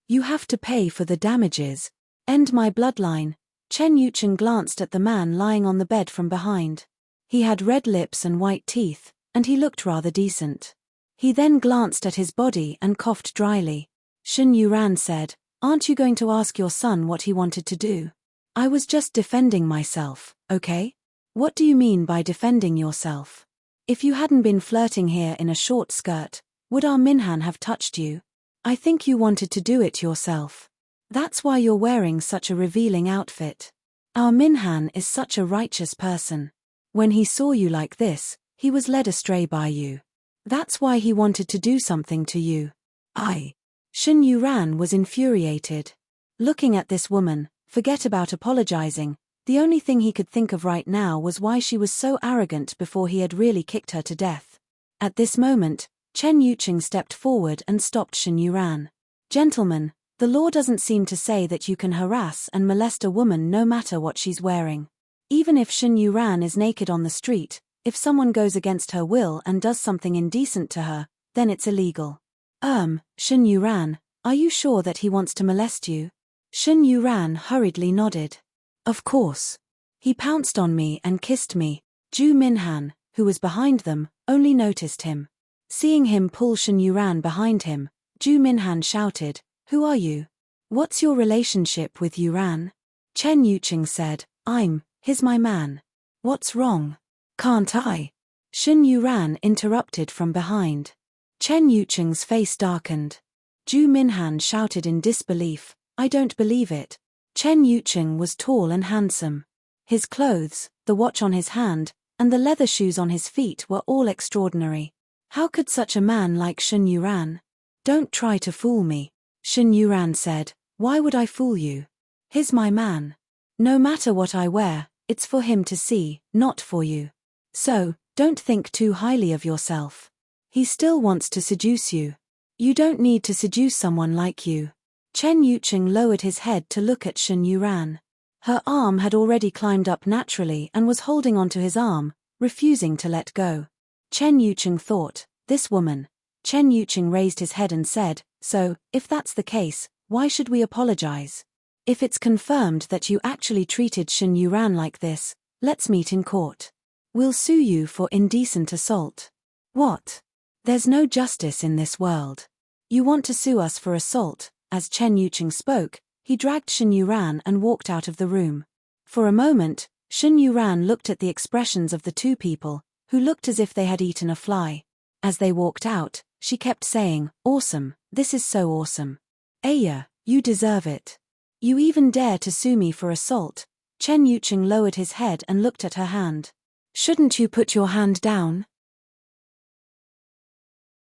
You have to pay for the damages. End my bloodline. Chen Yucheng glanced at the man lying on the bed from behind. He had red lips and white teeth, and he looked rather decent. He then glanced at his body and coughed dryly. Shen Yuran said, "Aren't you going to ask your son what he wanted to do?" "I was just defending myself, okay?" "What do you mean by defending yourself? If you hadn't been flirting here in a short skirt, would our Minhan have touched you? I think you wanted to do it yourself. That's why you're wearing such a revealing outfit. Our Minhan is such a righteous person. When he saw you like this, he was led astray by you. That's why he wanted to do something to you." Shen Yuran was infuriated. Looking at this woman, forget about apologizing, the only thing he could think of right now was why she was so arrogant before he had really kicked her to death. At this moment, Chen Yucheng stepped forward and stopped Shen Yuran. "Gentlemen, the law doesn't seem to say that you can harass and molest a woman no matter what she's wearing. Even if Shen Yuran is naked on the street, if someone goes against her will and does something indecent to her, then it's illegal." Shen Yuran, are you sure that he wants to molest you?" Shen Yuran hurriedly nodded. "Of course. He pounced on me and kissed me." Zhu Minhan, who was behind them, only noticed him. Seeing him pull Shen Yuran behind him, Zhu Minhan shouted, "Who are you? What's your relationship with Yuran?" Chen Yucheng said, He's my man." "What's wrong? Can't I?" Shen Yuran interrupted from behind. Chen Yucheng's face darkened. Zhu Minhan shouted in disbelief, "I don't believe it." Chen Yucheng was tall and handsome. His clothes, the watch on his hand, and the leather shoes on his feet were all extraordinary. How could such a man like Shen Yuran? "Don't try to fool me," Shen Yuran said. "Why would I fool you? He's my man. No matter what I wear, it's for him to see, not for you. So, don't think too highly of yourself. He still wants to seduce you. You don't need to seduce someone like you." Chen Yucheng lowered his head to look at Shen Yuran. Her arm had already climbed up naturally and was holding onto his arm, refusing to let go. Chen Yucheng thought, "This woman." Chen Yucheng raised his head and said, "So, if that's the case, why should we apologize? If it's confirmed that you actually treated Shen Yuran like this, let's meet in court. We'll sue you for indecent assault." "What? There's no justice in this world. You want to sue us for assault?" As Chen Yucheng spoke, he dragged Shen Yuran and walked out of the room. For a moment, Shen Yuran looked at the expressions of the two people, who looked as if they had eaten a fly. As they walked out, she kept saying, "Awesome, this is so awesome. Aya, you deserve it. You even dare to sue me for assault." Chen Yucheng lowered his head and looked at her hand. "Shouldn't you put your hand down?"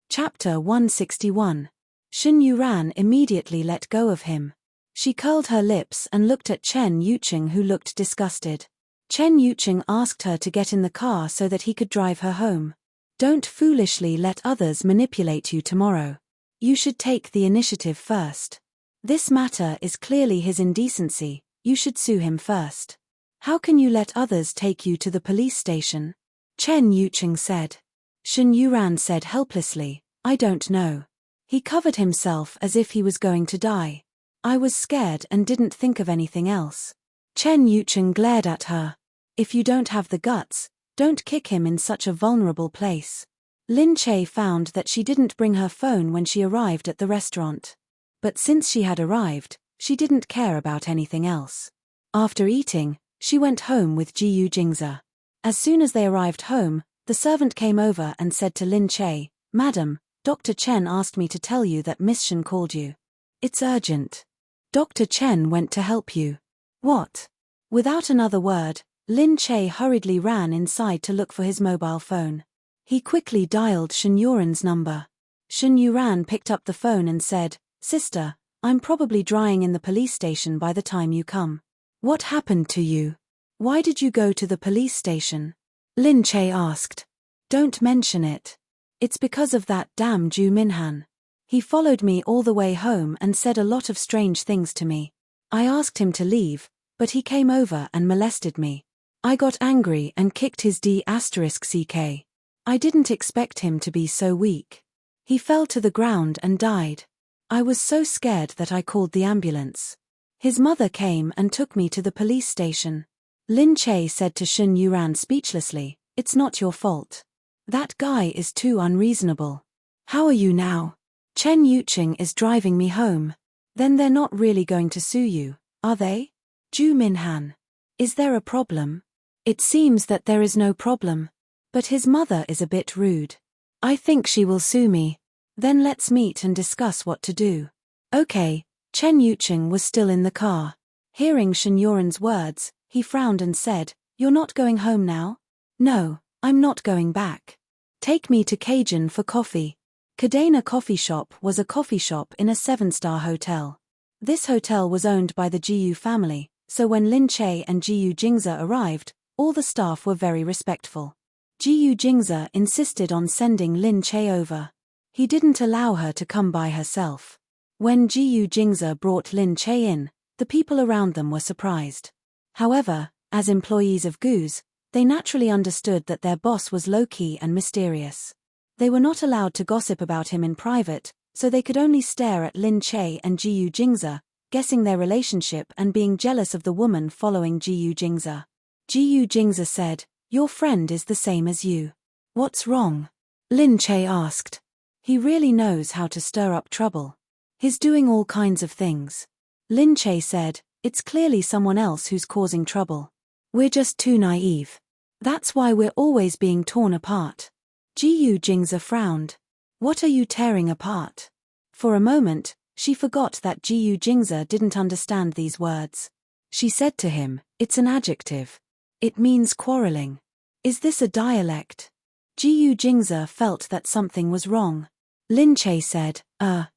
Chapter 161. Shen Yuran immediately let go of him. She curled her lips and looked at Chen Yucheng, who looked disgusted. Chen Yucheng asked her to get in the car so that he could drive her home. "Don't foolishly let others manipulate you tomorrow. You should take the initiative first. This matter is clearly his indecency, you should sue him first. How can you let others take you to the police station?" Chen Yucheng said. Shen Yuran said helplessly, "I don't know." He covered himself as if he was going to die. "I was scared and didn't think of anything else." Chen Yucheng glared at her. "If you don't have the guts, don't kick him in such a vulnerable place." Lin Che found that she didn't bring her phone when she arrived at the restaurant. But since she had arrived, she didn't care about anything else. After eating, she went home with Jiyu Jingza. As soon as they arrived home, the servant came over and said to Lin Che, "Madam, Dr. Chen asked me to tell you that Miss Shen called you. It's urgent. Dr. Chen went to help you." "What?" Without another word, Lin Che hurriedly ran inside to look for his mobile phone. He quickly dialed Shen Yuran's number. Shen Yuran picked up the phone and said, "Sister, I'm probably drying in the police station by the time you come." "What happened to you? Why did you go to the police station?" Lin Che asked. "Don't mention it. It's because of that damn Zhu Minhan. He followed me all the way home and said a lot of strange things to me. I asked him to leave, but he came over and molested me. I got angry and kicked his D***ck. I didn't expect him to be so weak. He fell to the ground and died. I was so scared that I called the ambulance. His mother came and took me to the police station. Lin Che said to Shen Yuran speechlessly, "It's not your fault. That guy is too unreasonable. How are you now? Chen Yuqing is driving me home." "Then they're not really going to sue you, are they? Ju Minhan. Is there a problem?" "It seems that there is no problem. But his mother is a bit rude. I think she will sue me." "Then let's meet and discuss what to do." "Okay." Chen Yuqing was still in the car. Hearing Shen Yuran's words, he frowned and said, "You're not going home now?" "No, I'm not going back. Take me to Cajun for coffee." Cadena Coffee Shop was a coffee shop in a 7-star hotel. This hotel was owned by the Jiyu family, so when Lin Che and Jiyu Jingze arrived, all the staff were very respectful. Jiyu Jingze insisted on sending Lin Che over. He didn't allow her to come by herself. When Jiyu Jingze brought Lin Che in, the people around them were surprised. However, as employees of Goose, they naturally understood that their boss was low-key and mysterious. They were not allowed to gossip about him in private, so they could only stare at Lin Che and Jiyu Jingze, guessing their relationship and being jealous of the woman following Jiyu Jingze. Jiyu Jingze said, "Your friend is the same as you. What's wrong?" Lin Che asked. "He really knows how to stir up trouble. He's doing all kinds of things." Lin Che said, "It's clearly someone else who's causing trouble. We're just too naive. That's why we're always being torn apart." Jiyu Jingze frowned. "What are you tearing apart?" For a moment, she forgot that Jiyu Jingze didn't understand these words. She said to him, "It's an adjective. It means quarreling. Is this a dialect?" Jiyu Jingze felt that something was wrong. Lin Che said,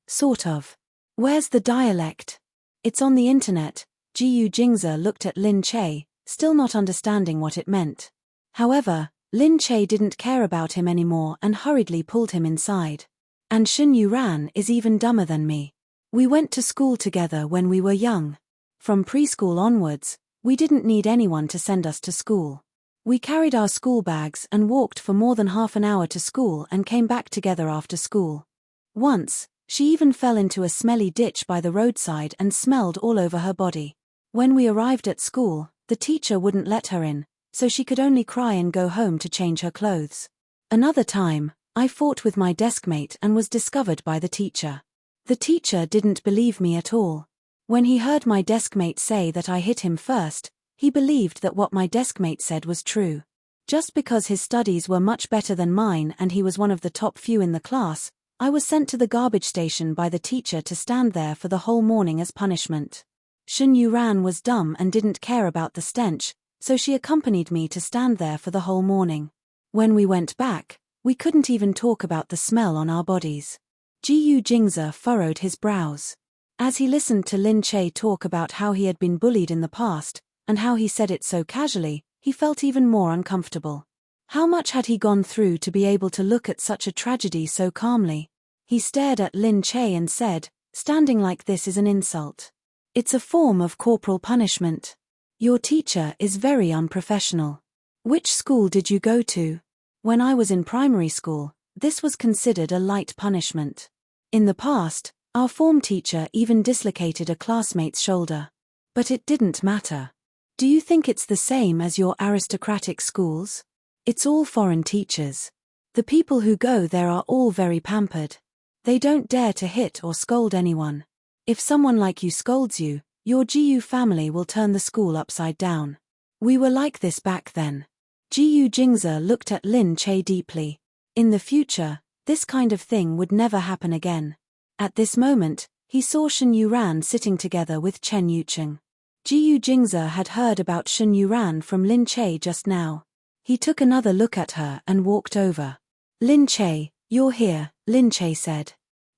sort of. "Where's the dialect?" "It's on the internet." Jiyu Jingze looked at Lin Che, still not understanding what it meant. However, Lin Che didn't care about him anymore and hurriedly pulled him inside. "And Shen Yuran is even dumber than me. We went to school together when we were young. From preschool onwards, we didn't need anyone to send us to school. We carried our school bags and walked for more than half an hour to school and came back together after school. Once, she even fell into a smelly ditch by the roadside and smelled all over her body. When we arrived at school, the teacher wouldn't let her in, so she could only cry and go home to change her clothes. Another time, I fought with my deskmate and was discovered by the teacher. The teacher didn't believe me at all. When he heard my deskmate say that I hit him first, he believed that what my deskmate said was true. Just because his studies were much better than mine and he was one of the top few in the class, I was sent to the garbage station by the teacher to stand there for the whole morning as punishment. Shen Yuran was dumb and didn't care about the stench, so she accompanied me to stand there for the whole morning. When we went back, we couldn't even talk about the smell on our bodies. Jiyu Jingze furrowed his brows. As he listened to Lin Che talk about how he had been bullied in the past, and how he said it so casually, he felt even more uncomfortable. How much had he gone through to be able to look at such a tragedy so calmly? He stared at Lin Che and said, "Standing like this is an insult. It's a form of corporal punishment. Your teacher is very unprofessional. Which school did you go to?" "When I was in primary school, this was considered a light punishment. In the past, our form teacher even dislocated a classmate's shoulder. But it didn't matter. Do you think it's the same as your aristocratic schools? It's all foreign teachers. The people who go there are all very pampered. They don't dare to hit or scold anyone. If someone like you scolds you, your Jiyu family will turn the school upside down. We were like this back then." Jiyu Jingze looked at Lin Che deeply. In the future, this kind of thing would never happen again. At this moment, he saw Shen Yuran sitting together with Chen Yuqing. Jiyu Jingze had heard about Shen Yuran from Lin Che just now. He took another look at her and walked over. "Lin Che, you're here," Lin Che said.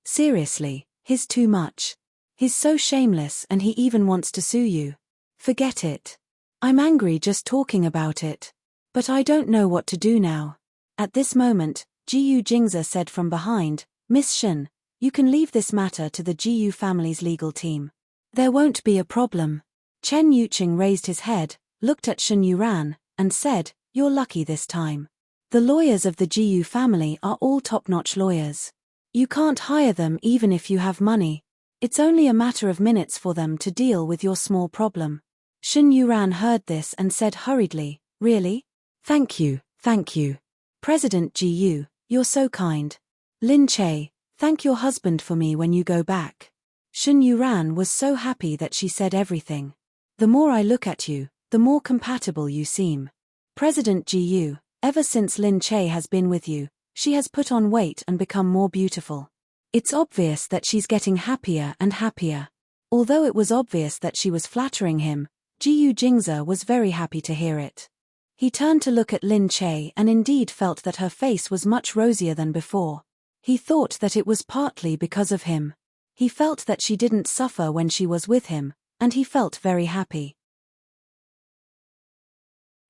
"Seriously, he's too much. He's so shameless and he even wants to sue you. Forget it. I'm angry just talking about it. But I don't know what to do now." At this moment, Jiyu Jingze said from behind, "Miss Shen, you can leave this matter to the Jiyu family's legal team. There won't be a problem." Chen Yuqing raised his head, looked at Shen Yuran, and said, "You're lucky this time. The lawyers of the Jiyu family are all top-notch lawyers. You can't hire them even if you have money, It's only a matter of minutes for them to deal with your small problem. Shen Yuran heard this and said hurriedly, really? Thank you, thank you. President Ji, you're so kind. Lin Che, thank your husband for me when you go back. Shen Yuran was so happy that she said everything. The more I look at you, the more compatible you seem. President Ji, ever since Lin Che has been with you, she has put on weight and become more beautiful. It's obvious that she's getting happier and happier. Although it was obvious that she was flattering him, Jiyu Jingze was very happy to hear it. He turned to look at Lin Che and indeed felt that her face was much rosier than before. He thought that it was partly because of him. He felt that she didn't suffer when she was with him, and he felt very happy.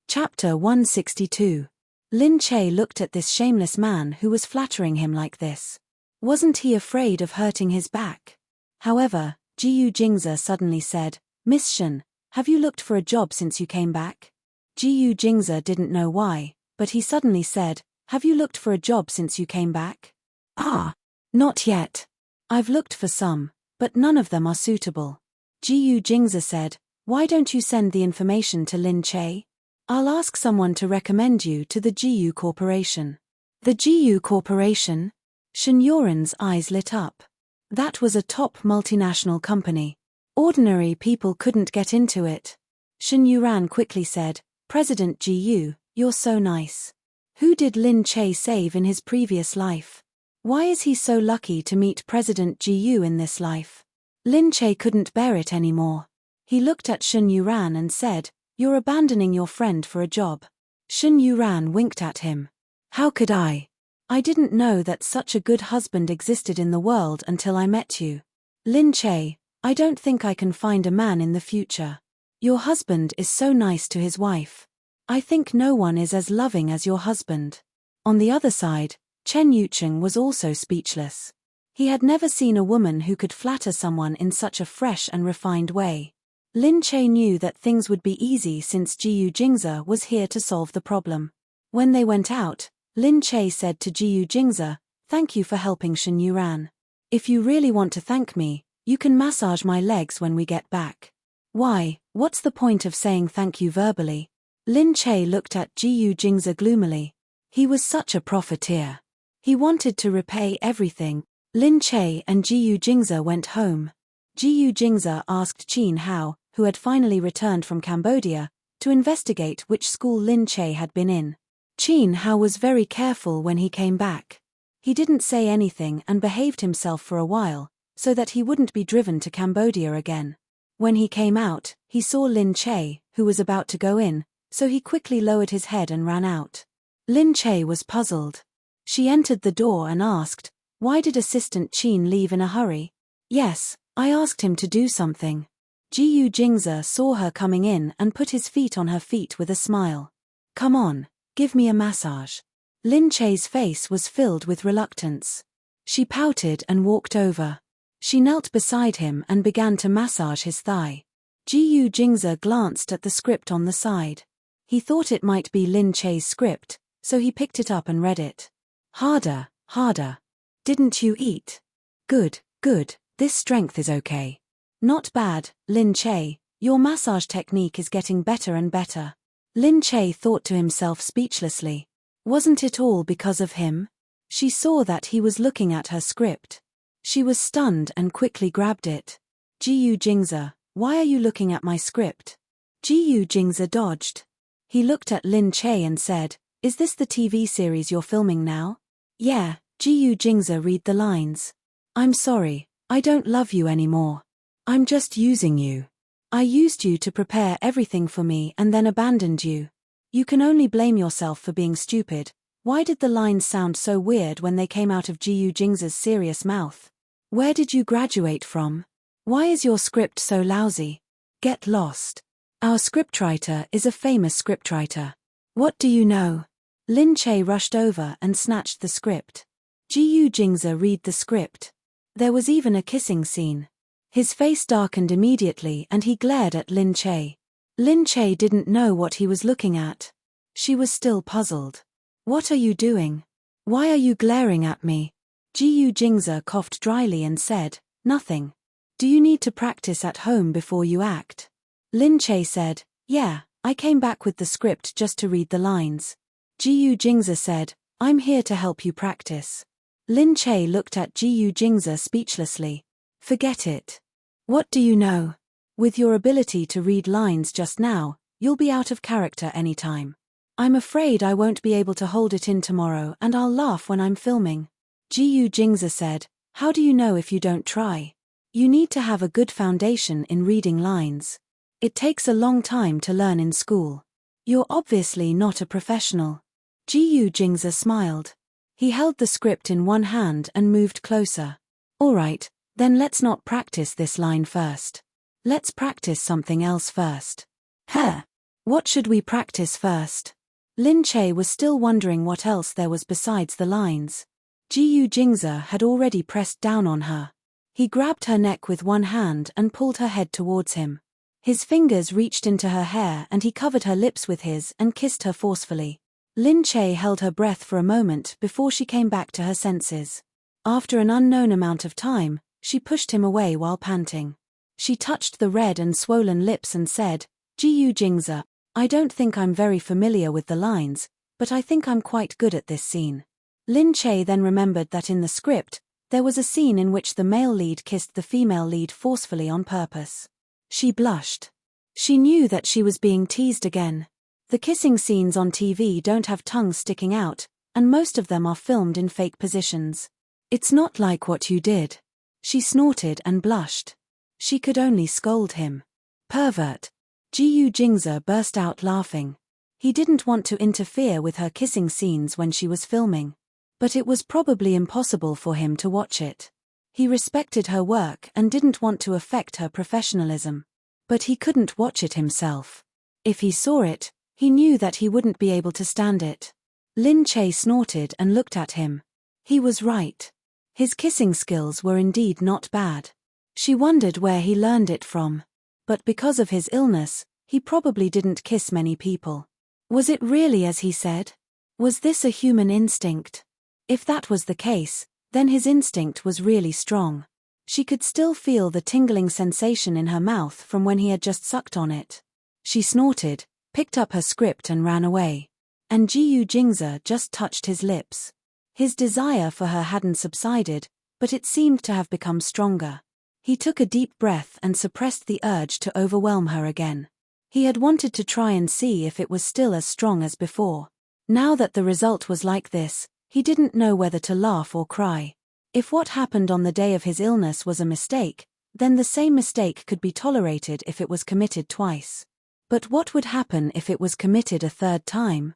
Chapter 162. Lin Che looked at this shameless man who was flattering him like this. Wasn't he afraid of hurting his back? However, Jiyu Jingze suddenly said, Miss Shen, have you looked for a job since you came back? Jiyu Jingze didn't know why, but he suddenly said, have you looked for a job since you came back? Ah, not yet. I've looked for some, but none of them are suitable. Jiyu Jingze said, why don't you send the information to Lin Che? I'll ask someone to recommend you to the Jiyu Corporation. The Jiyu Corporation? Shen Yuran's eyes lit up. That was a top multinational company. Ordinary people couldn't get into it. Shen Yuran quickly said, President Jiyu, you're so nice. Who did Lin Che save in his previous life? Why is he so lucky to meet President Jiyu in this life? Lin Che couldn't bear it anymore. He looked at Shen Yuran and said, you're abandoning your friend for a job. Shen Yuran winked at him. How could I? I didn't know that such a good husband existed in the world until I met you. Lin Che, I don't think I can find a man in the future. Your husband is so nice to his wife. I think no one is as loving as your husband. On the other side, Chen Yucheng was also speechless. He had never seen a woman who could flatter someone in such a fresh and refined way. Lin Che knew that things would be easy since Jiyu Jingze was here to solve the problem. When they went out, Lin Che said to Jiyu Jingze, thank you for helping Shen Yuran. If you really want to thank me, you can massage my legs when we get back. Why, what's the point of saying thank you verbally? Lin Che looked at Jiyu Jingze gloomily. He was such a profiteer. He wanted to repay everything. Lin Che and Jiyu Jingze went home. Jiyu Jingze asked Qin Hao, who had finally returned from Cambodia, to investigate which school Lin Che had been in. Qin Hao was very careful when he came back. He didn't say anything and behaved himself for a while, so that he wouldn't be driven to Cambodia again. When he came out, he saw Lin Che, who was about to go in, so he quickly lowered his head and ran out. Lin Che was puzzled. She entered the door and asked, why did Assistant Qin leave in a hurry? Yes, I asked him to do something. Jiyu Jingze saw her coming in and put his feet on her feet with a smile. Come on. Give me a massage. Lin Che's face was filled with reluctance. She pouted and walked over. She knelt beside him and began to massage his thigh. Jiyu Jingze glanced at the script on the side. He thought it might be Lin Che's script, so he picked it up and read it. Harder, harder. Didn't you eat? Good, good, this strength is okay. Not bad, Lin Che, your massage technique is getting better and better. Lin Che thought to himself speechlessly. Wasn't it all because of him? She saw that he was looking at her script. She was stunned and quickly grabbed it. Jiyu Jingze, why are you looking at my script? Jiyu Jingze dodged. He looked at Lin Che and said, is this the TV series you're filming now? Yeah, Jiyu Jingze read the lines. I'm sorry, I don't love you anymore. I'm just using you. I used you to prepare everything for me and then abandoned you. You can only blame yourself for being stupid. Why did the lines sound so weird when they came out of Jiyu Jingze's serious mouth? Where did you graduate from? Why is your script so lousy? Get lost. Our scriptwriter is a famous scriptwriter. What do you know? Lin Che rushed over and snatched the script. Jiyu Jingze read the script. There was even a kissing scene. His face darkened immediately and he glared at Lin Che. Lin Che didn't know what he was looking at. She was still puzzled. What are you doing? Why are you glaring at me? Jiyu Jingze coughed dryly and said, nothing. Do you need to practice at home before you act? Lin Che said, yeah, I came back with the script just to read the lines. Jiyu Jingzi said, I'm here to help you practice. Lin Che looked at Jiyu Jingzi speechlessly. Forget it. What do you know? With your ability to read lines just now, you'll be out of character anytime. I'm afraid I won't be able to hold it in tomorrow and I'll laugh when I'm filming. Jiyu Jingzi said, how do you know if you don't try? You need to have a good foundation in reading lines. It takes a long time to learn in school. You're obviously not a professional. Jiyu Jingzi smiled. He held the script in one hand and moved closer. All right, then let's not practice this line first. Let's practice something else first. Huh? What should we practice first? Lin Che was still wondering what else there was besides the lines. Jiyu Jingzi had already pressed down on her. He grabbed her neck with one hand and pulled her head towards him. His fingers reached into her hair and he covered her lips with his and kissed her forcefully. Lin Che held her breath for a moment before she came back to her senses. After an unknown amount of time, she pushed him away while panting. She touched the red and swollen lips and said, Jiyu Jingzi, I don't think I'm very familiar with the lines, but I think I'm quite good at this scene. Lin Che then remembered that in the script, there was a scene in which the male lead kissed the female lead forcefully on purpose. She blushed. She knew that she was being teased again. The kissing scenes on TV don't have tongues sticking out, and most of them are filmed in fake positions. It's not like what you did. She snorted and blushed. She could only scold him. Pervert. Jiyu Jingzi burst out laughing. He didn't want to interfere with her kissing scenes when she was filming. But it was probably impossible for him to watch it. He respected her work and didn't want to affect her professionalism. But he couldn't watch it himself. If he saw it, he knew that he wouldn't be able to stand it. Lin Che snorted and looked at him. He was right. His kissing skills were indeed not bad. She wondered where he learned it from. But because of his illness, he probably didn't kiss many people. Was it really as he said? Was this a human instinct? If that was the case, then his instinct was really strong. She could still feel the tingling sensation in her mouth from when he had just sucked on it. She snorted, picked up her script and ran away. And Jiyu Jingzi just touched his lips. His desire for her hadn't subsided, but it seemed to have become stronger. He took a deep breath and suppressed the urge to overwhelm her again. He had wanted to try and see if it was still as strong as before. Now that the result was like this, he didn't know whether to laugh or cry. If what happened on the day of his illness was a mistake, then the same mistake could be tolerated if it was committed twice. But what would happen if it was committed a third time?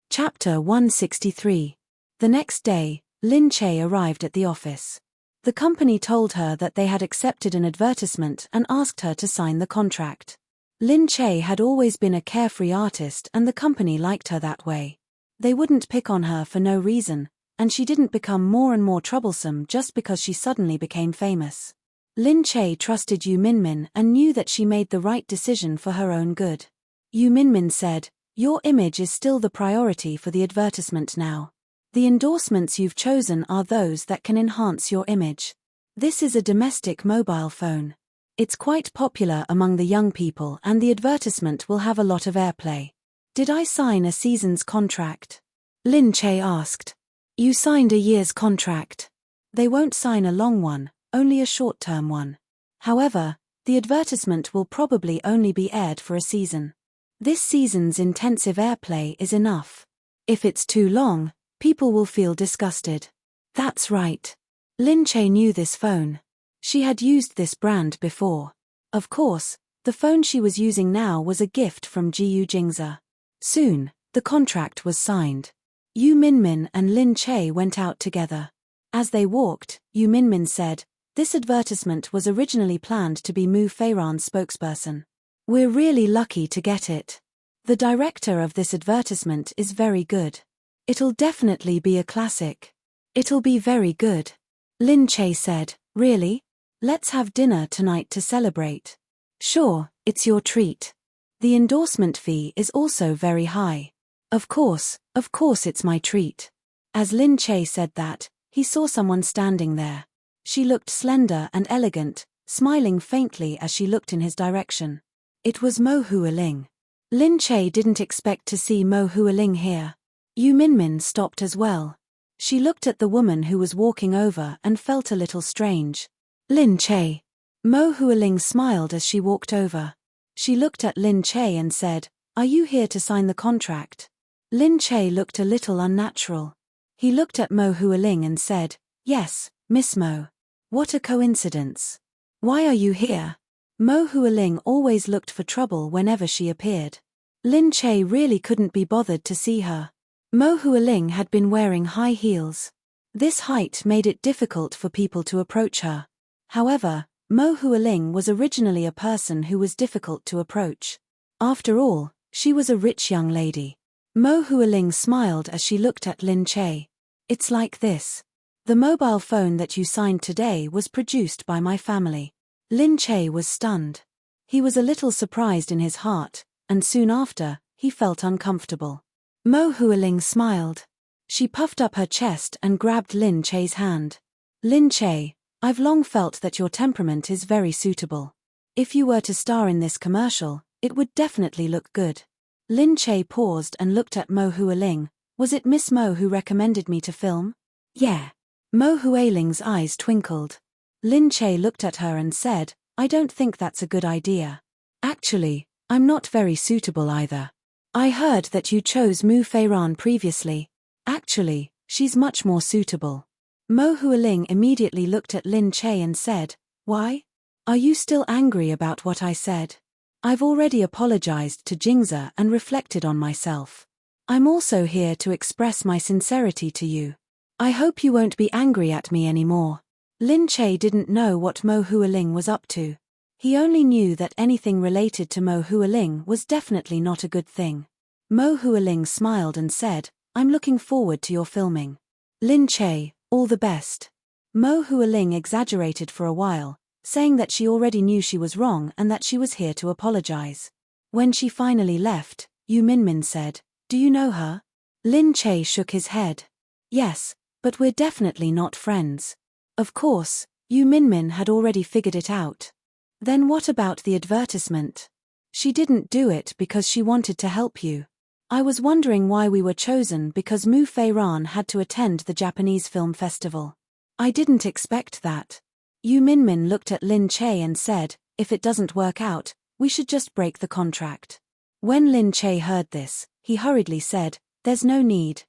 Chapter 163. The next day, Lin Che arrived at the office. The company told her that they had accepted an advertisement and asked her to sign the contract. Lin Che had always been a carefree artist and the company liked her that way. They wouldn't pick on her for no reason, and she didn't become more and more troublesome just because she suddenly became famous. Lin Che trusted Yu Minmin and knew that she made the right decision for her own good. Yu Minmin said, "Your image is still the priority for the advertisement now. The endorsements you've chosen are those that can enhance your image. This is a domestic mobile phone. It's quite popular among the young people and the advertisement will have a lot of airplay." "Did I sign a season's contract?" Lin Che asked. "You signed a year's contract. They won't sign a long one, only a short-term one. However, the advertisement will probably only be aired for a season. This season's intensive airplay is enough. If it's too long, people will feel disgusted." That's right. Lin Che knew this phone. She had used this brand before. Of course, the phone she was using now was a gift from Jiyu Jingzi. Soon, the contract was signed. Yu Minmin and Lin Che went out together. As they walked, Yu Minmin said, "This advertisement was originally planned to be Mu Feiran's spokesperson. We're really lucky to get it. The director of this advertisement is very good. It'll definitely be a classic. It'll be very good." Lin Che said, "Really? Let's have dinner tonight to celebrate." "Sure, it's your treat. The endorsement fee is also very high." Of course it's my treat." As Lin Che said that, he saw someone standing there. She looked slender and elegant, smiling faintly as she looked in his direction. It was Mo Hualing. Lin Che didn't expect to see Mo Hualing here. Yu Minmin stopped as well. She looked at the woman who was walking over and felt a little strange. Lin Che. Mo Hualing smiled as she walked over. She looked at Lin Che and said, "Are you here to sign the contract?" Lin Che looked a little unnatural. He looked at Mo Hualing and said, "Yes, Miss Mo. What a coincidence. Why are you here?" Mo Hualing always looked for trouble whenever she appeared. Lin Che really couldn't be bothered to see her. Mo Hualing had been wearing high heels. This height made it difficult for people to approach her. However, Mo Hualing was originally a person who was difficult to approach. After all, she was a rich young lady. Mo Hualing smiled as she looked at Lin Che. "It's like this. The mobile phone that you signed today was produced by my family." Lin Che was stunned. He was a little surprised in his heart, and soon after, he felt uncomfortable. Mo Hualing smiled. She puffed up her chest and grabbed Lin Che's hand. "Lin Che, I've long felt that your temperament is very suitable. If you were to star in this commercial, it would definitely look good." Lin Che paused and looked at Mo Hualing. "Was it Miss Mo who recommended me to film?" "Yeah." Mo Hualing's eyes twinkled. Lin Che looked at her and said, "I don't think that's a good idea. Actually, I'm not very suitable either. I heard that you chose Mu Feiran previously. Actually, she's much more suitable." Mo Hualing immediately looked at Lin Che and said, "Why? Are you still angry about what I said? I've already apologized to Jingza and reflected on myself. I'm also here to express my sincerity to you. I hope you won't be angry at me anymore." Lin Che didn't know what Mo Hualing was up to. He only knew that anything related to Mo Hualing was definitely not a good thing. Mo Hualing smiled and said, "I'm looking forward to your filming. Lin Che, all the best." Mo Hualing exaggerated for a while, saying that she already knew she was wrong and that she was here to apologize. When she finally left, Yu Minmin said, "Do you know her?" Lin Che shook his head. "Yes, but we're definitely not friends." Of course, Yu Minmin had already figured it out. "Then what about the advertisement?" "She didn't do it because she wanted to help you. I was wondering why we were chosen because Mu Feiran had to attend the Japanese Film Festival. I didn't expect that." Yu Minmin looked at Lin Che and said, "If it doesn't work out, we should just break the contract." When Lin Che heard this, he hurriedly said, there's no need.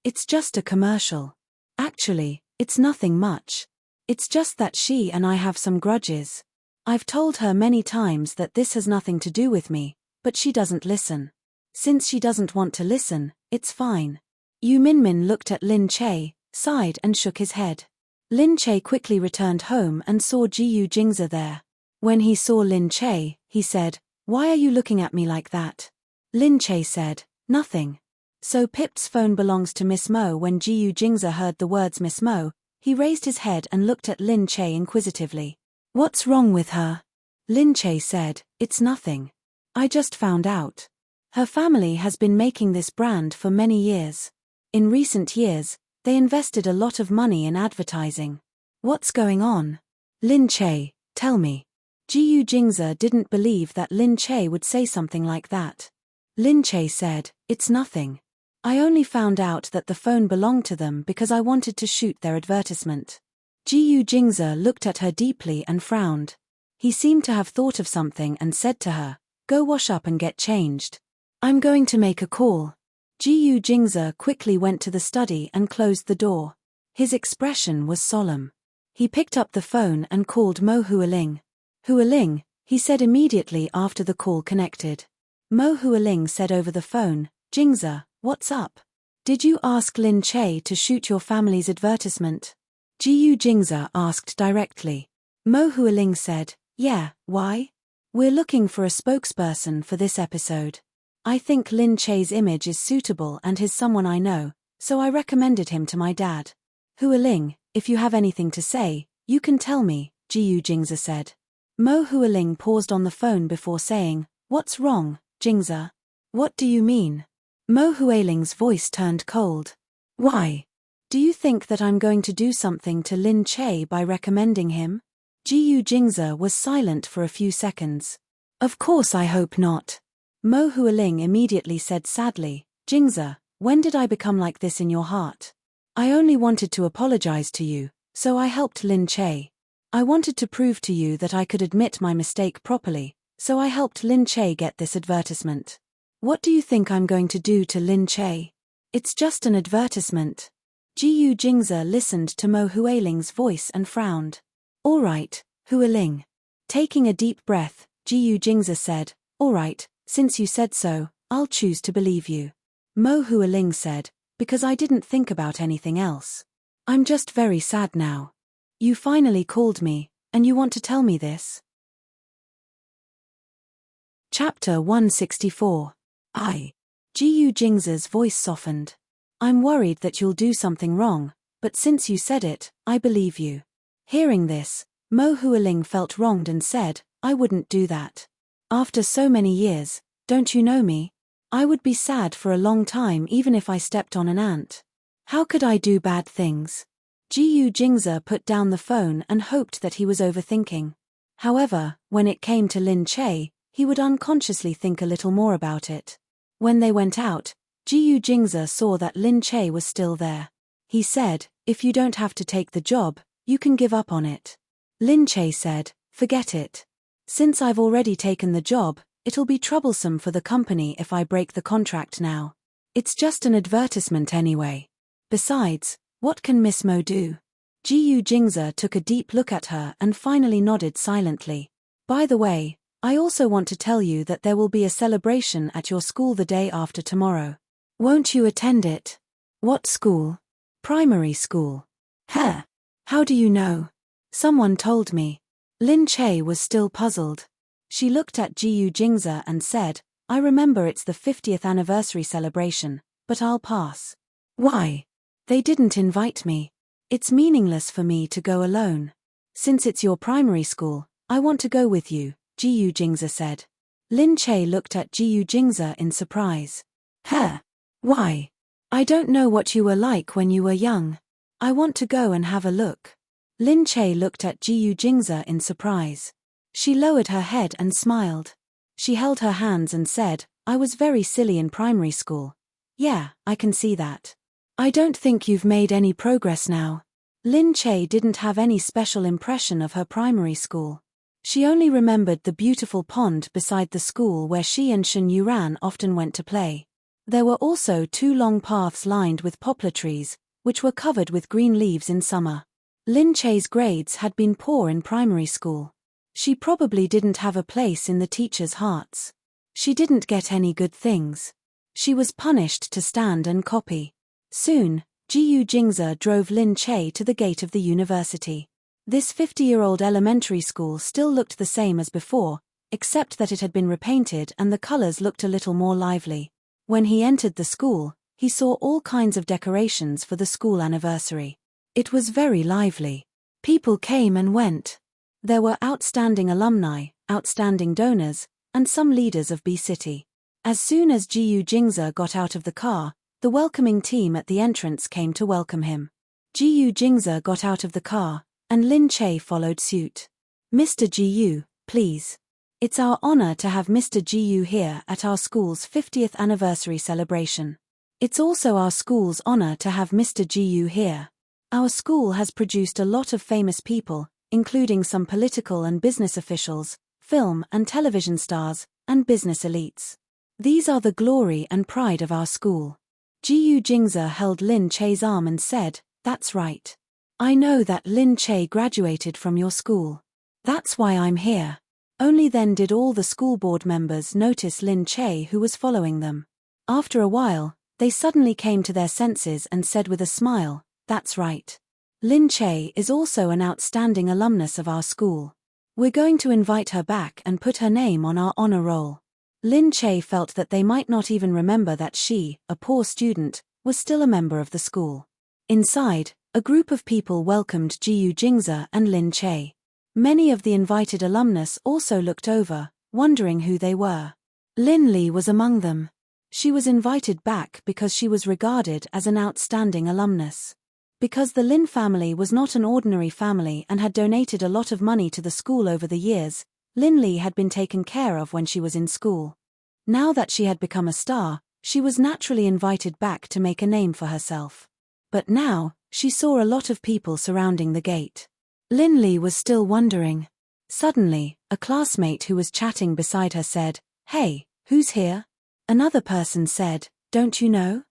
It's just a commercial. Actually, it's nothing much. It's just that she and I have some grudges. I've told her many times that this has nothing to do with me, but she doesn't listen. Since she doesn't want to listen, it's fine." Yu Minmin looked at Lin Che, sighed and shook his head. Lin Che quickly returned home and saw Jiyu Jingza there. When he saw Lin Che, he said, "Why are you looking at me like that?" Lin Che said, "Nothing." "So Pip's phone belongs to Miss Mo." When Jiyu Jingza heard the words Miss Mo, he raised his head and looked at Lin Che inquisitively. "What's wrong with her?" Lin Che said, "It's nothing. I just found out. Her family has been making this brand for many years. In recent years, they invested a lot of money in advertising. What's going on? Lin Che, tell me." Jiyu Jingza didn't believe that Lin Che would say something like that. Lin Che said, "It's nothing. I only found out that the phone belonged to them because I wanted to shoot their advertisement." Jiyu Jingza looked at her deeply and frowned. He seemed to have thought of something and said to her, "Go wash up and get changed. I'm going to make a call." Jiyu Jingza quickly went to the study and closed the door. His expression was solemn. He picked up the phone and called Mo Hualing. "Hualing," he said immediately after the call connected. Mo Hualing said over the phone, "Jingza, what's up? Did you ask Lin Che to shoot your family's advertisement?" Jiyu Jingza asked directly. Mo Hualing said, "Yeah, why? We're looking for a spokesperson for this episode. I think Lin Che's image is suitable and he's someone I know, so I recommended him to my dad. Hualing, if you have anything to say, you can tell me," Jiyu Jingza said. Mo Hualing paused on the phone before saying, "What's wrong, Jingza? What do you mean?" Mo Hualing's voice turned cold. "Why? Do you think that I'm going to do something to Lin Che by recommending him? Ji Jingze was silent for a few seconds. Of course I hope not. Mo Hualing immediately said sadly, Jingze, when did I become like this in your heart? I only wanted to apologize to you, so I helped Lin Che. I wanted to prove to you that I could admit my mistake properly, so I helped Lin Che get this advertisement. What do you think I'm going to do to Lin Che? It's just an advertisement. Ji Jingze listened to Mo Hualing's voice and frowned. All right, Hualing. Taking a deep breath, Ji Jingze said, all right, since you said so, I'll choose to believe you. Mo Hualing said, because I didn't think about anything else. I'm just very sad now. You finally called me, and you want to tell me this? Chapter 164. Ji Jingze's voice softened. I'm worried that you'll do something wrong, but since you said it, I believe you. Hearing this, Mo Hualing felt wronged and said, I wouldn't do that. After so many years, don't you know me? I would be sad for a long time even if I stepped on an ant. How could I do bad things? Ji Jingze put down the phone and hoped that he was overthinking. However, when it came to Lin Che, he would unconsciously think a little more about it. When they went out, Ji Jingze saw that Lin Che was still there. He said, if you don't have to take the job, you can give up on it. Lin Che said, forget it. Since I've already taken the job, it'll be troublesome for the company if I break the contract now. It's just an advertisement anyway. Besides, what can Miss Mo do? Ji Jingze took a deep look at her and finally nodded silently. By the way, I also want to tell you that there will be a celebration at your school the day after tomorrow. Won't you attend it? What school? Primary school. How do you know? Someone told me. Lin Che was still puzzled. She looked at Ji Jingze and said, I remember it's the 50th anniversary celebration, but I'll pass. Why? They didn't invite me. It's meaningless for me to go alone. Since it's your primary school, I want to go with you, Ji Jingze said. Lin Che looked at Ji Jingze in surprise. Why? I don't know what you were like when you were young. I want to go and have a look. Lin Che looked at Ji Jingze in surprise. She lowered her head and smiled. She held her hands and said, I was very silly in primary school. Yeah, I can see that. I don't think you've made any progress now. Lin Che didn't have any special impression of her primary school. She only remembered the beautiful pond beside the school where she and Shen Yuran often went to play. There were also 2 long paths lined with poplar trees, which were covered with green leaves in summer. Lin Che's grades had been poor in primary school. She probably didn't have a place in the teachers' hearts. She didn't get any good things. She was punished to stand and copy. Soon, Ji Jingze drove Lin Che to the gate of the university. This 50-year-old elementary school still looked the same as before, except that it had been repainted and the colors looked a little more lively. When he entered the school, he saw all kinds of decorations for the school anniversary. It was very lively. People came and went. There were outstanding alumni, outstanding donors, and some leaders of B City. As soon as Ji Jingze got out of the car, the welcoming team at the entrance came to welcome him. Ji Jingze got out of the car, and Lin Che followed suit. Mr. Ji, please. It's our honor to have Mr. Ji here at our school's 50th anniversary celebration. It's also our school's honor to have Mr. Ji here. Our school has produced a lot of famous people, including some political and business officials, film and television stars, and business elites. These are the glory and pride of our school. Ji Jingze held Lin Che's arm and said, that's right. I know that Lin Che graduated from your school. That's why I'm here. Only then did all the school board members notice Lin Che, who was following them. After a while, they suddenly came to their senses and said with a smile, that's right. Lin Che is also an outstanding alumnus of our school. We're going to invite her back and put her name on our honor roll. Lin Che felt that they might not even remember that she, a poor student, was still a member of the school. Inside, a group of people welcomed Ji Jingze and Lin Che. Many of the invited alumnus also looked over, wondering who they were. Lin Li was among them. She was invited back because she was regarded as an outstanding alumnus. Because the Lin family was not an ordinary family and had donated a lot of money to the school over the years, Lin Li had been taken care of when she was in school. Now that she had become a star, she was naturally invited back to make a name for herself. But now, she saw a lot of people surrounding the gate. Lin Li was still wondering. Suddenly, a classmate who was chatting beside her said, "Hey, who's here?" Another person said, "Don't you know?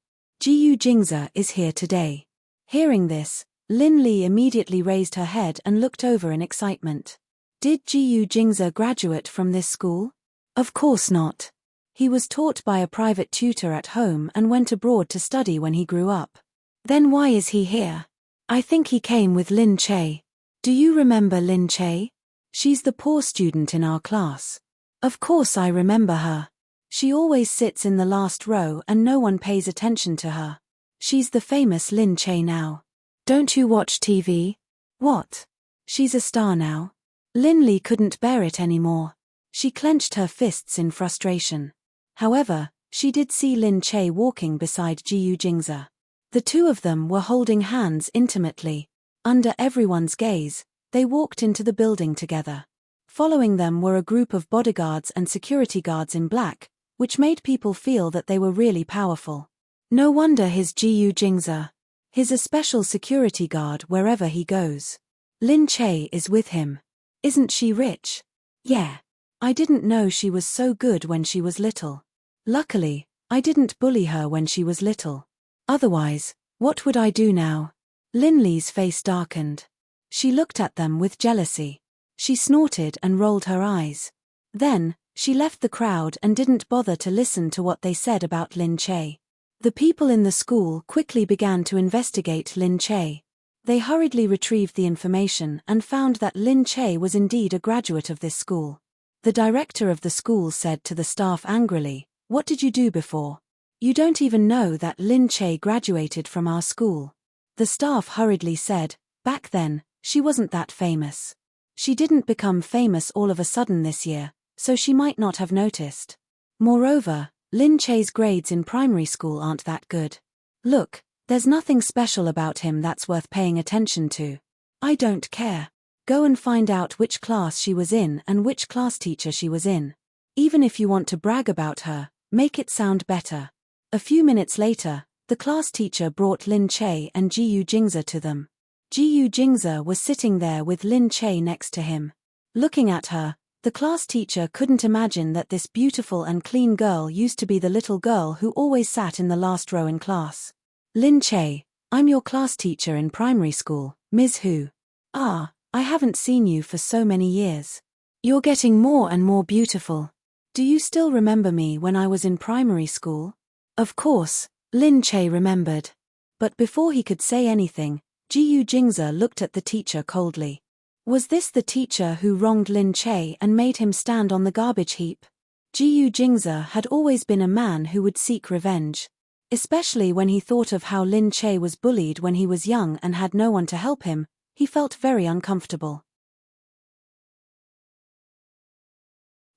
Jiyu Jingze is here today." Hearing this, Lin Li immediately raised her head and looked over in excitement. Did Jiyu Jingze graduate from this school? Of course not. He was taught by a private tutor at home and went abroad to study when he grew up. Then why is he here? I think he came with Lin Che. Do you remember Lin Che? She's the poor student in our class. Of course I remember her. She always sits in the last row and no one pays attention to her. She's the famous Lin Che now. Don't you watch TV? What? She's a star now? Lin Li couldn't bear it anymore. She clenched her fists in frustration. However, she did see Lin Che walking beside Jiyu Jingze. The two of them were holding hands intimately. Under everyone's gaze, they walked into the building together. Following them were a group of bodyguards and security guards in black, which made people feel that they were really powerful. No wonder he's Jiyu Jingze. He's a special security guard wherever he goes. Lin Che is with him. Isn't she rich? Yeah. I didn't know she was so good when she was little. Luckily, I didn't bully her when she was little. Otherwise, what would I do now? Lin Li's face darkened. She looked at them with jealousy. She snorted and rolled her eyes. Then, she left the crowd and didn't bother to listen to what they said about Lin Che. The people in the school quickly began to investigate Lin Che. They hurriedly retrieved the information and found that Lin Che was indeed a graduate of this school. The director of the school said to the staff angrily, "What did you do before? You don't even know that Lin Che graduated from our school." The staff hurriedly said, "Back then, she wasn't that famous. She didn't become famous all of a sudden this year, so she might not have noticed. Moreover, Lin Che's grades in primary school aren't that good. Look, there's nothing special about him that's worth paying attention to. I don't care. Go and find out which class she was in and which class teacher she was in. Even if you want to brag about her, make it sound better." A few minutes later, the class teacher brought Lin Che and Jiyu Jingze to them. Jiyu Jingze was sitting there with Lin Che next to him. Looking at her, the class teacher couldn't imagine that this beautiful and clean girl used to be the little girl who always sat in the last row in class. "Lin Che, I'm your class teacher in primary school, Ms. Hu. Ah, I haven't seen you for so many years. You're getting more and more beautiful. Do you still remember me when I was in primary school?" Of course, Lin Che remembered. But before he could say anything, Jiyu Jingze looked at the teacher coldly. Was this the teacher who wronged Lin Che and made him stand on the garbage heap? Jiyu Jingze had always been a man who would seek revenge. Especially when he thought of how Lin Che was bullied when he was young and had no one to help him, he felt very uncomfortable.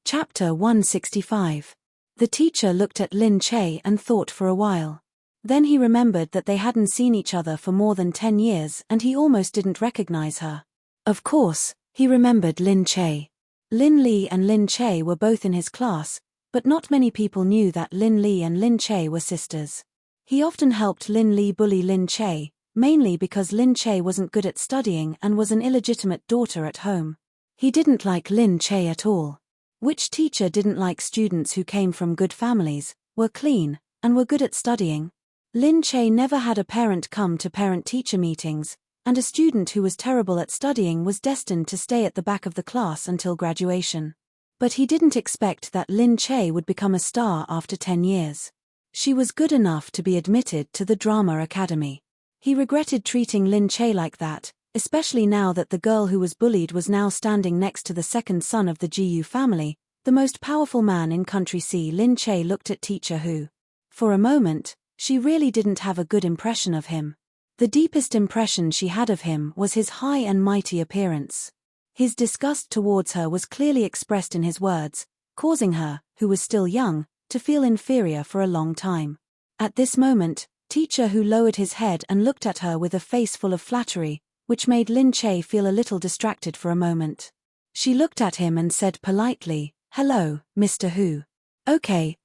Chapter 165. The teacher looked at Lin Che and thought for a while. Then he remembered that they hadn't seen each other for more than 10 years and he almost didn't recognize her. Of course, he remembered Lin Che. Lin Li and Lin Che were both in his class, but not many people knew that Lin Li and Lin Che were sisters. He often helped Lin Li bully Lin Che, mainly because Lin Che wasn't good at studying and was an illegitimate daughter at home. He didn't like Lin Che at all. Which teacher didn't like students who came from good families, were clean, and were good at studying? Lin Che never had a parent come to parent-teacher meetings, and a student who was terrible at studying was destined to stay at the back of the class until graduation. But he didn't expect that Lin Che would become a star after 10 years. She was good enough to be admitted to the drama academy. He regretted treating Lin Che like that, especially now that the girl who was bullied was now standing next to the second son of the Jiyu family, the most powerful man in Country C. Lin Che looked at Teacher Hu. For a moment, she really didn't have a good impression of him. The deepest impression she had of him was his high and mighty appearance. His disgust towards her was clearly expressed in his words, causing her, who was still young, to feel inferior for a long time. At this moment, Teacher Hu lowered his head and looked at her with a face full of flattery, which made Lin Che feel a little distracted for a moment. She looked at him and said politely, "Hello, Mr. Hu." Okay,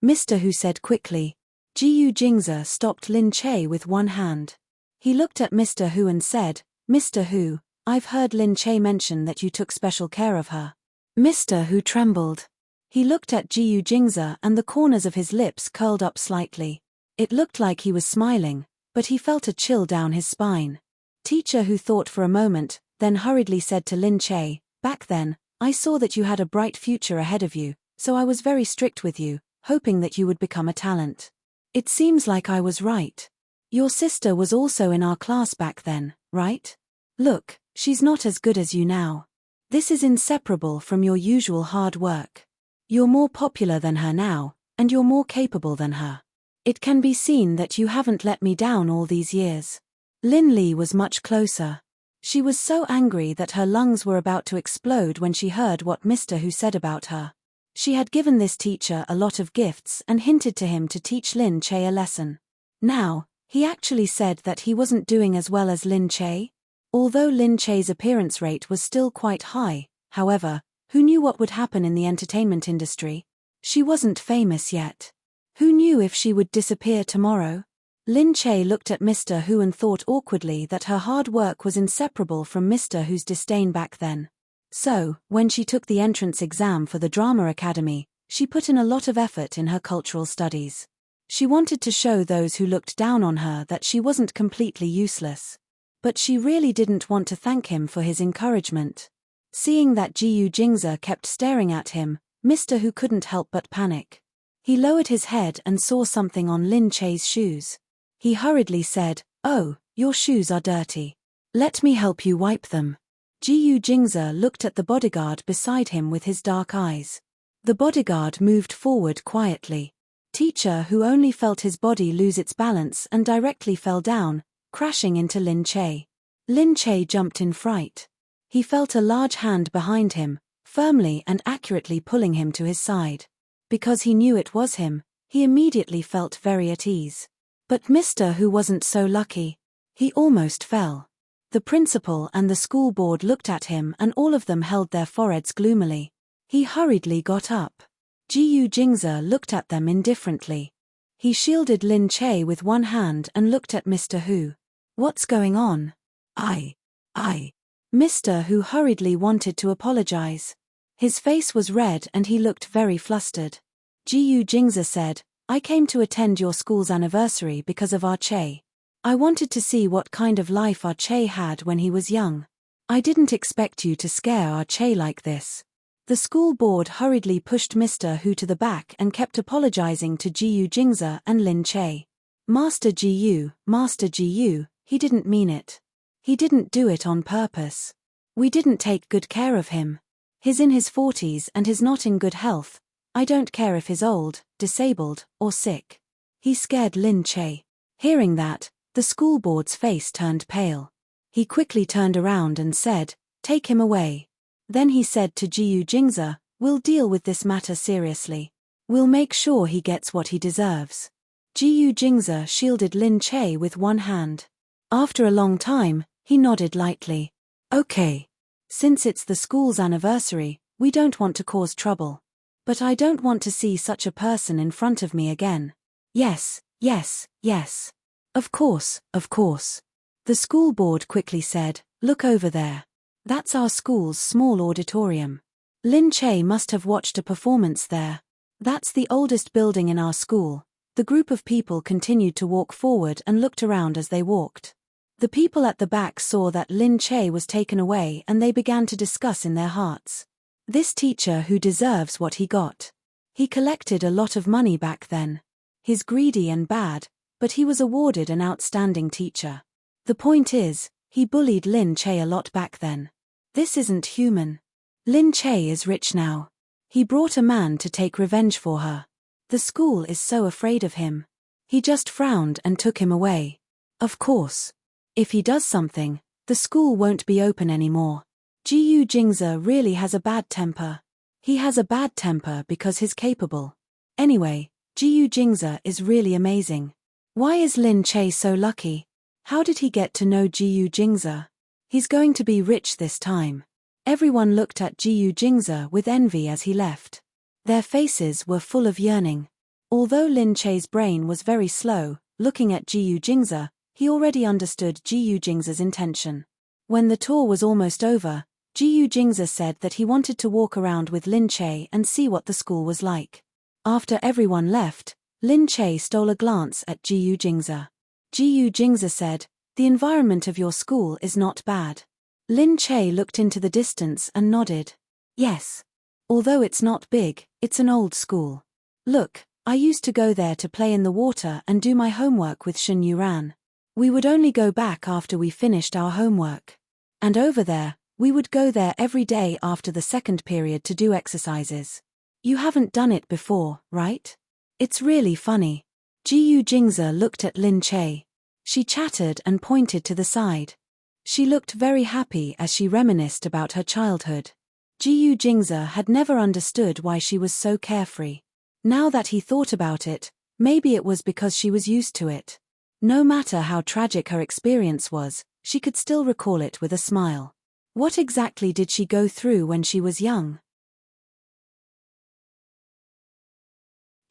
Mr. Hu said quickly. Jiyu Jingze stopped Lin Che with one hand. He looked at Mr. Hu and said, "Mr. Hu, I've heard Lin Che mention that you took special care of her." Mr. Hu trembled. He looked at Jiyu Jingze and the corners of his lips curled up slightly. It looked like he was smiling, but he felt a chill down his spine. Teacher Hu thought for a moment, then hurriedly said to Lin Che, "Back then, I saw that you had a bright future ahead of you, so I was very strict with you, hoping that you would become a talent. It seems like I was right. Your sister was also in our class back then, right? Look, she's not as good as you now. This is inseparable from your usual hard work. You're more popular than her now, and you're more capable than her. It can be seen that you haven't let me down all these years." Lin Li was much closer. She was so angry that her lungs were about to explode when she heard what Mr. Hu said about her. She had given this teacher a lot of gifts and hinted to him to teach Lin Che a lesson. Now, he actually said that he wasn't doing as well as Lin Che? Although Lin Che's appearance rate was still quite high, however, who knew what would happen in the entertainment industry? She wasn't famous yet. Who knew if she would disappear tomorrow? Lin Che looked at Mr. Hu and thought awkwardly that her hard work was inseparable from Mr. Hu's disdain back then. So, when she took the entrance exam for the Drama Academy, she put in a lot of effort in her cultural studies. She wanted to show those who looked down on her that she wasn't completely useless. But she really didn't want to thank him for his encouragement. Seeing that Jiyu Jingze kept staring at him, Mr. Hu couldn't help but panic. He lowered his head and saw something on Lin Che's shoes. He hurriedly said, "Oh, your shoes are dirty. Let me help you wipe them." Jiyu Jingze looked at the bodyguard beside him with his dark eyes. The bodyguard moved forward quietly. Teacher Hu only felt his body lose its balance and directly fell down, crashing into Lin Che. Lin Che jumped in fright. He felt a large hand behind him, firmly and accurately pulling him to his side. Because he knew it was him, he immediately felt very at ease. But Mr. Hu wasn't so lucky. He almost fell. The principal and the school board looked at him and all of them held their foreheads gloomily. He hurriedly got up. Jiyu Jingze looked at them indifferently. He shielded Lin Che with one hand and looked at Mr. Hu. "What's going on?" I. Mr. Hu hurriedly wanted to apologize. His face was red and he looked very flustered. Jiyu Jingze said, "I came to attend your school's anniversary because of our Che. I wanted to see what kind of life our Che had when he was young. I didn't expect you to scare our Che like this." The school board hurriedly pushed Mr. Hu to the back and kept apologizing to Jiyu Jingze and Lin Che. Master Jiyu, he didn't mean it. He didn't do it on purpose. We didn't take good care of him. He's in his 40s and he's not in good health. I don't care if he's old, disabled, or sick. He scared Lin Che. Hearing that, the school board's face turned pale. He quickly turned around and said, "Take him away." Then he said to Jiyu Jingze, "We'll deal with this matter seriously. We'll make sure he gets what he deserves." Jiyu Jingze shielded Lin Che with one hand. After a long time, he nodded lightly. "Okay. Since it's the school's anniversary, we don't want to cause trouble. But I don't want to see such a person in front of me again." Yes. Of course. The school board quickly said, "Look over there. That's our school's small auditorium. Lin Che must have watched a performance there. That's the oldest building in our school." The group of people continued to walk forward and looked around as they walked. The people at the back saw that Lin Che was taken away and they began to discuss in their hearts. This teacher who deserves what he got. He collected a lot of money back then. He's greedy and bad, but he was awarded an outstanding teacher. The point is, he bullied Lin Che a lot back then. This isn't human. Lin Che is rich now. He brought a man to take revenge for her. The school is so afraid of him. He just frowned and took him away. Of course. If he does something, the school won't be open anymore. Jiyu Jingze really has a bad temper. He has a bad temper because he's capable. Anyway, Jiyu Jingze is really amazing. Why is Lin Che so lucky? How did he get to know Jiyu Jingze? He's going to be rich this time. Everyone looked at Jiyu Jingze with envy as he left. Their faces were full of yearning. Although Lin Che's brain was very slow, looking at Jiyu Jingze, he already understood Jiyu Jingze's intention. When the tour was almost over, Jiyu Jingze said that he wanted to walk around with Lin Che and see what the school was like. After everyone left, Lin Che stole a glance at Jiyu Jingze. Jiyu Jingze said, "The environment of your school is not bad." Lin Che looked into the distance and nodded. "Yes. Although it's not big, it's an old school. Look, I used to go there to play in the water and do my homework with Shen Yuran. We would only go back after we finished our homework. And over there, we would go there every day after the second period to do exercises. You haven't done it before, right? It's really funny." Jiyu Jingze looked at Lin Che. She chattered and pointed to the side. She looked very happy as she reminisced about her childhood. Jiyu Jingze had never understood why she was so carefree. Now that he thought about it, maybe it was because she was used to it. No matter how tragic her experience was, she could still recall it with a smile. What exactly did she go through when she was young?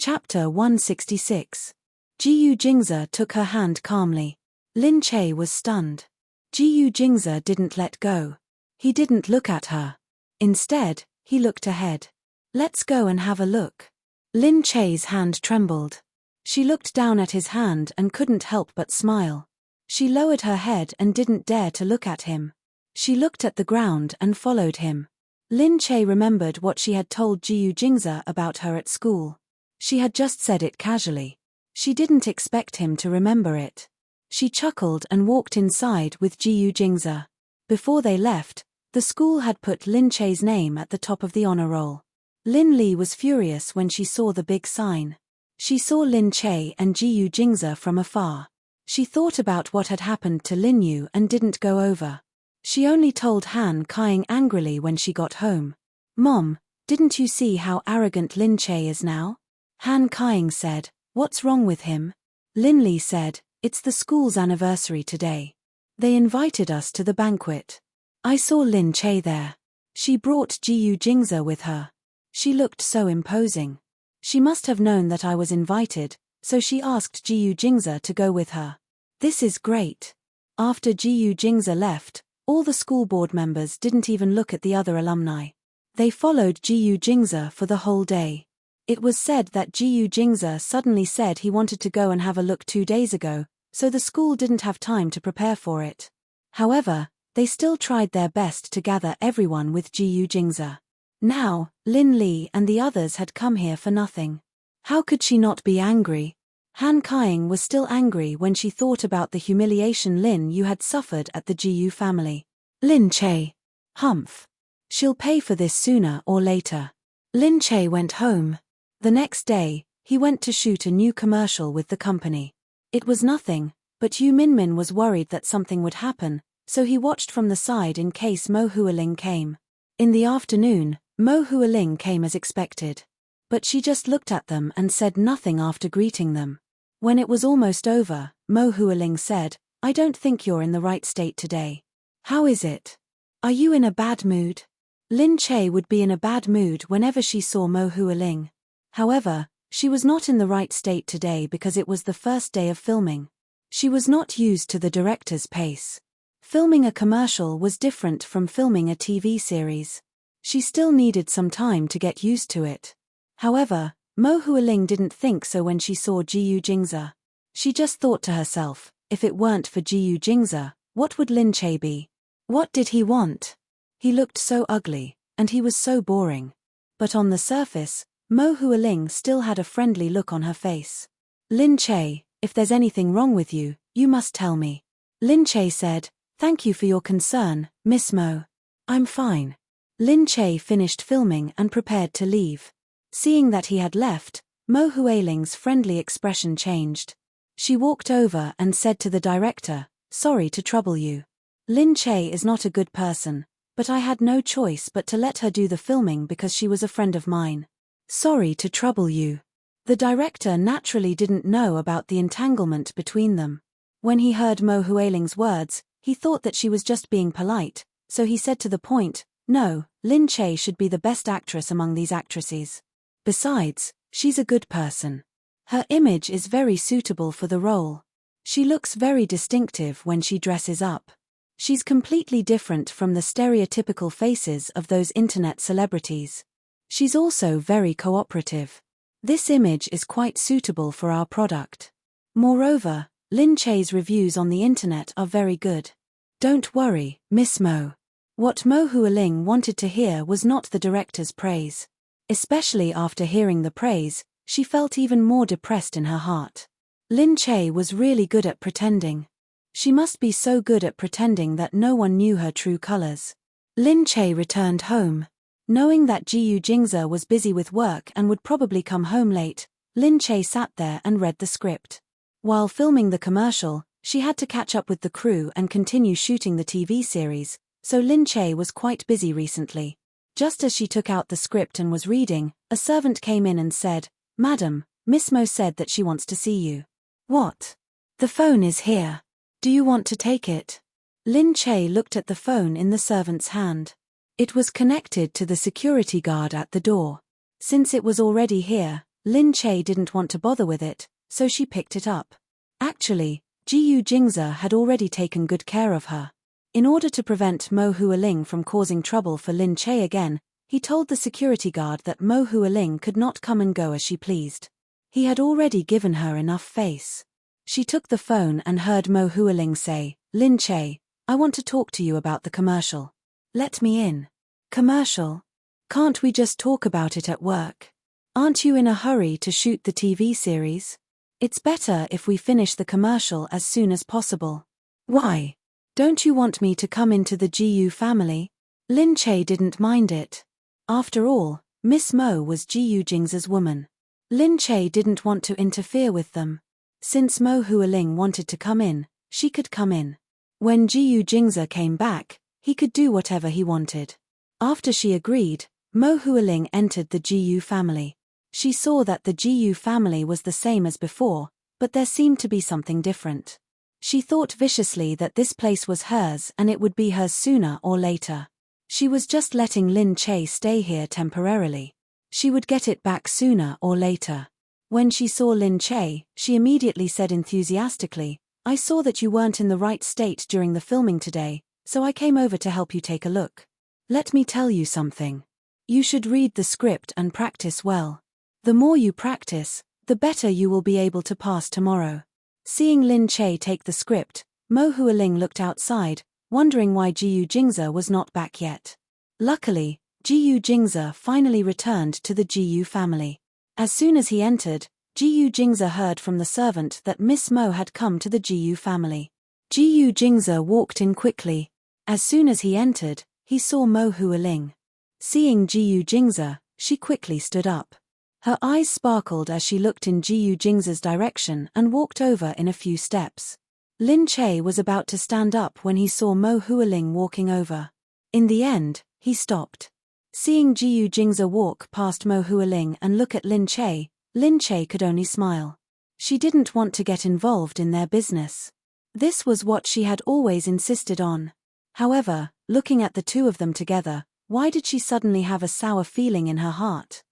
Chapter 166. Jiyu Jingze took her hand calmly. Lin Che was stunned. Jiyu Jingze didn't let go. He didn't look at her. Instead, he looked ahead. "Let's go and have a look." Lin Che's hand trembled. She looked down at his hand and couldn't help but smile. She lowered her head and didn't dare to look at him. She looked at the ground and followed him. Lin Che remembered what she had told Jiyu Jingze about her at school. She had just said it casually. She didn't expect him to remember it. She chuckled and walked inside with Jiyu Jingze. Before they left, the school had put Lin Che's name at the top of the honor roll. Lin Li was furious when she saw the big sign. She saw Lin Che and Jiyu Jingze from afar. She thought about what had happened to Lin Yu and didn't go over. She only told Han Kaiying angrily when she got home. "Mom, didn't you see how arrogant Lin Che is now?" Han Kaiying said, "What's wrong with him?" Lin Li said, "It's the school's anniversary today. They invited us to the banquet. I saw Lin Che there. She brought Jiyu Jingze with her. She looked so imposing. She must have known that I was invited, so she asked Jiyu Jingze to go with her. This is great." After Jiyu Jingze left, all the school board members didn't even look at the other alumni. They followed Jiyu Jingze for the whole day. It was said that Jiyu Jingze suddenly said he wanted to go and have a look 2 days ago, so the school didn't have time to prepare for it. However, they still tried their best to gather everyone with Jiyu Jingze. Now, Lin Li and the others had come here for nothing. How could she not be angry? Han Kaiying was still angry when she thought about the humiliation Lin Yu had suffered at the Jiyu family. Lin Che. Humph. She'll pay for this sooner or later. Lin Che went home. The next day, he went to shoot a new commercial with the company. It was nothing, but Yu Minmin was worried that something would happen, so he watched from the side in case Mo Hualing came. In the afternoon, Mo Hualing came as expected. But she just looked at them and said nothing after greeting them. When it was almost over, Mo Hualing said, "I don't think you're in the right state today. How is it? Are you in a bad mood?" Lin Che would be in a bad mood whenever she saw Mo Hualing. However, she was not in the right state today because it was the first day of filming. She was not used to the director's pace. Filming a commercial was different from filming a TV series. She still needed some time to get used to it. However, Mo Hualing didn't think so when she saw Jiyu Jingze. She just thought to herself, if it weren't for Jiyu Jingze, what would Lin Che be? What did he want? He looked so ugly, and he was so boring. But on the surface, Mo Hualing still had a friendly look on her face. "Lin Che, if there's anything wrong with you, you must tell me." Lin Che said, "Thank you for your concern, Miss Mo. I'm fine." Lin Che finished filming and prepared to leave. Seeing that he had left, Mo Hualing's friendly expression changed. She walked over and said to the director, "Sorry to trouble you. Lin Che is not a good person, but I had no choice but to let her do the filming because she was a friend of mine." "Sorry to trouble you." The director naturally didn't know about the entanglement between them. When he heard Mo Huiling's words, he thought that she was just being polite, so he said to the point, "No, Lin Che should be the best actress among these actresses. Besides, she's a good person. Her image is very suitable for the role. She looks very distinctive when she dresses up. She's completely different from the stereotypical faces of those internet celebrities. She's also very cooperative. This image is quite suitable for our product. Moreover, Lin Che's reviews on the internet are very good. Don't worry, Miss Mo." What Mo Huiling wanted to hear was not the director's praise. Especially after hearing the praise, she felt even more depressed in her heart. Lin Che was really good at pretending. She must be so good at pretending that no one knew her true colors. Lin Che returned home. Knowing that Jiyu Jingze was busy with work and would probably come home late, Lin Che sat there and read the script. While filming the commercial, she had to catch up with the crew and continue shooting the TV series, so Lin Che was quite busy recently. Just as she took out the script and was reading, a servant came in and said, "Madam, Miss Mo said that she wants to see you." "What?" "The phone is here. Do you want to take it?" Lin Che looked at the phone in the servant's hand. It was connected to the security guard at the door. Since it was already here, Lin Che didn't want to bother with it, so she picked it up. Actually, Jiyu Jingze had already taken good care of her. In order to prevent Mo Huiling from causing trouble for Lin Che again, he told the security guard that Mo Huiling could not come and go as she pleased. He had already given her enough face. She took the phone and heard Mo Huiling say, "Lin Che, I want to talk to you about the commercial. Let me in." "Commercial? Can't we just talk about it at work? Aren't you in a hurry to shoot the TV series? It's better if we finish the commercial as soon as possible." "Why? Don't you want me to come into the Jiyu family?" Lin Che didn't mind it. After all, Miss Mo was Jiyu Jingze's woman. Lin Che didn't want to interfere with them. Since Mo Huiling wanted to come in, she could come in. When Jiyu Jingze came back, he could do whatever he wanted. After she agreed, Mo Huiling entered the Jiyu family. She saw that the Jiyu family was the same as before, but there seemed to be something different. She thought viciously that this place was hers and it would be hers sooner or later. She was just letting Lin Che stay here temporarily. She would get it back sooner or later. When she saw Lin Che, she immediately said enthusiastically, "I saw that you weren't in the right state during the filming today, so I came over to help you take a look. Let me tell you something. You should read the script and practice well. The more you practice, the better you will be able to pass tomorrow." Seeing Lin Che take the script, Mo Huiling looked outside, wondering why Jiyu Jingze was not back yet. Luckily, Jiyu Jingze finally returned to the Jiyu family. As soon as he entered, Jiyu Jingze heard from the servant that Miss Mo had come to the Jiyu family. Jiyu Jingze walked in quickly. As soon as he entered, he saw Mo Huiling. Seeing Jiyu Jingze, she quickly stood up. Her eyes sparkled as she looked in Jiyu Jingze's direction and walked over in a few steps. Lin Che was about to stand up when he saw Mo Huiling walking over. In the end, he stopped. Seeing Jiyu Jingze walk past Mo Huiling and look at Lin Che could only smile. She didn't want to get involved in their business. This was what she had always insisted on. However, looking at the two of them together, why did she suddenly have a sour feeling in her heart?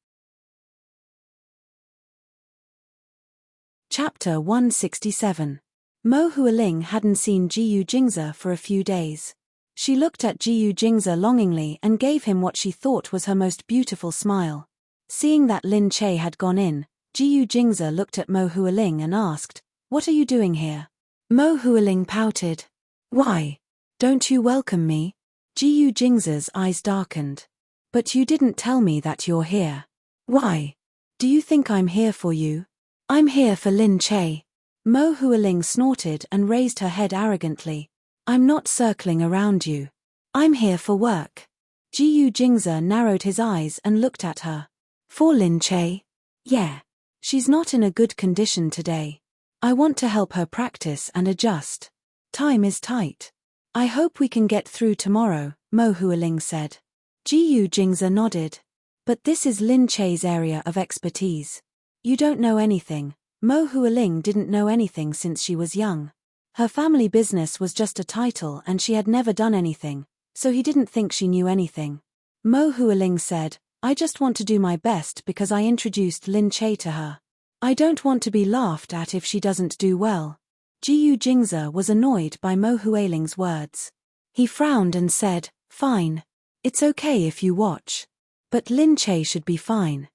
Chapter 167. Mo Huiling hadn't seen Jiyu Jingze for a few days. She looked at Jiyu Jingze longingly and gave him what she thought was her most beautiful smile. Seeing that Lin Che had gone in, Jiyu Jingze looked at Mo Huiling and asked, "What are you doing here?" Mo Huiling pouted. "Why? Don't you welcome me?" Jiyu Jingze's eyes darkened. "But you didn't tell me that you're here." "Why? Do you think I'm here for you?" "I'm here for Lin Che." Mo Huiling snorted and raised her head arrogantly. "I'm not circling around you. I'm here for work." Jiyu Jingze narrowed his eyes and looked at her. "For Lin Che?" "Yeah. She's not in a good condition today. I want to help her practice and adjust. Time is tight. I hope we can get through tomorrow," Mo Huiling said. Jiyu Jingze nodded. "But this is Lin Che's area of expertise. You don't know anything. Mo Hualing didn't know anything since she was young. Her family business was just a title and she had never done anything, so he didn't think she knew anything. Mo Hualing said, I just want to do my best because I introduced Lin Che to her. I don't want to be laughed at if she doesn't do well. Jiyu Jingze was annoyed by Mo Hualing's words. He frowned and said, fine. It's okay if you watch. But Lin Che should be fine.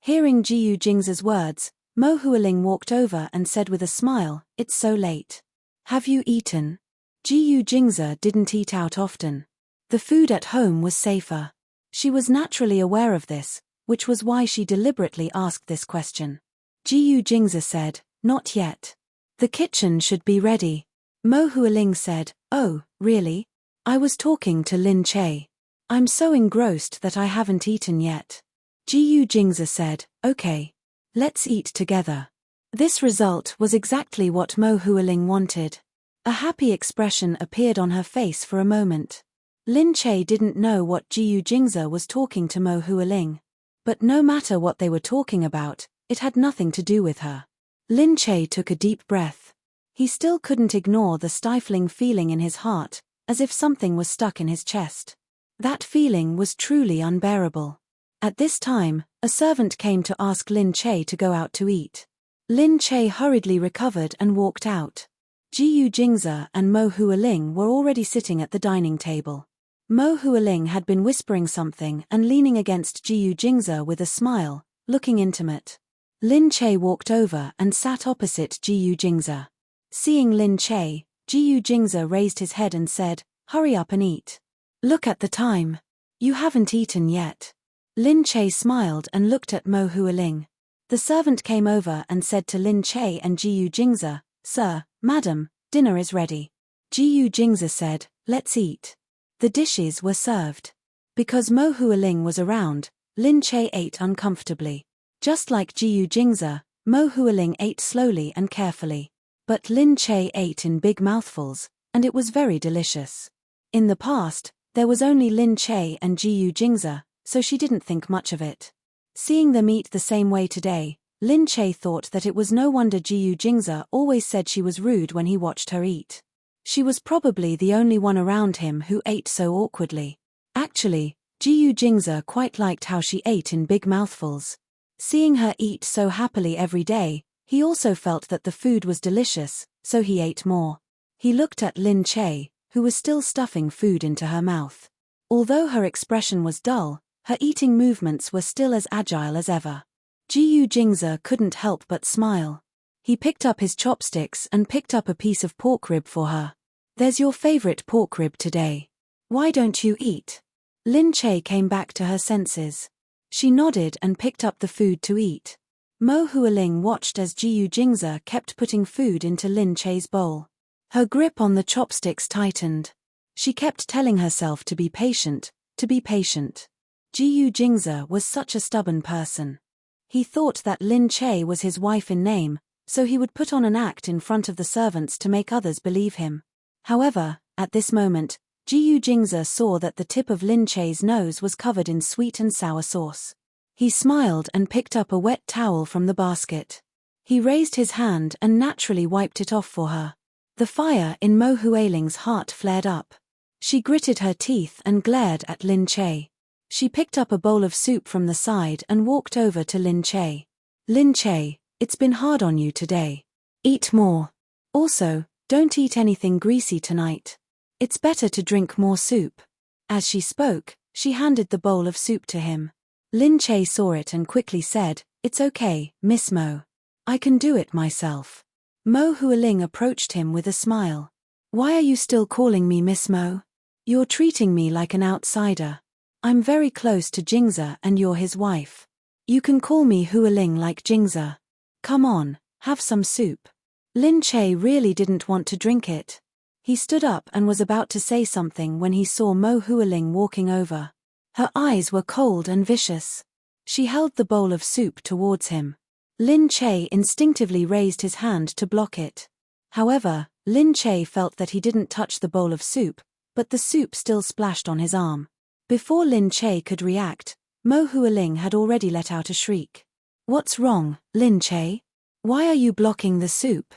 Hearing Jiyu Jingze's words, Mo Hualing walked over and said with a smile, it's so late. Have you eaten? Jiyu Jingze didn't eat out often. The food at home was safer. She was naturally aware of this, which was why she deliberately asked this question. Jiyu Jingze said, not yet. The kitchen should be ready. Mo Hualing said, oh, really? I was talking to Lin Che. I'm so engrossed that I haven't eaten yet. Jiyu Jingze said, okay. Let's eat together. This result was exactly what Mo Hualing wanted. A happy expression appeared on her face for a moment. Lin Che didn't know what Jiyu Jingze was talking to Mo Hualing. But no matter what they were talking about, it had nothing to do with her. Lin Che took a deep breath. He still couldn't ignore the stifling feeling in his heart, as if something was stuck in his chest. That feeling was truly unbearable. At this time, a servant came to ask Lin Che to go out to eat. Lin Che hurriedly recovered and walked out. Jiyu Jingze and Mo Hualing were already sitting at the dining table. Mo Hualing had been whispering something and leaning against Jiyu Jingze with a smile, looking intimate. Lin Che walked over and sat opposite Jiyu Jingze. Seeing Lin Che, Jiyu Jingze raised his head and said, hurry up and eat. Look at the time. You haven't eaten yet. Lin Che smiled and looked at Mo Hualing. The servant came over and said to Lin Che and Jiyu Jingze, Sir, Madam, dinner is ready. Jiyu Jingze said, let's eat. The dishes were served. Because Mo Hualing was around, Lin Che ate uncomfortably. Just like Jiyu Jingze, Mo Hualing ate slowly and carefully. But Lin Che ate in big mouthfuls, and it was very delicious. In the past, there was only Lin Che and Jiyu Jingze, so she didn't think much of it. Seeing them eat the same way today, Lin Che thought that it was no wonder Jiyu Jingze always said she was rude when he watched her eat. She was probably the only one around him who ate so awkwardly. Actually, Jiyu Jingze quite liked how she ate in big mouthfuls. Seeing her eat so happily every day, he also felt that the food was delicious, so he ate more. He looked at Lin Che, who was still stuffing food into her mouth. Although her expression was dull, her eating movements were still as agile as ever. Jiyu Jingze couldn't help but smile. He picked up his chopsticks and picked up a piece of pork rib for her. There's your favorite pork rib today. Why don't you eat? Lin Che came back to her senses. She nodded and picked up the food to eat. Mo Hualing watched as Jiyu Jingze kept putting food into Lin Che's bowl. Her grip on the chopsticks tightened. She kept telling herself to be patient, to be patient. Jiyu Jingze was such a stubborn person. He thought that Lin Che was his wife in name, so he would put on an act in front of the servants to make others believe him. However, at this moment, Jiyu Jingze saw that the tip of Lin Che's nose was covered in sweet and sour sauce. He smiled and picked up a wet towel from the basket. He raised his hand and naturally wiped it off for her. The fire in Mo Hualing's heart flared up. She gritted her teeth and glared at Lin Che. She picked up a bowl of soup from the side and walked over to Lin Che. Lin Che, it's been hard on you today. Eat more. Also, don't eat anything greasy tonight. It's better to drink more soup. As she spoke, she handed the bowl of soup to him. Lin Che saw it and quickly said, It's okay, Miss Mo. I can do it myself. Mo Hualing approached him with a smile. Why are you still calling me Miss Mo? You're treating me like an outsider. I'm very close to Jingze and you're his wife. You can call me Hualing like Jingze. Come on, have some soup. Lin Che really didn't want to drink it. He stood up and was about to say something when he saw Mo Hualing walking over. Her eyes were cold and vicious. She held the bowl of soup towards him. Lin Che instinctively raised his hand to block it. However, Lin Che felt that he didn't touch the bowl of soup, but the soup still splashed on his arm. Before Lin Che could react, Mo Hualing had already let out a shriek. What's wrong, Lin Che? Why are you blocking the soup?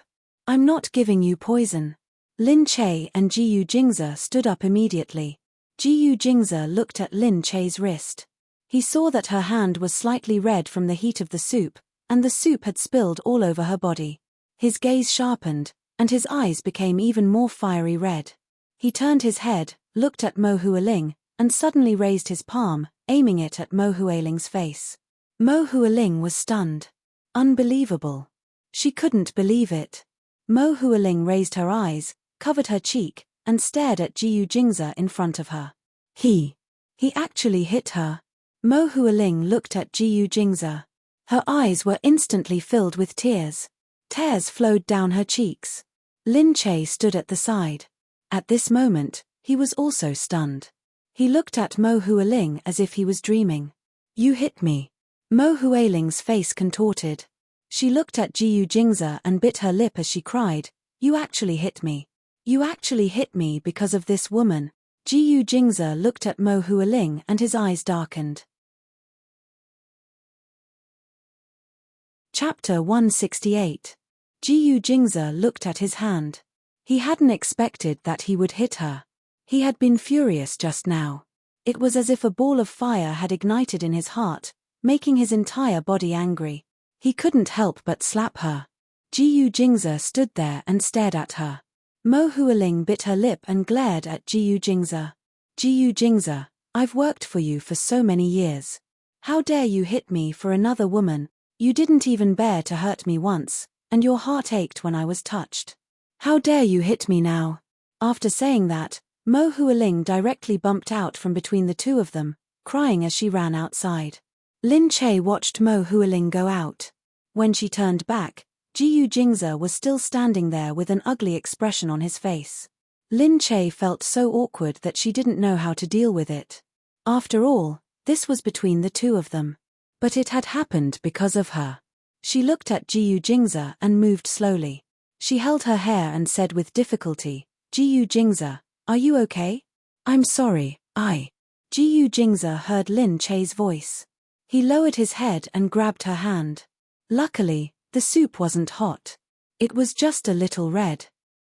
I'm not giving you poison. Lin Che and Jiyu Jingze stood up immediately. Jiyu Jingze looked at Lin Che's wrist. He saw that her hand was slightly red from the heat of the soup, and the soup had spilled all over her body. His gaze sharpened, and his eyes became even more fiery red. He turned his head, looked at Mo Hualing, and suddenly raised his palm, aiming it at Mo Hualing's face. Mo Hualing was stunned. Unbelievable. She couldn't believe it. Mo Hualing raised her eyes, covered her cheek, and stared at Jiyu Jingze in front of her. He actually hit her. Mo Hualing looked at Jiyu Jingze. Her eyes were instantly filled with tears. Tears flowed down her cheeks. Lin Che stood at the side. At this moment, he was also stunned. He looked at Mo Hualing as if he was dreaming. You hit me. Mo Hualing's face contorted. She looked at Jiyu Jingze and bit her lip as she cried, You actually hit me. You actually hit me because of this woman. Jiyu Jingze looked at Mo Hualing and his eyes darkened. Chapter 168. Jiyu Jingze looked at his hand. He hadn't expected that he would hit her. He had been furious just now. It was as if a ball of fire had ignited in his heart, making his entire body angry. He couldn't help but slap her. Jiyu Jingze stood there and stared at her. Mo Hualing bit her lip and glared at Jiyu Jingze. Jiyu Jingze, I've worked for you for so many years. How dare you hit me for another woman? You didn't even bear to hurt me once, and your heart ached when I was touched. How dare you hit me now? After saying that, Mo Hualing directly bumped out from between the two of them, crying as she ran outside. Lin Che watched Mo Hualing go out. When she turned back, Jiyu Jingze was still standing there with an ugly expression on his face. Lin Che felt so awkward that she didn't know how to deal with it. After all, this was between the two of them. But it had happened because of her. She looked at Jiyu Jingze and moved slowly. She held her hair and said with difficulty, Jiyu Jingze, are you okay? I'm sorry, Jiyu Jingze heard Lin Che's voice. He lowered his head and grabbed her hand. Luckily, the soup wasn't hot. It was just a little red.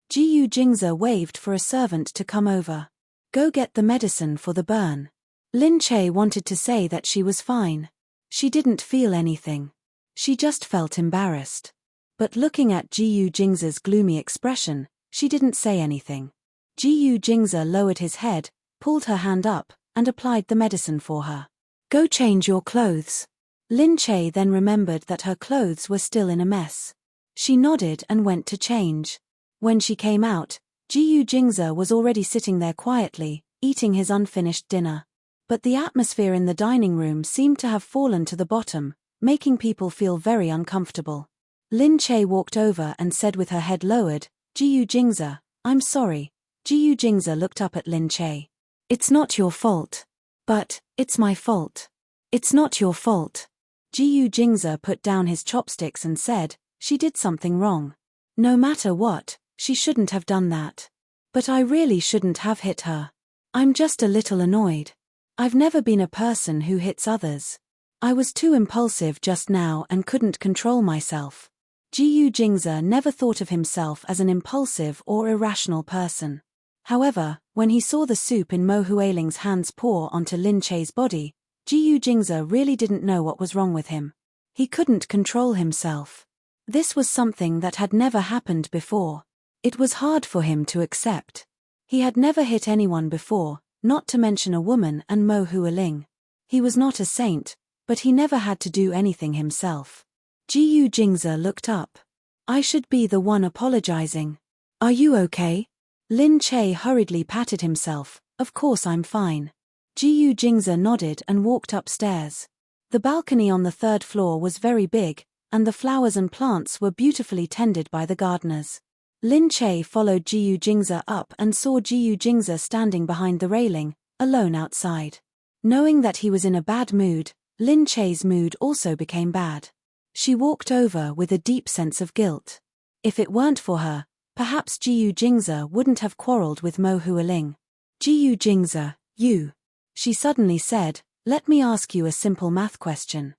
Jiyu Jingze waved for a servant to come over. Go get the medicine for the burn. Lin Che wanted to say that she was fine. She didn't feel anything. She just felt embarrassed. But looking at Jiyu Jingze's gloomy expression, she didn't say anything. Jiyu Jingze lowered his head, pulled her hand up, and applied the medicine for her. Go change your clothes. Lin Che then remembered that her clothes were still in a mess. She nodded and went to change. When she came out, Jiyu Jingze was already sitting there quietly, eating his unfinished dinner. But the atmosphere in the dining room seemed to have fallen to the bottom, making people feel very uncomfortable. Lin Che walked over and said with her head lowered, Jiyu Jingze, I'm sorry. Jiyu Jingze looked up at Lin Che. It's not your fault. But, it's my fault. It's not your fault. Jiyu Jingze put down his chopsticks and said, she did something wrong. No matter what, she shouldn't have done that. But I really shouldn't have hit her. I'm just a little annoyed. I've never been a person who hits others. I was too impulsive just now and couldn't control myself. Jiyu Jingze never thought of himself as an impulsive or irrational person. However, when he saw the soup in Mo Hualing's hands pour onto Lin Che's body, Jiyu Jingze really didn't know what was wrong with him. He couldn't control himself. This was something that had never happened before. It was hard for him to accept. He had never hit anyone before, not to mention a woman and Mo Hualing. He was not a saint, but he never had to do anything himself. Jiyu Jingze looked up. I should be the one apologizing. Are you okay? Lin Che hurriedly patted himself. Of course I'm fine. Jiyu Jingze nodded and walked upstairs. The balcony on the third floor was very big, and the flowers and plants were beautifully tended by the gardeners. Lin Che followed Jiyu Jingze up and saw Jiyu Jingze standing behind the railing, alone outside. Knowing that he was in a bad mood, Lin Che's mood also became bad. She walked over with a deep sense of guilt. If it weren't for her, perhaps Jiyu Jingze wouldn't have quarreled with Mo Hualing. Jiyu Jingze, you. She suddenly said, let me ask you a simple math question.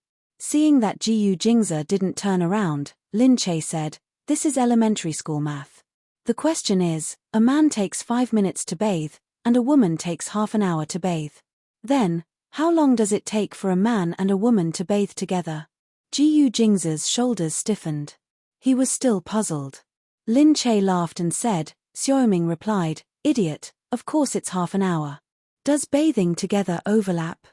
Seeing that Jiyu Jingza didn't turn around, Lin Che said, "This is elementary school math. The question is, a man takes 5 minutes to bathe, and a woman takes half an hour to bathe. Then, how long does it take for a man and a woman to bathe together?" Jiyu Jingza's shoulders stiffened. He was still puzzled. Lin Che laughed and said, Xiaoming replied, "Idiot, of course it's half an hour. Does bathing together overlap?"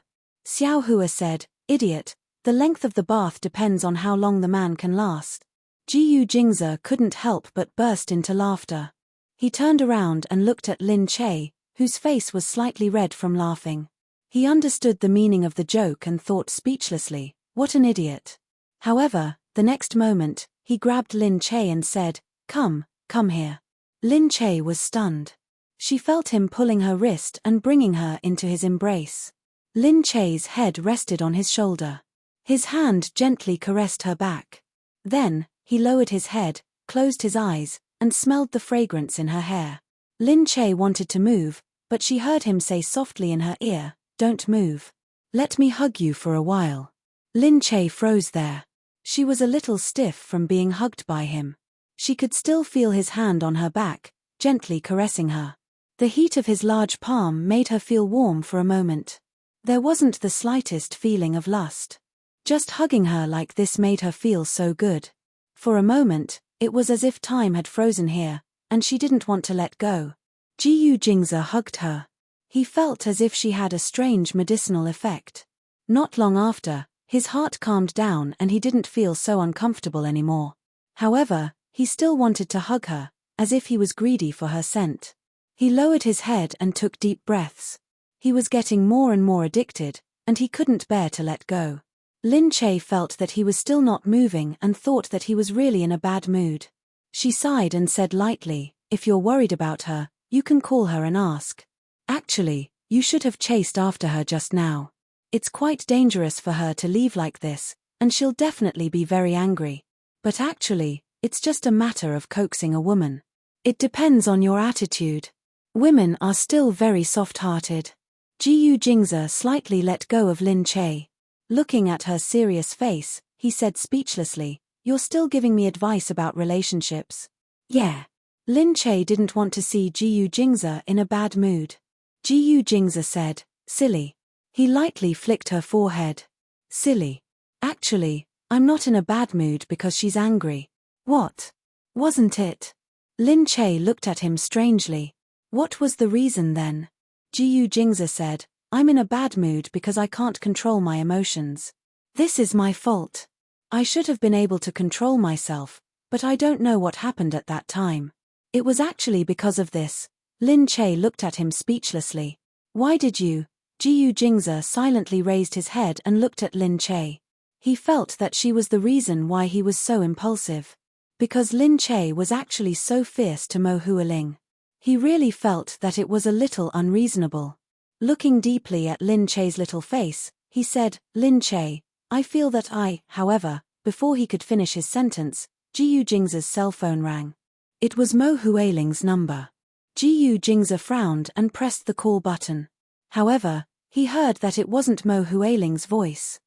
Xiao Hua said, "Idiot, the length of the bath depends on how long the man can last." Jiyu Jingza couldn't help but burst into laughter. He turned around and looked at Lin Che, whose face was slightly red from laughing. He understood the meaning of the joke and thought speechlessly, "What an idiot." However, the next moment, he grabbed Lin Che and said, Come here." Lin Che was stunned. She felt him pulling her wrist and bringing her into his embrace. Lin Che's head rested on his shoulder. His hand gently caressed her back. Then, he lowered his head, closed his eyes, and smelled the fragrance in her hair. Lin Che wanted to move, but she heard him say softly in her ear, "Don't move. Let me hug you for a while." Lin Che froze there. She was a little stiff from being hugged by him. She could still feel his hand on her back, gently caressing her. The heat of his large palm made her feel warm for a moment. There wasn't the slightest feeling of lust. Just hugging her like this made her feel so good. For a moment, it was as if time had frozen here, and she didn't want to let go. Jiyu Jingza hugged her. He felt as if she had a strange medicinal effect. Not long after, his heart calmed down and he didn't feel so uncomfortable anymore. However, he still wanted to hug her, as if he was greedy for her scent. He lowered his head and took deep breaths. He was getting more and more addicted, and he couldn't bear to let go. Lin Che felt that he was still not moving and thought that he was really in a bad mood. She sighed and said lightly, "If you're worried about her, you can call her and ask. Actually, you should have chased after her just now. It's quite dangerous for her to leave like this, and she'll definitely be very angry. But actually, it's just a matter of coaxing a woman. It depends on your attitude. Women are still very soft-hearted." Jiyu Jingza slightly let go of Lin Che. Looking at her serious face, he said speechlessly, "You're still giving me advice about relationships?" "Yeah." Lin Che didn't want to see Jiyu Jingza in a bad mood. Jiyu Jingza said, "Silly." He lightly flicked her forehead. "Silly. Actually, I'm not in a bad mood because she's angry." "What? Wasn't it?" Lin Che looked at him strangely. "What was the reason then?" Jiyu Jingza said, "I'm in a bad mood because I can't control my emotions. This is my fault. I should have been able to control myself, but I don't know what happened at that time. It was actually because of this." Lin Che looked at him speechlessly. "Why did you?" Jiyu Jingza silently raised his head and looked at Lin Che. He felt that she was the reason why he was so impulsive. Because Lin Che was actually so fierce to Mo Hualing. He really felt that it was a little unreasonable. Looking deeply at Lin Che's little face, he said, "Lin Che, I feel that however, before he could finish his sentence, Jiyu Jingza's cell phone rang. It was Mo Hualing's number. Jiyu Jingza frowned and pressed the call button. However, he heard that it wasn't Mo Hualing's voice.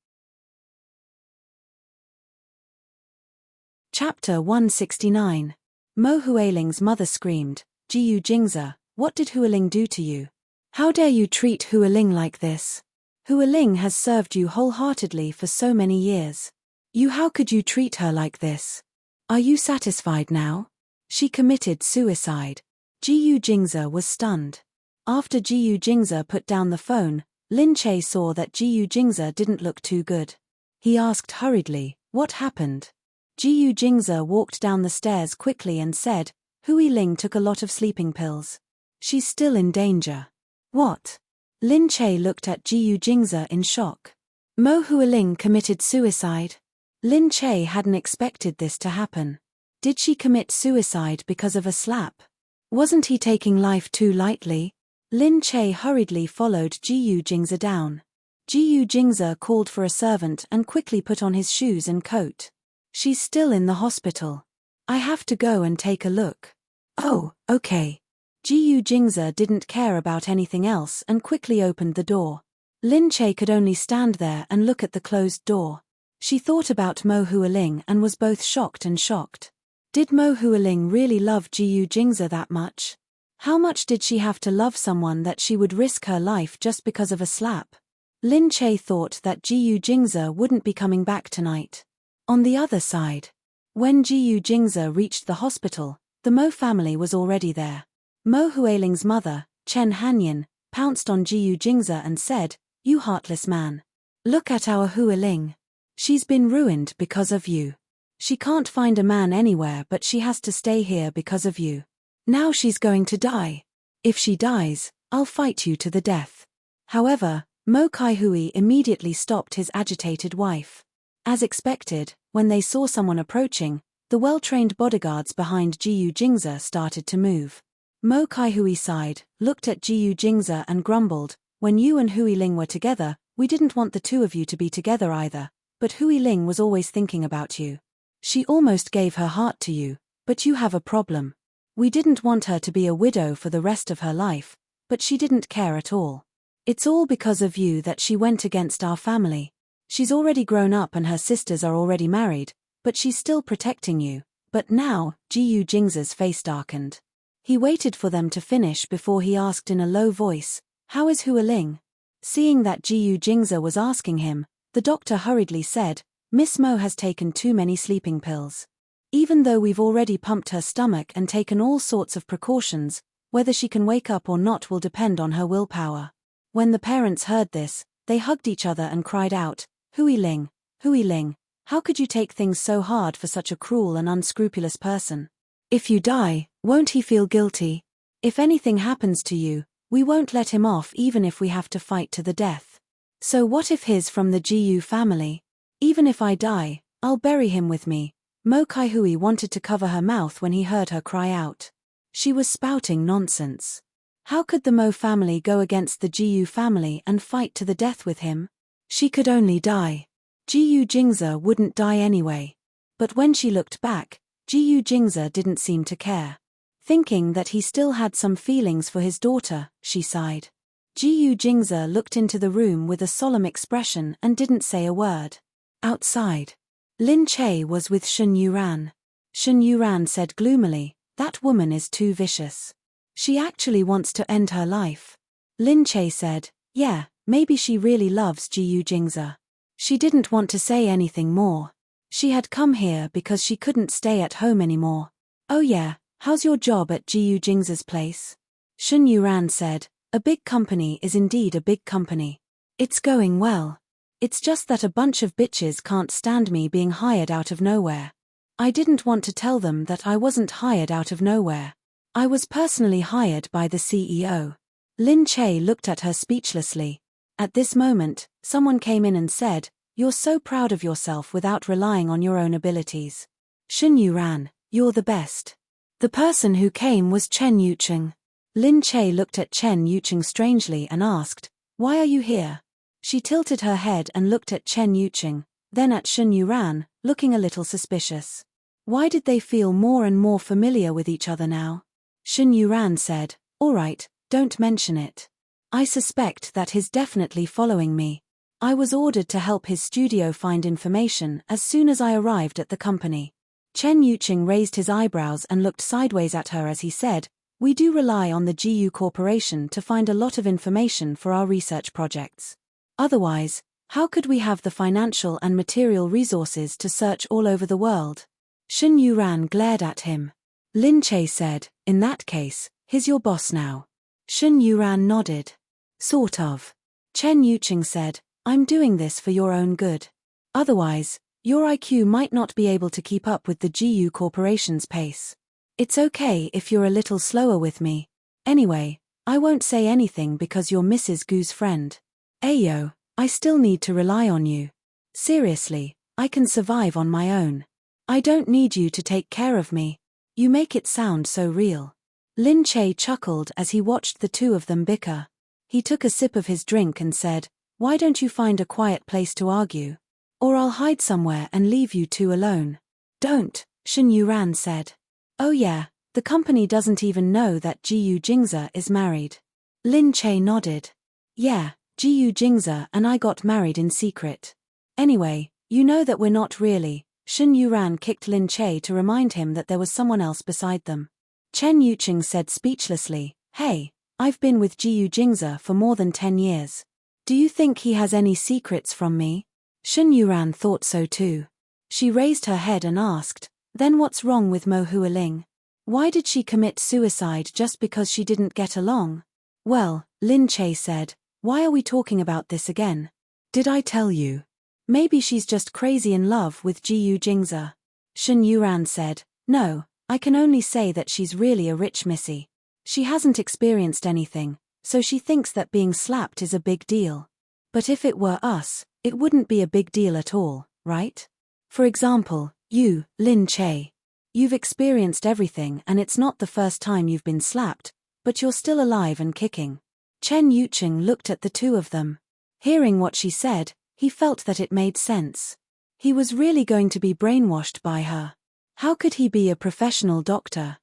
Chapter 169. Mo Hualing's mother screamed, "Jiyu Jingza, what did Hualing do to you? How dare you treat Hualing like this? Hualing has served you wholeheartedly for so many years. How could you treat her like this? Are you satisfied now? She committed suicide." Jiyu Jingza was stunned. After Jiyu Jingza put down the phone, Lin Che saw that Jiyu Jingza didn't look too good. He asked hurriedly, "What happened?" Jiyu Jingza walked down the stairs quickly and said, "Hui Ling took a lot of sleeping pills. She's still in danger." "What?" Lin Che looked at Jiyu Jingza in shock. Mo Hualing committed suicide. Lin Che hadn't expected this to happen. Did she commit suicide because of a slap? Wasn't he taking life too lightly? Lin Che hurriedly followed Jiyu Jingza down. Jiyu Jingza called for a servant and quickly put on his shoes and coat. "She's still in the hospital. I have to go and take a look." "Oh, okay." Jiyu Jingza didn't care about anything else and quickly opened the door. Lin Che could only stand there and look at the closed door. She thought about Mo Hualing and was both shocked and shocked. Did Mo Hualing really love Jiyu Jingze that much? How much did she have to love someone that she would risk her life just because of a slap? Lin Che thought that Jiyu Jingze wouldn't be coming back tonight. On the other side, when Jiyu Jingze reached the hospital, the Mo family was already there. Mo Hualing's mother, Chen Hanyin, pounced on Jiyu Jingze and said, "You heartless man. Look at our Hualing. She's been ruined because of you. She can't find a man anywhere but she has to stay here because of you. Now she's going to die. If she dies, I'll fight you to the death." However, Mo Kaihui immediately stopped his agitated wife. As expected, when they saw someone approaching, the well-trained bodyguards behind Jiyu Jingze started to move. Mo Kaihui sighed, looked at Jiyu Jingze and grumbled, "When you and Huiling were together, we didn't want the two of you to be together either, but Huiling was always thinking about you. She almost gave her heart to you, but you have a problem. We didn't want her to be a widow for the rest of her life, but she didn't care at all. It's all because of you that she went against our family. She's already grown up and her sisters are already married, but she's still protecting you." But now, Jiyu Jingze's face darkened. He waited for them to finish before he asked in a low voice, "How is Hualing?" Seeing that Jiyu Jingze was asking him, the doctor hurriedly said, "Miss Mo has taken too many sleeping pills. Even though we've already pumped her stomach and taken all sorts of precautions, whether she can wake up or not will depend on her willpower." When the parents heard this, they hugged each other and cried out, "Huiling, Huiling, how could you take things so hard for such a cruel and unscrupulous person? If you die, won't he feel guilty? If anything happens to you, we won't let him off even if we have to fight to the death. So what if he's from the Jiyu family? Even if I die, I'll bury him with me." Mo Kaihui wanted to cover her mouth when he heard her cry out. She was spouting nonsense. How could the Mo family go against the Jiyu family and fight to the death with him? She could only die. Jiyu Jingze wouldn't die anyway. But when she looked back, Jiyu Jingze didn't seem to care. Thinking that he still had some feelings for his daughter, she sighed. Jiyu Jingze looked into the room with a solemn expression and didn't say a word. Outside, Lin Che was with Shun Yuran. Shun Yuran said gloomily, "That woman is too vicious. She actually wants to end her life." Lin Che said, "Yeah, maybe she really loves Jiyu Jingze." She didn't want to say anything more. She had come here because she couldn't stay at home anymore. "Oh yeah, how's your job at Jiyu Jingze's place?" Shun Yuran said, "A big company is indeed a big company. It's going well. It's just that a bunch of bitches can't stand me being hired out of nowhere. I didn't want to tell them that I wasn't hired out of nowhere. I was personally hired by the CEO." Lin Che looked at her speechlessly. At this moment, someone came in and said, "You're so proud of yourself without relying on your own abilities. Shun Yuran, you're the best." The person who came was Chen Yucheng. Lin Che looked at Chen Yucheng strangely and asked, "Why are you here?" She tilted her head and looked at Chen Yucheng, then at Shun Yuran, looking a little suspicious. Why did they feel more and more familiar with each other now? Shun Yuran said, "All right, don't mention it. I suspect that he's definitely following me. I was ordered to help his studio find information as soon as I arrived at the company." Chen Yucheng raised his eyebrows and looked sideways at her as he said, "We do rely on the GU Corporation to find a lot of information for our research projects. Otherwise, how could we have the financial and material resources to search all over the world?" Shun Yuran glared at him. Lin Che said, "In that case, he's your boss now." Shun Yuran nodded. "Sort of." Chen Yucheng said, "I'm doing this for your own good. Otherwise, your IQ might not be able to keep up with the GU Corporation's pace. It's okay if you're a little slower with me. Anyway, I won't say anything because you're Mrs. Gu's friend. Ayo, I still need to rely on you. Seriously, I can survive on my own. I don't need you to take care of me. You make it sound so real." Lin Che chuckled as he watched the two of them bicker. He took a sip of his drink and said, "Why don't you find a quiet place to argue? Or I'll hide somewhere and leave you two alone." "Don't," Shun Yuran said. "Oh yeah, the company doesn't even know that Jiyu Jingze is married." Lin Che nodded. "Yeah, Jiyu Jingze and I got married in secret. Anyway, You know that we're not really. Shen Yuran kicked Lin Che to remind him that there was someone else beside them. Chen Yuqing said speechlessly, "Hey, I've been with Jiyu Jingze for more than 10 years. Do you think he has any secrets from me?" Shen Yuran thought so too. She raised her head and asked, "Then what's wrong with Mo Hualing? Why did she commit suicide just because she didn't get along?" "Well," Lin Che said, "why are we talking about this again? Did I tell you? Maybe she's just crazy in love with Jiyu Jingze." Shen Yuran said, "No, I can only say that she's really a rich missy. She hasn't experienced anything, so she thinks that being slapped is a big deal. But if it were us, it wouldn't be a big deal at all, right? For example, you, Lin Che. You've experienced everything and it's not the first time you've been slapped, but you're still alive and kicking." Chen Yuqing looked at the two of them. Hearing what she said, he felt that it made sense. He was really going to be brainwashed by her. How could he be a professional doctor?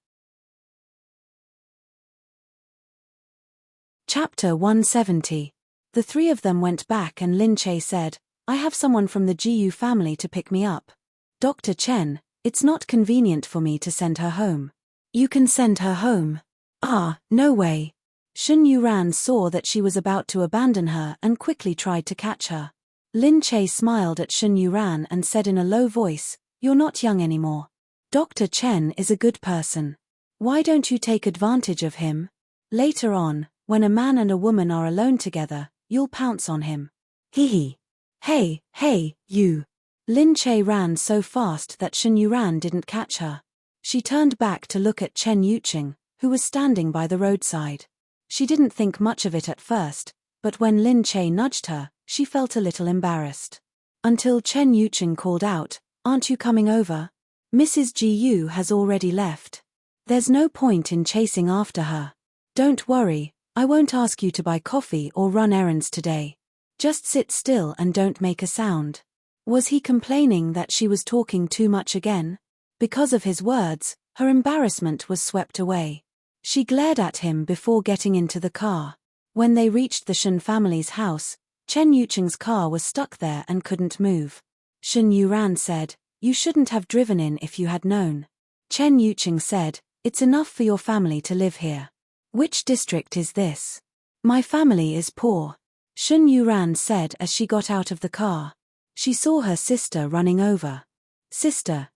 Chapter 170. The three of them went back and Lin Che said, "I have someone from the Jiyu family to pick me up. Dr. Chen, it's not convenient for me to send her home." "You can send her home." "Ah, no way." Shen Yuran saw that she was about to abandon her and quickly tried to catch her. Lin Che smiled at Shen Yuran and said in a low voice, "You're not young anymore. Dr. Chen is a good person. Why don't you take advantage of him? Later on, when a man and a woman are alone together, you'll pounce on him." "Hee hee. Hey, you." Lin Che ran so fast that Shen Yuran didn't catch her. She turned back to look at Chen Yuqing, who was standing by the roadside. She didn't think much of it at first, but when Lin Che nudged her, she felt a little embarrassed. Until Chen Yuqing called out, "Aren't you coming over? Mrs. Jiyu has already left. There's no point in chasing after her. Don't worry, I won't ask you to buy coffee or run errands today. Just sit still and don't make a sound." Was he complaining that she was talking too much again? Because of his words, her embarrassment was swept away. She glared at him before getting into the car. When they reached the Shen family's house, Chen Yuqing's car was stuck there and couldn't move. Shen Yuran said, "You shouldn't have driven in if you had known." Chen Yuqing said, "It's enough for your family to live here." "Which district is this?" "My family is poor," Shen Yuran said as she got out of the car. She saw her sister running over. Sister,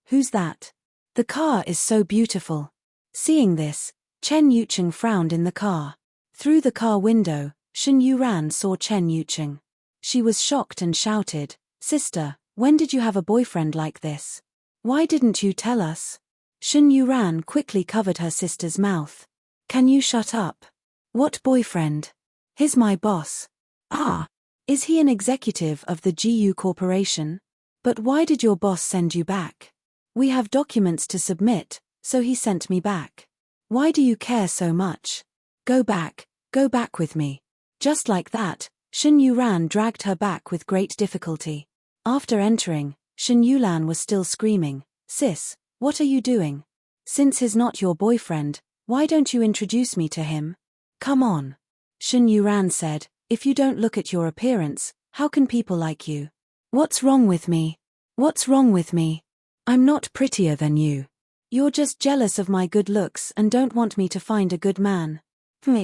who's that? The car is so beautiful." Seeing this, Chen Yuqing frowned in the car. Through the car window, Shen Yuran saw Chen Yuqing. She was shocked and shouted, "Sister, when did you have a boyfriend like this? Why didn't you tell us?" Shen Yuran quickly covered her sister's mouth. "Can you shut up?" "What boyfriend?" "He's my boss." "Ah. Is he an executive of the GU Corporation? But why did your boss send you back?" "We have documents to submit, so he sent me back." "Why do you care so much? Go back with me." Just like that, Shen Yuran dragged her back with great difficulty. After entering, Shen Yulan was still screaming, "Sis, what are you doing? Since he's not your boyfriend, why don't you introduce me to him? Come on." Shen Yuran said, "If you don't look at your appearance, how can people like you?" "What's wrong with me? What's wrong with me? I'm not prettier than you. You're just jealous of my good looks and don't want me to find a good man."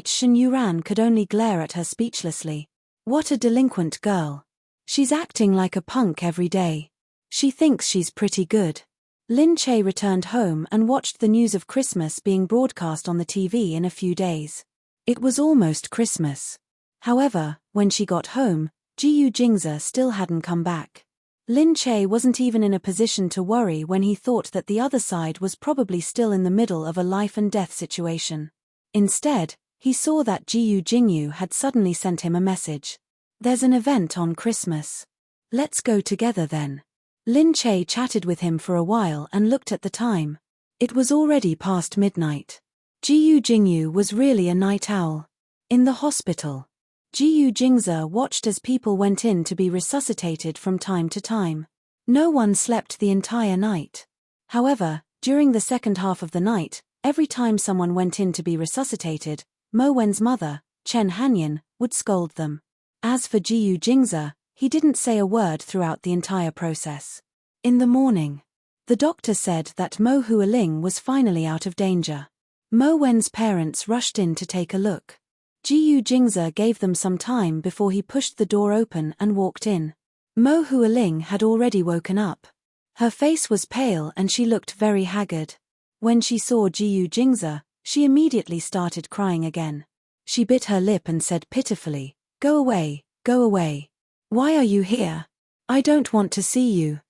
Shen Yuran could only glare at her speechlessly. What a delinquent girl. She's acting like a punk every day. She thinks she's pretty good. Lin Che returned home and watched the news of Christmas being broadcast on the TV in a few days. It was almost Christmas. However, when she got home, Jiyu Jingze still hadn't come back. Lin Che wasn't even in a position to worry when he thought that the other side was probably still in the middle of a life and death situation. Instead, he saw that Jiyu Jingyu had suddenly sent him a message. "There's an event on Christmas. Let's go together then." Lin Che chatted with him for a while and looked at the time. It was already past midnight. Jiyu Jingyu was really a night owl. In the hospital, Jiyu Jingze watched as people went in to be resuscitated from time to time. No one slept the entire night. However, during the second half of the night, every time someone went in to be resuscitated, Mo Wen's mother, Chen Hanyan, would scold them. As for Jiyu Jingze, He didn't say a word throughout the entire process. In the morning, the doctor said that Mo Hualing was finally out of danger. Mo Wen's parents rushed in to take a look. Jiyu Jingze gave them some time before he pushed the door open and walked in. Mo Hualing had already woken up. Her face was pale and she looked very haggard. When she saw Jiyu Jingze, she immediately started crying again. She bit her lip and said pitifully, "Go away, go away. Why are you here? I don't want to see you."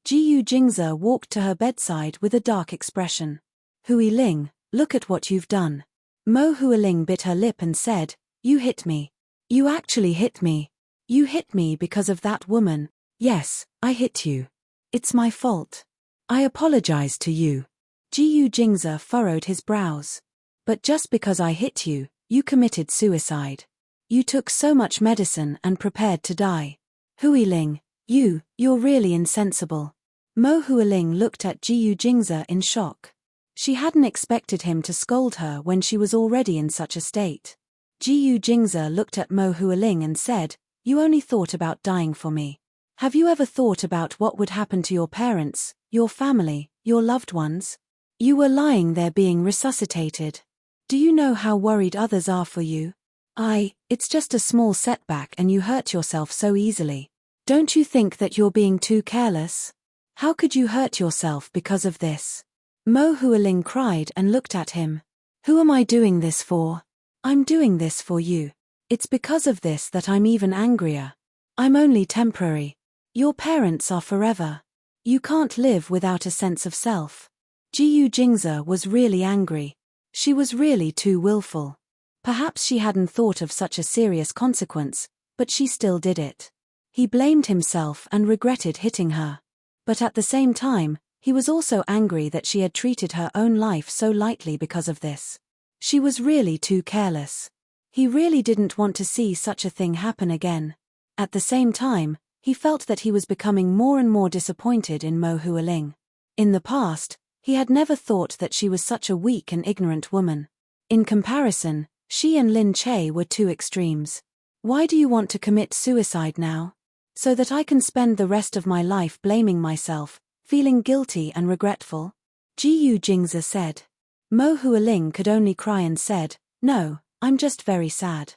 Jiyu Jingze walked to her bedside with a dark expression. "Huiling, look at what you've done." Mo Hualing bit her lip and said, "You hit me. You actually hit me. You hit me because of that woman." "Yes, I hit you. It's my fault. I apologize to you." Jiyu Jingze furrowed his brows. "But just because I hit you, you committed suicide. You took so much medicine and prepared to die. Huiling, you're really insensible." Mo Hualing looked at Jiyu Jingze in shock. She hadn't expected him to scold her when she was already in such a state. Jiyu Jingze looked at Mo Hualing and said, "You only thought about dying for me. Have you ever thought about what would happen to your parents, your family, your loved ones? You were lying there being resuscitated. Do you know how worried others are for you? It's just a small setback and you hurt yourself so easily. Don't you think that you're being too careless? How could you hurt yourself because of this?" Mo Hualing cried and looked at him. "Who am I doing this for? I'm doing this for you. It's because of this that I'm even angrier. I'm only temporary. Your parents are forever. You can't live without a sense of self." Jiyu Jingze was really angry. She was really too willful. Perhaps she hadn't thought of such a serious consequence, but she still did it. He blamed himself and regretted hitting her. But at the same time, he was also angry that she had treated her own life so lightly because of this. She was really too careless. He really didn't want to see such a thing happen again. At the same time, he felt that he was becoming more and more disappointed in Mo Hualing. In the past, he had never thought that she was such a weak and ignorant woman. In comparison, she and Lin Che were two extremes. "Why do you want to commit suicide now? So that I can spend the rest of my life blaming myself, feeling guilty and regretful?" Jiyu Jingze said. Mo Hualing could only cry and said, "No, I'm just very sad.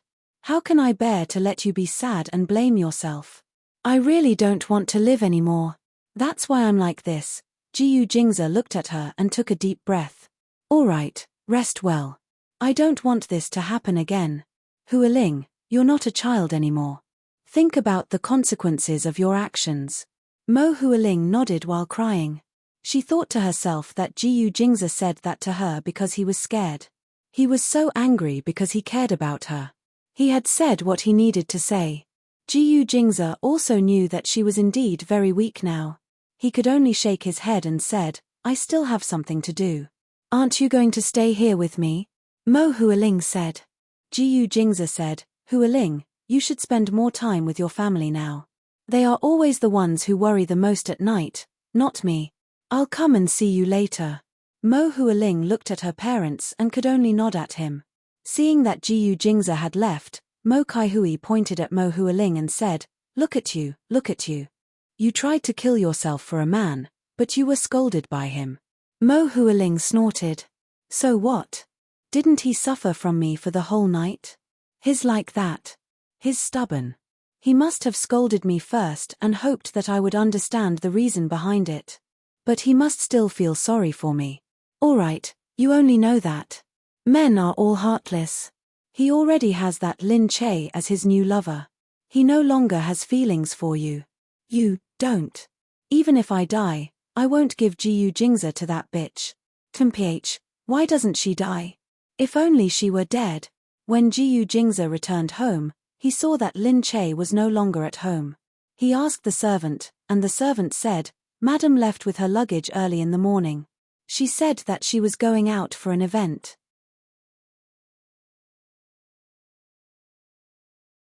How can I bear to let you be sad and blame yourself? I really don't want to live anymore. That's why I'm like this." Jiyu Jingze looked at her and took a deep breath. "All right, rest well. I don't want this to happen again. Hualing, you're not a child anymore. Think about the consequences of your actions." Mo Hualing nodded while crying. She thought to herself that Jiyu Jingze said that to her because he was scared. He was so angry because he cared about her. He had said what he needed to say. Jiyu Jingze also knew that she was indeed very weak now. He could only shake his head and said, "I still have something to do." "Aren't you going to stay here with me?" Mo Hualing said. Jiyu Jingze said, "Hualing, you should spend more time with your family now. They are always the ones who worry the most at night, not me. I'll come and see you later." Mo Hualing looked at her parents and could only nod at him. Seeing that Jiyu Jingze had left, Mo Kaihui pointed at Mo Hualing and said, look at you, look at you. You tried to kill yourself for a man, but you were scolded by him." Mo Hualing snorted. "So what? Didn't he suffer from me for the whole night? He's like that. He's stubborn. He must have scolded me first and hoped that I would understand the reason behind it. But he must still feel sorry for me. All right, you only know that. Men are all heartless. He already has that Lin Che as his new lover. He no longer has feelings for you. You don't. Even if I die, I won't give Jiyu Jingze to that bitch. Temph, why doesn't she die? If only she were dead." When Jiyu Jingze returned home, he saw that Lin Che was no longer at home. He asked the servant, and the servant said, "Madam left with her luggage early in the morning. She said that she was going out for an event."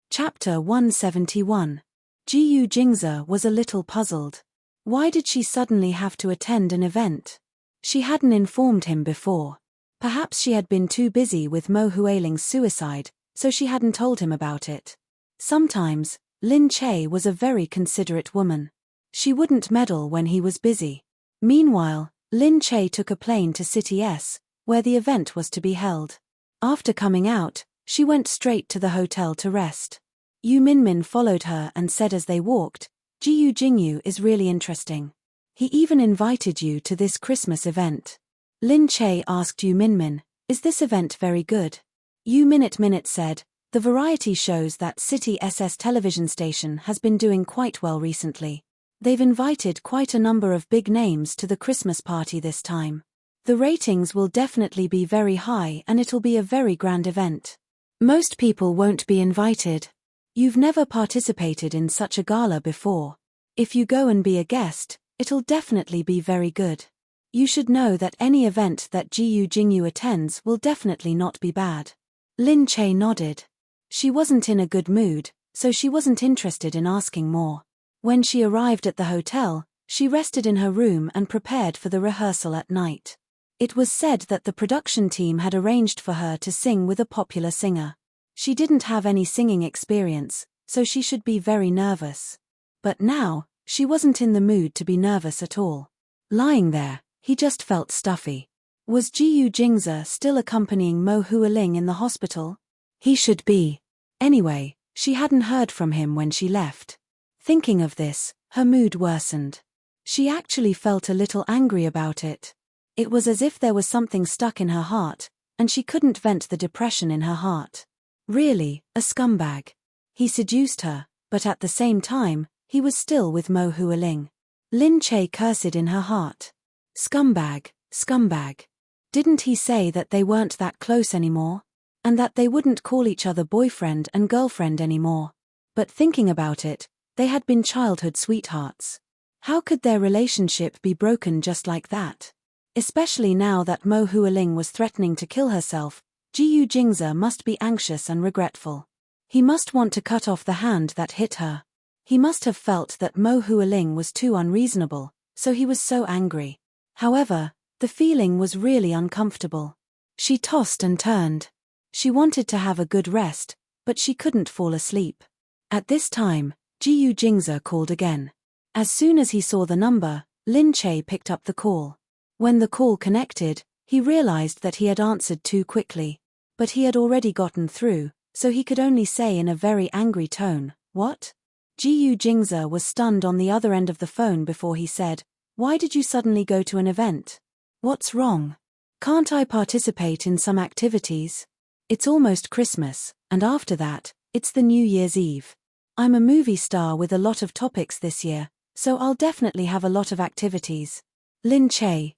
Chapter 171. Jiyu Jingze was a little puzzled. Why did she suddenly have to attend an event? She hadn't informed him before. Perhaps she had been too busy with Mo Hualing's suicide, so she hadn't told him about it. Sometimes, Lin Che was a very considerate woman. She wouldn't meddle when he was busy. Meanwhile, Lin Che took a plane to City S, where the event was to be held. After coming out, she went straight to the hotel to rest. Yu Minmin followed her and said as they walked, "Jiyu Jingyu is really interesting. He even invited you to this Christmas event." Lin Che asked Yu Minmin, "Is this event very good?" Yu Minute said, "The variety shows that City SS television station has been doing quite well recently. They've invited quite a number of big names to the Christmas party this time. The ratings will definitely be very high and it'll be a very grand event. Most people won't be invited. You've never participated in such a gala before. If you go and be a guest, it'll definitely be very good. You should know that any event that Jiyu Jingyu attends will definitely not be bad." Lin Che nodded. She wasn't in a good mood, so she wasn't interested in asking more. When she arrived at the hotel, she rested in her room and prepared for the rehearsal at night. It was said that the production team had arranged for her to sing with a popular singer. She didn't have any singing experience, so she should be very nervous. But now, she wasn't in the mood to be nervous at all. Lying there, he just felt stuffy. Was Jiyu Jingzi still accompanying Mo Hualing in the hospital? He should be. Anyway, she hadn't heard from him when she left. Thinking of this, her mood worsened. She actually felt a little angry about it. It was as if there was something stuck in her heart, and she couldn't vent the depression in her heart. Really, a scumbag. He seduced her, but at the same time, he was still with Mo Hualing. Lin Che cursed in her heart. Scumbag, scumbag. Didn't he say that they weren't that close anymore? And that they wouldn't call each other boyfriend and girlfriend anymore? But thinking about it, they had been childhood sweethearts. How could their relationship be broken just like that? Especially now that Mo Hualing was threatening to kill herself, Jiyu Jingzi must be anxious and regretful. He must want to cut off the hand that hit her. He must have felt that Mo Hualing was too unreasonable, so he was so angry. However, the feeling was really uncomfortable. She tossed and turned. She wanted to have a good rest, but she couldn't fall asleep. At this time, Jiyu Jingzi called again. As soon as he saw the number, Lin Che picked up the call. When the call connected, he realized that he had answered too quickly. But he had already gotten through, so he could only say in a very angry tone, "What?" Jiyu Jingzi was stunned on the other end of the phone before he said, "Why did you suddenly go to an event? What's wrong? Can't I participate in some activities? It's almost Christmas, and after that, it's the New Year's Eve. I'm a movie star with a lot of topics this year, so I'll definitely have a lot of activities." Lin Che,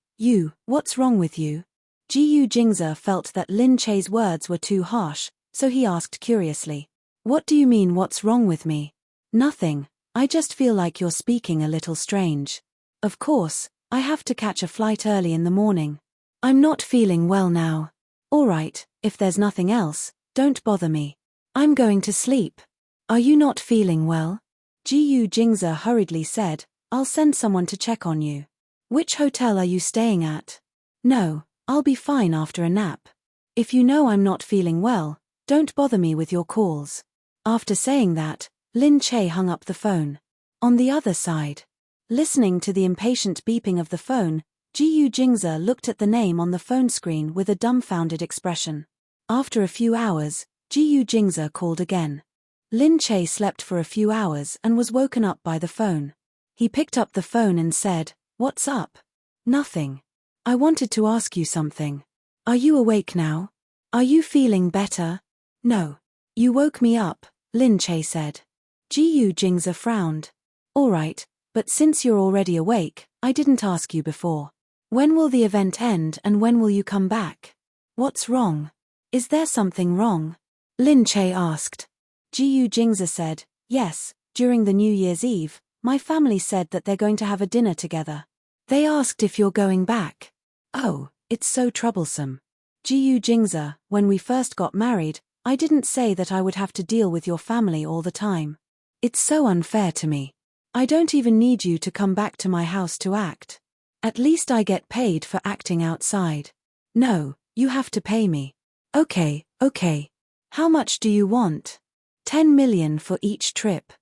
what's wrong with you? Jiyu Jingzi felt that Lin Che's words were too harsh, so he asked curiously, "What do you mean what's wrong with me?" "Nothing, I just feel like you're speaking a little strange. Of course, I have to catch a flight early in the morning. I'm not feeling well now." "Alright, if there's nothing else, don't bother me. I'm going to sleep." "Are you not feeling well?" Jiyu Jingzi hurriedly said, "I'll send someone to check on you." "Which hotel are you staying at?" "No, I'll be fine after a nap. If you know I'm not feeling well, don't bother me with your calls." After saying that, Lin Che hung up the phone. On the other side, listening to the impatient beeping of the phone, Jiyu Jingzi looked at the name on the phone screen with a dumbfounded expression. After a few hours, Jiyu Jingzi called again. Lin Che slept for a few hours and was woken up by the phone. He picked up the phone and said, "What's up?" "Nothing. I wanted to ask you something. Are you awake now? Are you feeling better?" "No. You woke me up," Lin Che said. Jiyu Jingzi frowned. "Alright, but since you're already awake, I didn't ask you before. When will the event end and when will you come back? What's wrong? Is there something wrong?" Lin Che asked. Jiyu Jingzi said, "Yes, during the New Year's Eve, my family said that they're going to have a dinner together. They asked if you're going back." "Oh, it's so troublesome. Jiyu Jingzi, when we first got married, I didn't say that I would have to deal with your family all the time. It's so unfair to me. I don't even need you to come back to my house to act. At least I get paid for acting outside. No, you have to pay me." Okay. How much do you want?" 10 million for each trip."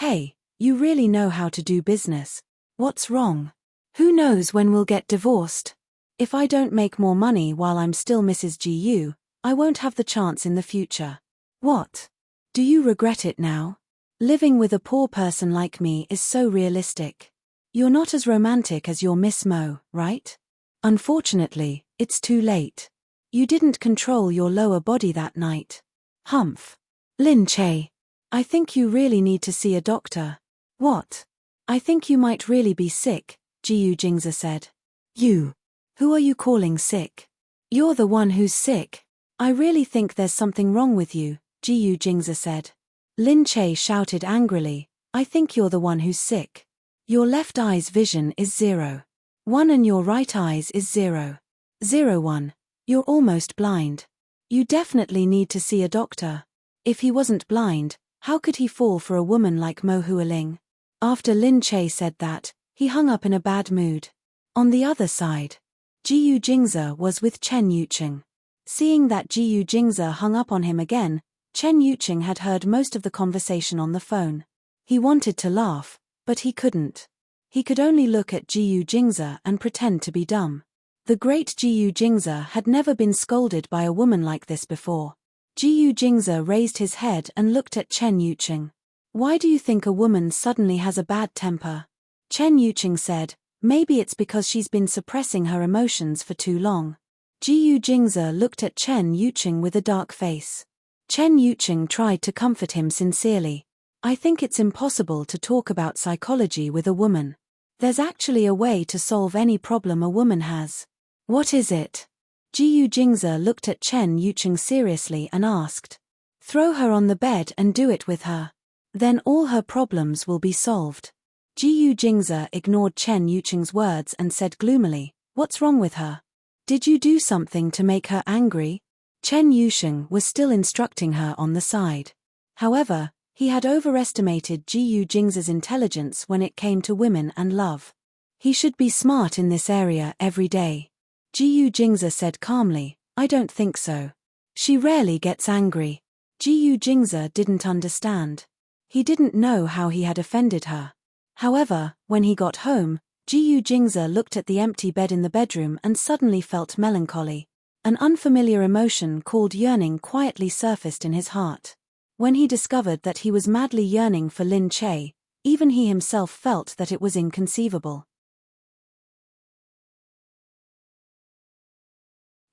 Hey, you really know how to do business. What's wrong? Who knows when we'll get divorced? If I don't make more money while I'm still Mrs. GU, I won't have the chance in the future. What? Do you regret it now? Living with a poor person like me is so realistic. You're not as romantic as your Miss Mo, right? Unfortunately, it's too late. You didn't control your lower body that night. Humph. Lin Che. I think you really need to see a doctor. What? I think you might really be sick, Jiu Jingza said. You. Who are you calling sick? You're the one who's sick. I really think there's something wrong with you, Jiu Jingza said. Lin Che shouted angrily, I think you're the one who's sick. Your left eye's vision is 0. 1 and your right eye's is 0. 0 1. You're almost blind. You definitely need to see a doctor. If he wasn't blind, how could he fall for a woman like Mo Hualing? After Lin Che said that, he hung up in a bad mood. On the other side, Jiu Jingza was with Chen Yuqing. Seeing that Jiu Jingza hung up on him again, Chen Yuqing had heard most of the conversation on the phone. He wanted to laugh, but he couldn't. He could only look at Jiu Jingza and pretend to be dumb. The great Jiu Jingza had never been scolded by a woman like this before. Jiu Jingza raised his head and looked at Chen Yuqing. Why do you think a woman suddenly has a bad temper? Chen Yuqing said, maybe it's because she's been suppressing her emotions for too long. Jiu Jingza looked at Chen Yuqing with a dark face. Chen Yuqing tried to comfort him sincerely. I think it's impossible to talk about psychology with a woman. There's actually a way to solve any problem a woman has. What is it? Jiu Jingza looked at Chen Yuqing seriously and asked. Throw her on the bed and do it with her. Then all her problems will be solved. Jiu Jingza ignored Chen Yuqing's words and said gloomily, what's wrong with her? Did you do something to make her angry? Chen Yuqing was still instructing her on the side. However, he had overestimated Jiu Jingza's intelligence when it came to women and love. He should be smart in this area every day. Jiu Jingza said calmly, I don't think so. She rarely gets angry. Jiu Jingza didn't understand. He didn't know how he had offended her. However, when he got home, Jiu Jingza looked at the empty bed in the bedroom and suddenly felt melancholy. An unfamiliar emotion called yearning quietly surfaced in his heart. When he discovered that he was madly yearning for Lin Che, even he himself felt that it was inconceivable.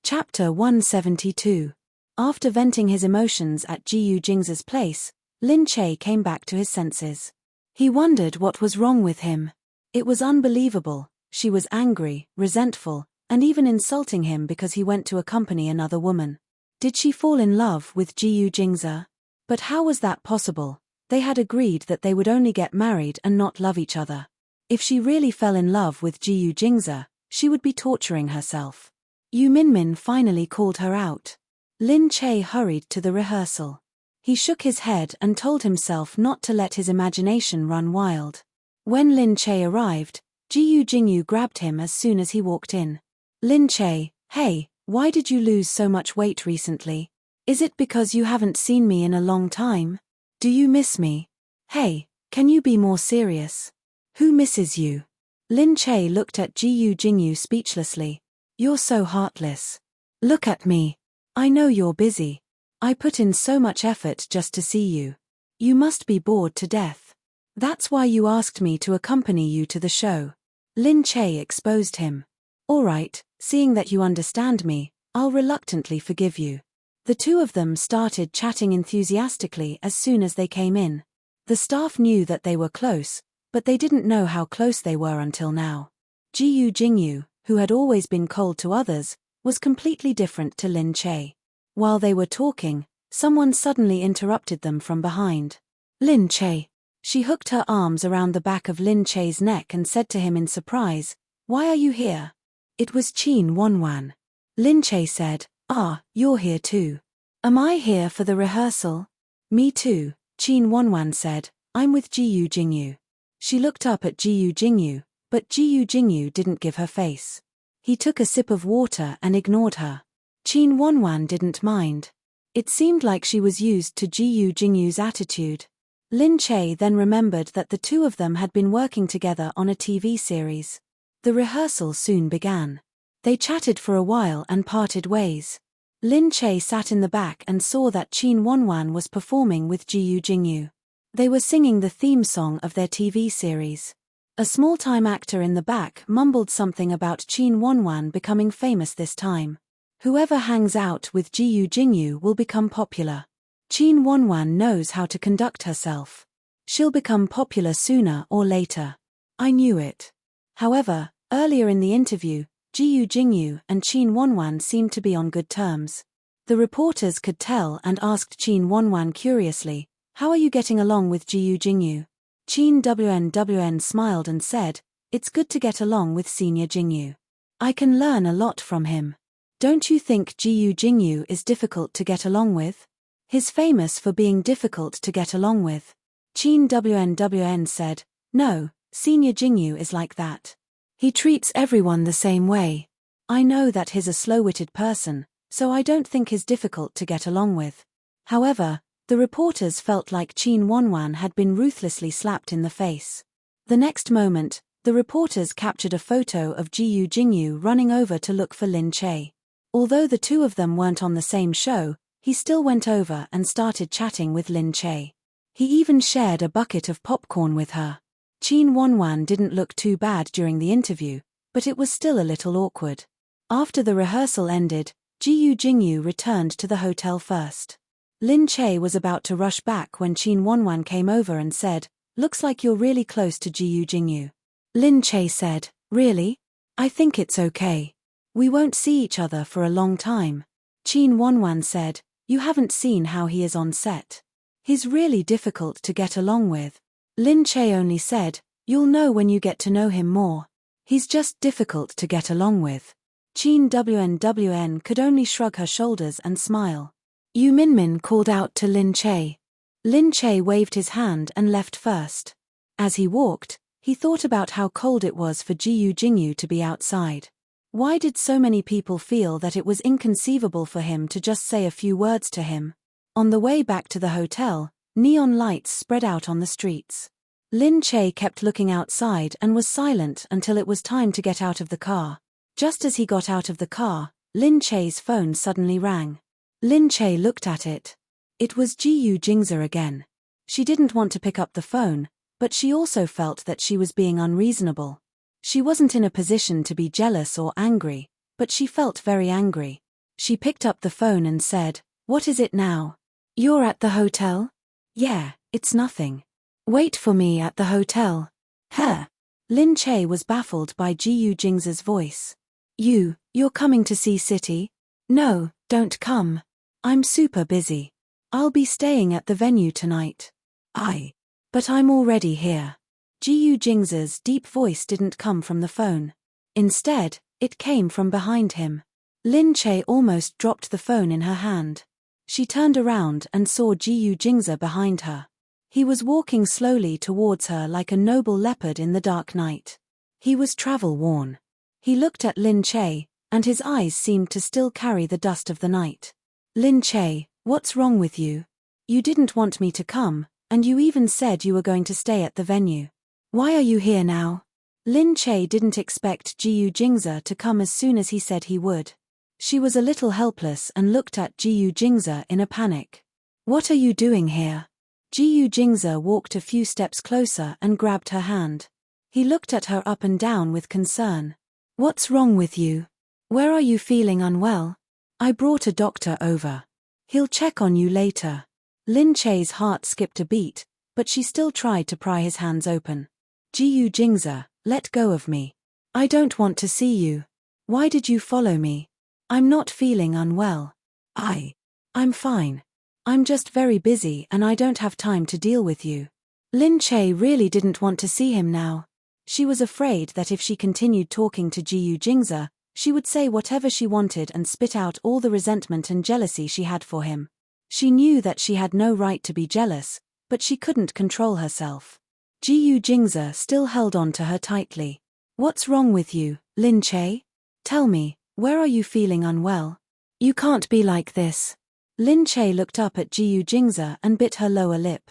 Chapter 172. After venting his emotions at Jiu Jingza's place, Lin Che came back to his senses. He wondered what was wrong with him. It was unbelievable. She was angry, resentful, and even insulting him because he went to accompany another woman. Did she fall in love with Jiu Jingza? But how was that possible? They had agreed that they would only get married and not love each other. If she really fell in love with Jiu Jingza, she would be torturing herself. Yu Minmin finally called her out. Lin Che hurried to the rehearsal. He shook his head and told himself not to let his imagination run wild. When Lin Che arrived, Jiu Jingyu grabbed him as soon as he walked in. Lin Che, hey, why did you lose so much weight recently? Is it because you haven't seen me in a long time? Do you miss me? Hey, can you be more serious? Who misses you? Lin Che looked at Jiu Jingyu speechlessly. You're so heartless. Look at me. I know you're busy. I put in so much effort just to see you. You must be bored to death. That's why you asked me to accompany you to the show. Lin Che exposed him. All right, seeing that you understand me, I'll reluctantly forgive you. The two of them started chatting enthusiastically as soon as they came in. The staff knew that they were close, but they didn't know how close they were until now. Jiu Jingyu, who had always been cold to others, was completely different to Lin Che. While they were talking, someone suddenly interrupted them from behind. Lin Che. She hooked her arms around the back of Lin Che's neck and said to him in surprise, "Why are you here?" It was Qin Wanwan. Lin Che said, "Ah, you're here too. Am I here for the rehearsal?" "Me too," Qin Wanwan said, "I'm with Jiu Jingyu." She looked up at Jiu Jingyu, but Jiu Jingyu didn't give her face. He took a sip of water and ignored her. Qin Wanwan didn't mind. It seemed like she was used to Jiu Jingyu's attitude. Lin Che then remembered that the two of them had been working together on a TV series. The rehearsal soon began. They chatted for a while and parted ways. Lin Che sat in the back and saw that Qin Wanwan was performing with Jiyu Jingyu. They were singing the theme song of their TV series. A small-time actor in the back mumbled something about Qin Wanwan becoming famous this time. Whoever hangs out with Jiyu Jingyu will become popular. Qin Wanwan knows how to conduct herself. She'll become popular sooner or later. I knew it. However, earlier in the interview, Jiyu Jingyu and Qin Wanwan seemed to be on good terms. The reporters could tell and asked Qin Wanwan curiously, "How are you getting along with Jiyu Jingyu?" Qin Wnwn smiled and said, "It's good to get along with Senior Jingyu. I can learn a lot from him. Don't you think Jiyu Jingyu is difficult to get along with?" "He's famous for being difficult to get along with." Qin Wnwn said, "No, Senior Jingyu is like that. He treats everyone the same way. I know that he's a slow-witted person, so I don't think he's difficult to get along with." However, the reporters felt like Qin Wanwan had been ruthlessly slapped in the face. The next moment, the reporters captured a photo of Jiyu Jingyu running over to look for Lin Che. Although the two of them weren't on the same show, he still went over and started chatting with Lin Che. He even shared a bucket of popcorn with her. Qin Wanwan didn't look too bad during the interview, but it was still a little awkward. After the rehearsal ended, Jiyu Jingyu returned to the hotel first. Lin Che was about to rush back when Qin Wanwan came over and said, "Looks like you're really close to Jiyu Jingyu." Lin Che said, "Really? I think it's okay. We won't see each other for a long time." Qin Wanwan said, "You haven't seen how he is on set. He's really difficult to get along with." Lin Che only said, "You'll know when you get to know him more. He's just difficult to get along with." Qin Wnwn could only shrug her shoulders and smile. Yu Minmin called out to Lin Che. Lin Che waved his hand and left first. As he walked, he thought about how cold it was for Jiyu Jingyu to be outside. Why did so many people feel that it was inconceivable for him to just say a few words to him? On the way back to the hotel, neon lights spread out on the streets. Lin Che kept looking outside and was silent until it was time to get out of the car. Just as he got out of the car, Lin Che's phone suddenly rang. Lin Che looked at it. It was Jiyu Jingza again. She didn't want to pick up the phone, but she also felt that she was being unreasonable. She wasn't in a position to be jealous or angry, but she felt very angry. She picked up the phone and said, "What is it now?" "You're at the hotel?" "Yeah, it's nothing. Wait for me at the hotel." "Huh?" Lin Che was baffled by Jiyu Jingza's voice. You're coming to see City?" "No, don't come. I'm super busy. I'll be staying at the venue tonight." But I'm already here." Jiyu Jingza's deep voice didn't come from the phone. Instead, it came from behind him. Lin Che almost dropped the phone in her hand. She turned around and saw Jiyu Jingza behind her. He was walking slowly towards her like a noble leopard in the dark night. He was travel-worn. He looked at Lin Che, and his eyes seemed to still carry the dust of the night. "Lin Che, what's wrong with you? You didn't want me to come, and you even said you were going to stay at the venue. Why are you here now?" Lin Che didn't expect Jiyu Jingza to come as soon as he said he would. She was a little helpless and looked at Jiyu Jingza in a panic. "What are you doing here?" Jiyu Jingza walked a few steps closer and grabbed her hand. He looked at her up and down with concern. "What's wrong with you? Where are you feeling unwell?" "I brought a doctor over. He'll check on you later." Lin Che's heart skipped a beat, but she still tried to pry his hands open. "Jiyu Jingza, let go of me. I don't want to see you. Why did you follow me? I'm not feeling unwell." I'm fine. I'm just very busy and I don't have time to deal with you." Lin Che really didn't want to see him now. She was afraid that if she continued talking to Jiyu Jingza, she would say whatever she wanted and spit out all the resentment and jealousy she had for him. She knew that she had no right to be jealous, but she couldn't control herself. Jiyu Jingza still held on to her tightly. "What's wrong with you, Lin Che? Tell me, where are you feeling unwell? You can't be like this." Lin Che looked up at Jiyu Jingza and bit her lower lip.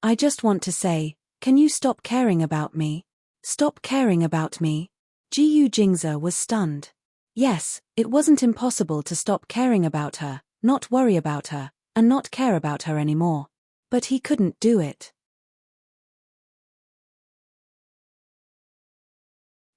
I just want to say, can you stop caring about me? Stop caring about me? Ji Jingze was stunned. Yes, it wasn't impossible to stop caring about her, not worry about her, and not care about her anymore. But he couldn't do it.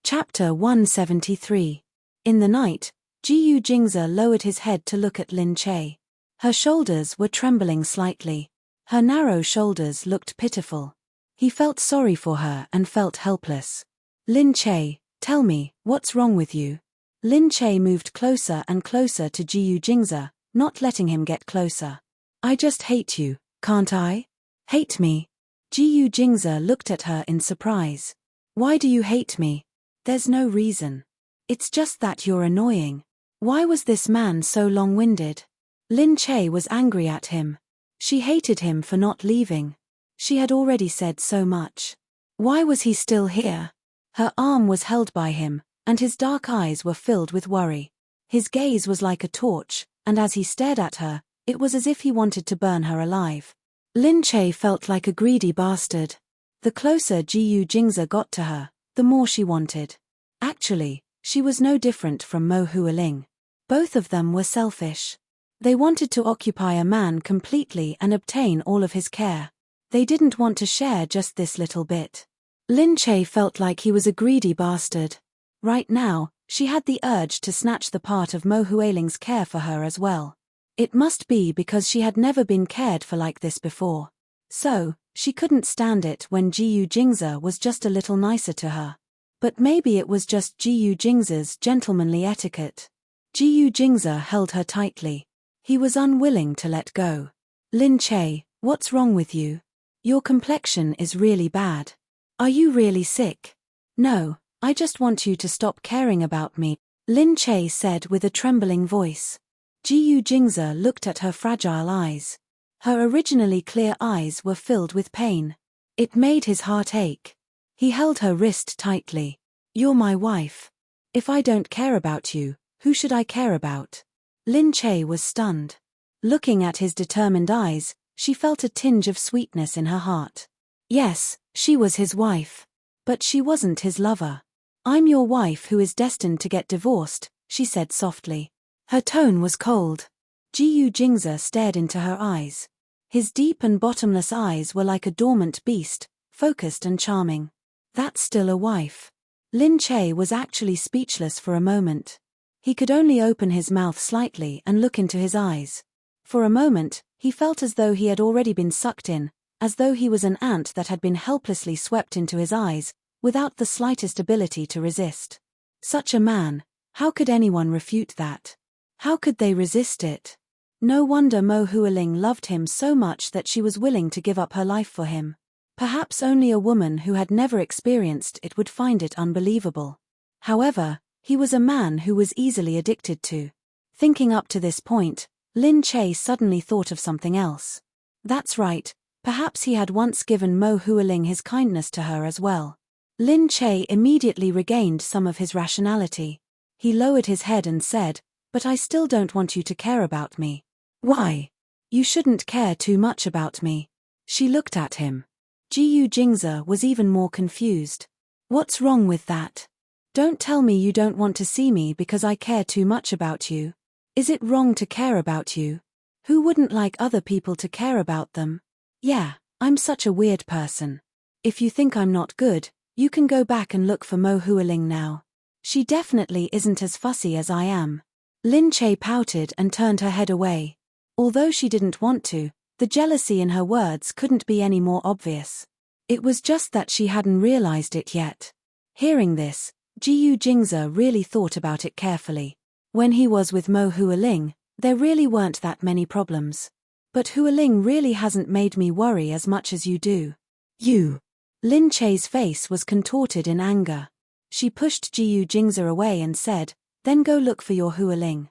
Chapter 173. In the night, Ji Jingze lowered his head to look at Lin Che. Her shoulders were trembling slightly. Her narrow shoulders looked pitiful. He felt sorry for her and felt helpless. Lin Che, tell me, what's wrong with you? Lin Che moved closer and closer to Ji Jingze, not letting him get closer. I just hate you, can't I? Hate me? Ji Jingze looked at her in surprise. Why do you hate me? There's no reason. It's just that you're annoying. Why was this man so long-winded? Lin Che was angry at him. She hated him for not leaving. She had already said so much. Why was he still here? Her arm was held by him, and his dark eyes were filled with worry. His gaze was like a torch, and as he stared at her, it was as if he wanted to burn her alive. Lin Che felt like a greedy bastard. The closer Ji Jingze got to her, the more she wanted. Actually, she was no different from Mo Hualing. Both of them were selfish. They wanted to occupy a man completely and obtain all of his care. They didn't want to share just this little bit. Lin Che felt like he was a greedy bastard. Right now, she had the urge to snatch the part of Mo Hualing's care for her as well. It must be because she had never been cared for like this before. So, she couldn't stand it when Ji Jingze was just a little nicer to her. But maybe it was just Ji Jingze's gentlemanly etiquette. Ji Jingze held her tightly. He was unwilling to let go. Lin Che, what's wrong with you? Your complexion is really bad. Are you really sick? No, I just want you to stop caring about me, Lin Che said with a trembling voice. Ji Jingze looked at her fragile eyes. Her originally clear eyes were filled with pain. It made his heart ache. He held her wrist tightly. You're my wife. If I don't care about you, who should I care about? Lin Che was stunned. Looking at his determined eyes, she felt a tinge of sweetness in her heart. Yes, she was his wife. But she wasn't his lover. I'm your wife who is destined to get divorced, she said softly. Her tone was cold. Ji Jingze stared into her eyes. His deep and bottomless eyes were like a dormant beast, focused and charming. That's still a wife. Lin Che was actually speechless for a moment. He could only open his mouth slightly and look into his eyes. For a moment, he felt as though he had already been sucked in, as though he was an ant that had been helplessly swept into his eyes, without the slightest ability to resist. Such a man, how could anyone refute that? How could they resist it? No wonder Mo Hualing loved him so much that she was willing to give up her life for him. Perhaps only a woman who had never experienced it would find it unbelievable. However, he was a man who was easily addicted to. Thinking up to this point, Lin Che suddenly thought of something else. That's right, perhaps he had once given Mo Hualing his kindness to her as well. Lin Che immediately regained some of his rationality. He lowered his head and said, But I still don't want you to care about me. Why? You shouldn't care too much about me. She looked at him. Ji Jingze was even more confused. What's wrong with that? Don't tell me you don't want to see me because I care too much about you. Is it wrong to care about you? Who wouldn't like other people to care about them? Yeah, I'm such a weird person. If you think I'm not good, you can go back and look for Mo Hualing now. She definitely isn't as fussy as I am. Lin Che pouted and turned her head away. Although she didn't want to, the jealousy in her words couldn't be any more obvious. It was just that she hadn't realized it yet. Hearing this, Ji Jingze really thought about it carefully. When he was with Mo Hualing, there really weren't that many problems. But Hualing really hasn't made me worry as much as you do. You. Lin Che's face was contorted in anger. She pushed Ji Jingze away and said, Then go look for your Hualing.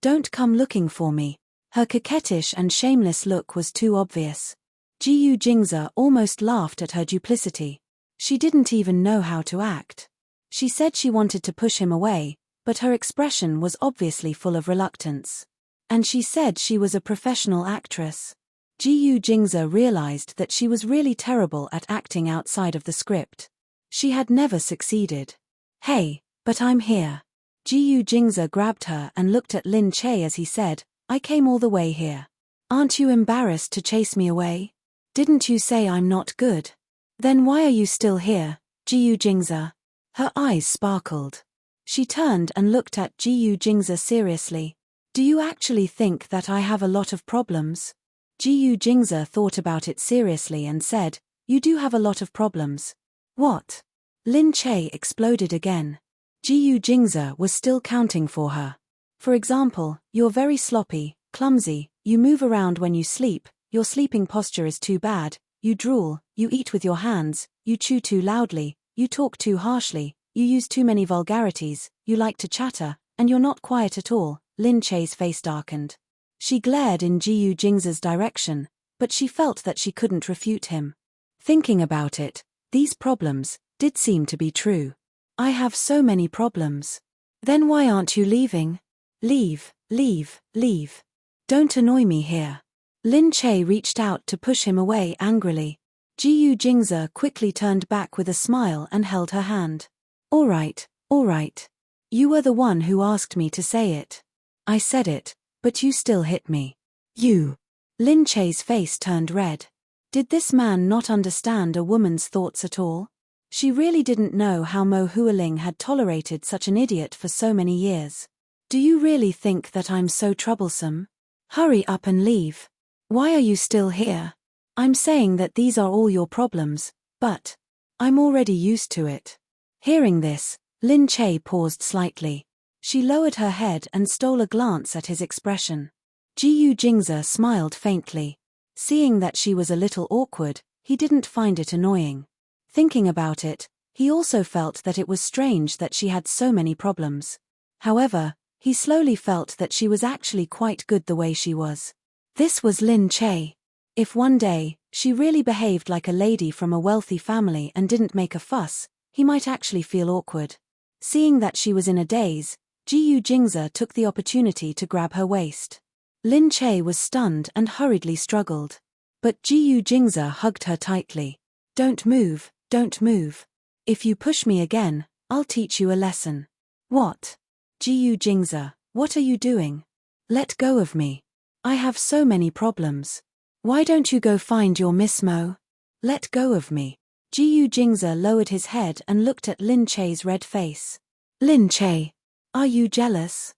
Don't come looking for me. Her coquettish and shameless look was too obvious. Ji Jingze almost laughed at her duplicity. She didn't even know how to act. She said she wanted to push him away, but her expression was obviously full of reluctance. And she said she was a professional actress. Ji Jingze realized that she was really terrible at acting outside of the script. She had never succeeded. Hey, but I'm here. Ji Jingze grabbed her and looked at Lin Che as he said, I came all the way here. Aren't you embarrassed to chase me away? Didn't you say I'm not good? Then why are you still here, Ji Jingze? Her eyes sparkled. She turned and looked at Ji Jingze seriously. Do you actually think that I have a lot of problems? Ji Jingze thought about it seriously and said, you do have a lot of problems. What? Lin Che exploded again. Ji Jingze was still counting for her. For example, you're very sloppy, clumsy, you move around when you sleep, your sleeping posture is too bad, you drool, you eat with your hands, you chew too loudly, you talk too harshly, you use too many vulgarities, you like to chatter, and you're not quiet at all. Lin Che's face darkened. She glared in Ji Jingze's direction, but she felt that she couldn't refute him. Thinking about it, these problems did seem to be true. I have so many problems. Then why aren't you leaving? Leave, leave, leave. Don't annoy me here. Lin Che reached out to push him away angrily. Ji Jingze quickly turned back with a smile and held her hand. All right, all right. You were the one who asked me to say it. I said it, but you still hit me. You. Lin Che's face turned red. Did this man not understand a woman's thoughts at all? She really didn't know how Mo Hualing had tolerated such an idiot for so many years. Do you really think that I'm so troublesome? Hurry up and leave. Why are you still here? I'm saying that these are all your problems, but I'm already used to it. Hearing this, Lin Che paused slightly. She lowered her head and stole a glance at his expression. Ji Jingze smiled faintly. Seeing that she was a little awkward, he didn't find it annoying. Thinking about it, he also felt that it was strange that she had so many problems. However, he slowly felt that she was actually quite good the way she was. This was Lin Che. If one day, she really behaved like a lady from a wealthy family and didn't make a fuss, he might actually feel awkward. Seeing that she was in a daze, Ji Jingze took the opportunity to grab her waist. Lin Che was stunned and hurriedly struggled. But Ji Jingze hugged her tightly. Don't move, don't move. If you push me again, I'll teach you a lesson. What? Ji Jingze, what are you doing? Let go of me. I have so many problems. Why don't you go find your Miss Mo? Let go of me. Ji Jingze lowered his head and looked at Lin Che's red face. Lin Che. Are you jealous?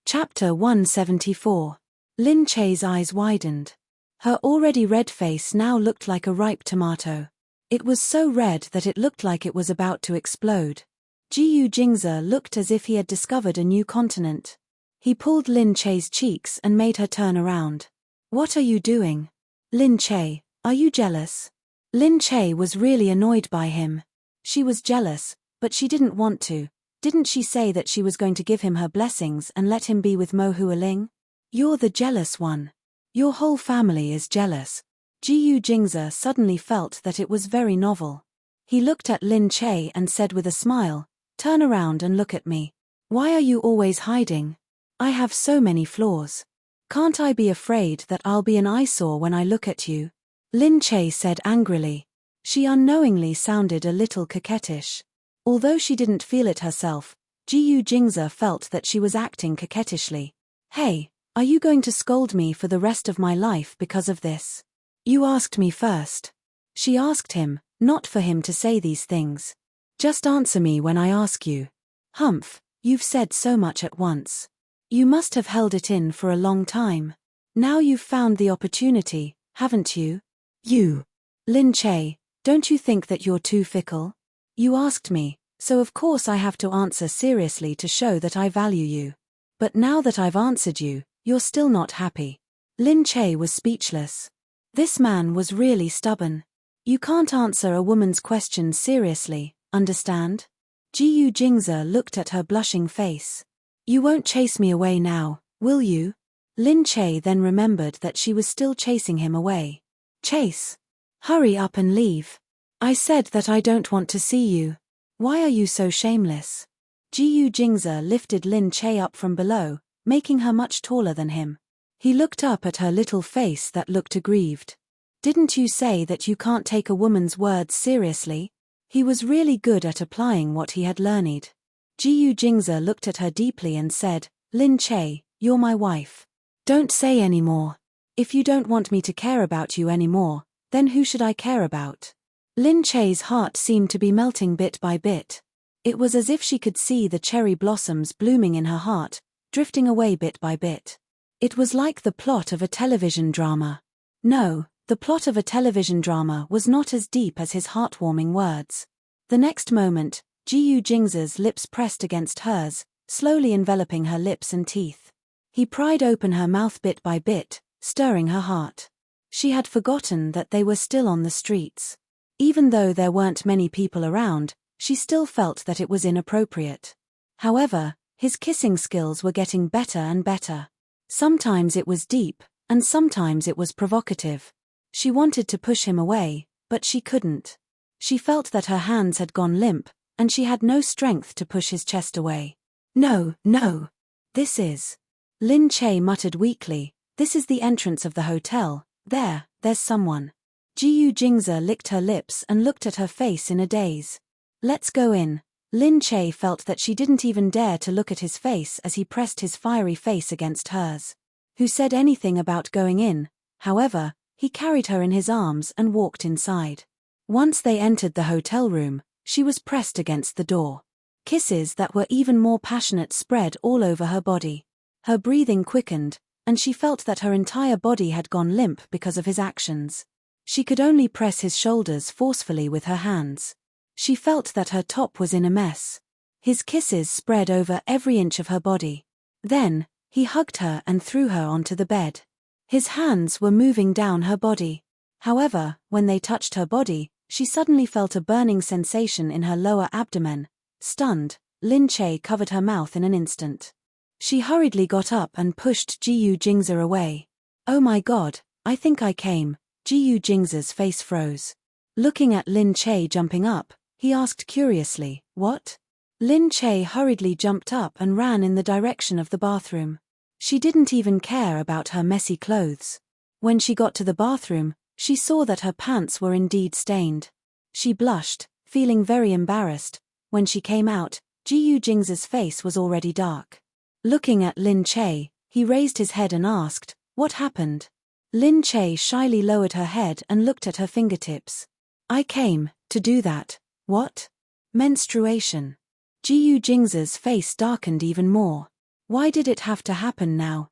Chapter 174. Lin Che's eyes widened. Her already red face now looked like a ripe tomato. It was so red that it looked like it was about to explode. Ji Jingze looked as if he had discovered a new continent. He pulled Lin Che's cheeks and made her turn around. What are you doing? Lin Che, are you jealous? Lin Che was really annoyed by him. She was jealous, but she didn't want to. Didn't she say that she was going to give him her blessings and let him be with Mo Hualing? You're the jealous one. Your whole family is jealous. Ji Jingze suddenly felt that it was very novel. He looked at Lin Che and said with a smile, turn around and look at me. Why are you always hiding? I have so many flaws. Can't I be afraid that I'll be an eyesore when I look at you? Lin Che said angrily. She unknowingly sounded a little coquettish. Although she didn't feel it herself, Ji Jingze felt that she was acting coquettishly. Hey, are you going to scold me for the rest of my life because of this? You asked me first. She asked him, not for him to say these things. Just answer me when I ask you. Humph, you've said so much at once. You must have held it in for a long time. Now you've found the opportunity, haven't you? You. Lin Che, don't you think that you're too fickle? You asked me, so of course I have to answer seriously to show that I value you. But now that I've answered you, you're still not happy. Lin Che was speechless. This man was really stubborn. You can't answer a woman's questions seriously, understand? Ji Jingze looked at her blushing face. You won't chase me away now, will you? Lin Che then remembered that she was still chasing him away. Chase. Hurry up and leave. I said that I don't want to see you. Why are you so shameless? Ji Jingze lifted Lin Che up from below, making her much taller than him. He looked up at her little face that looked aggrieved. Didn't you say that you can't take a woman's words seriously? He was really good at applying what he had learned. Jiyu Jingzi looked at her deeply and said, Lin Che, you're my wife. Don't say any more. If you don't want me to care about you anymore, then who should I care about? Lin Che's heart seemed to be melting bit by bit. It was as if she could see the cherry blossoms blooming in her heart, drifting away bit by bit. It was like the plot of a television drama. No, the plot of a television drama was not as deep as his heartwarming words. The next moment, Jiyu Jingzi's lips pressed against hers, slowly enveloping her lips and teeth. He pried open her mouth bit by bit, stirring her heart. She had forgotten that they were still on the streets. Even though there weren't many people around, she still felt that it was inappropriate. However, his kissing skills were getting better and better. Sometimes it was deep, and sometimes it was provocative. She wanted to push him away, but she couldn't. She felt that her hands had gone limp, and she had no strength to push his chest away. No, no. This is... Lin Che muttered weakly, this is the entrance of the hotel, there's someone. Jiyu Jingzi licked her lips and looked at her face in a daze. Let's go in. Lin Che felt that she didn't even dare to look at his face as he pressed his fiery face against hers. Who said anything about going in? However, he carried her in his arms and walked inside. Once they entered the hotel room, she was pressed against the door. Kisses that were even more passionate spread all over her body. Her breathing quickened, and she felt that her entire body had gone limp because of his actions. She could only press his shoulders forcefully with her hands. She felt that her top was in a mess. His kisses spread over every inch of her body. Then, he hugged her and threw her onto the bed. His hands were moving down her body. However, when they touched her body, she suddenly felt a burning sensation in her lower abdomen. Stunned, Lin Che covered her mouth in an instant. She hurriedly got up and pushed Jiyu Jingzi away. Oh my God, I think I came. Jiyu Jingzi's face froze. Looking at Lin Che jumping up, he asked curiously, what? Lin Che hurriedly jumped up and ran in the direction of the bathroom. She didn't even care about her messy clothes. When she got to the bathroom, she saw that her pants were indeed stained. She blushed, feeling very embarrassed. When she came out, Jiyu Jingzi's face was already dark. Looking at Lin Che, he raised his head and asked, what happened? Lin Che shyly lowered her head and looked at her fingertips. I came to do that. What? Menstruation. Jiyu Jingzi's face darkened even more. Why did it have to happen now?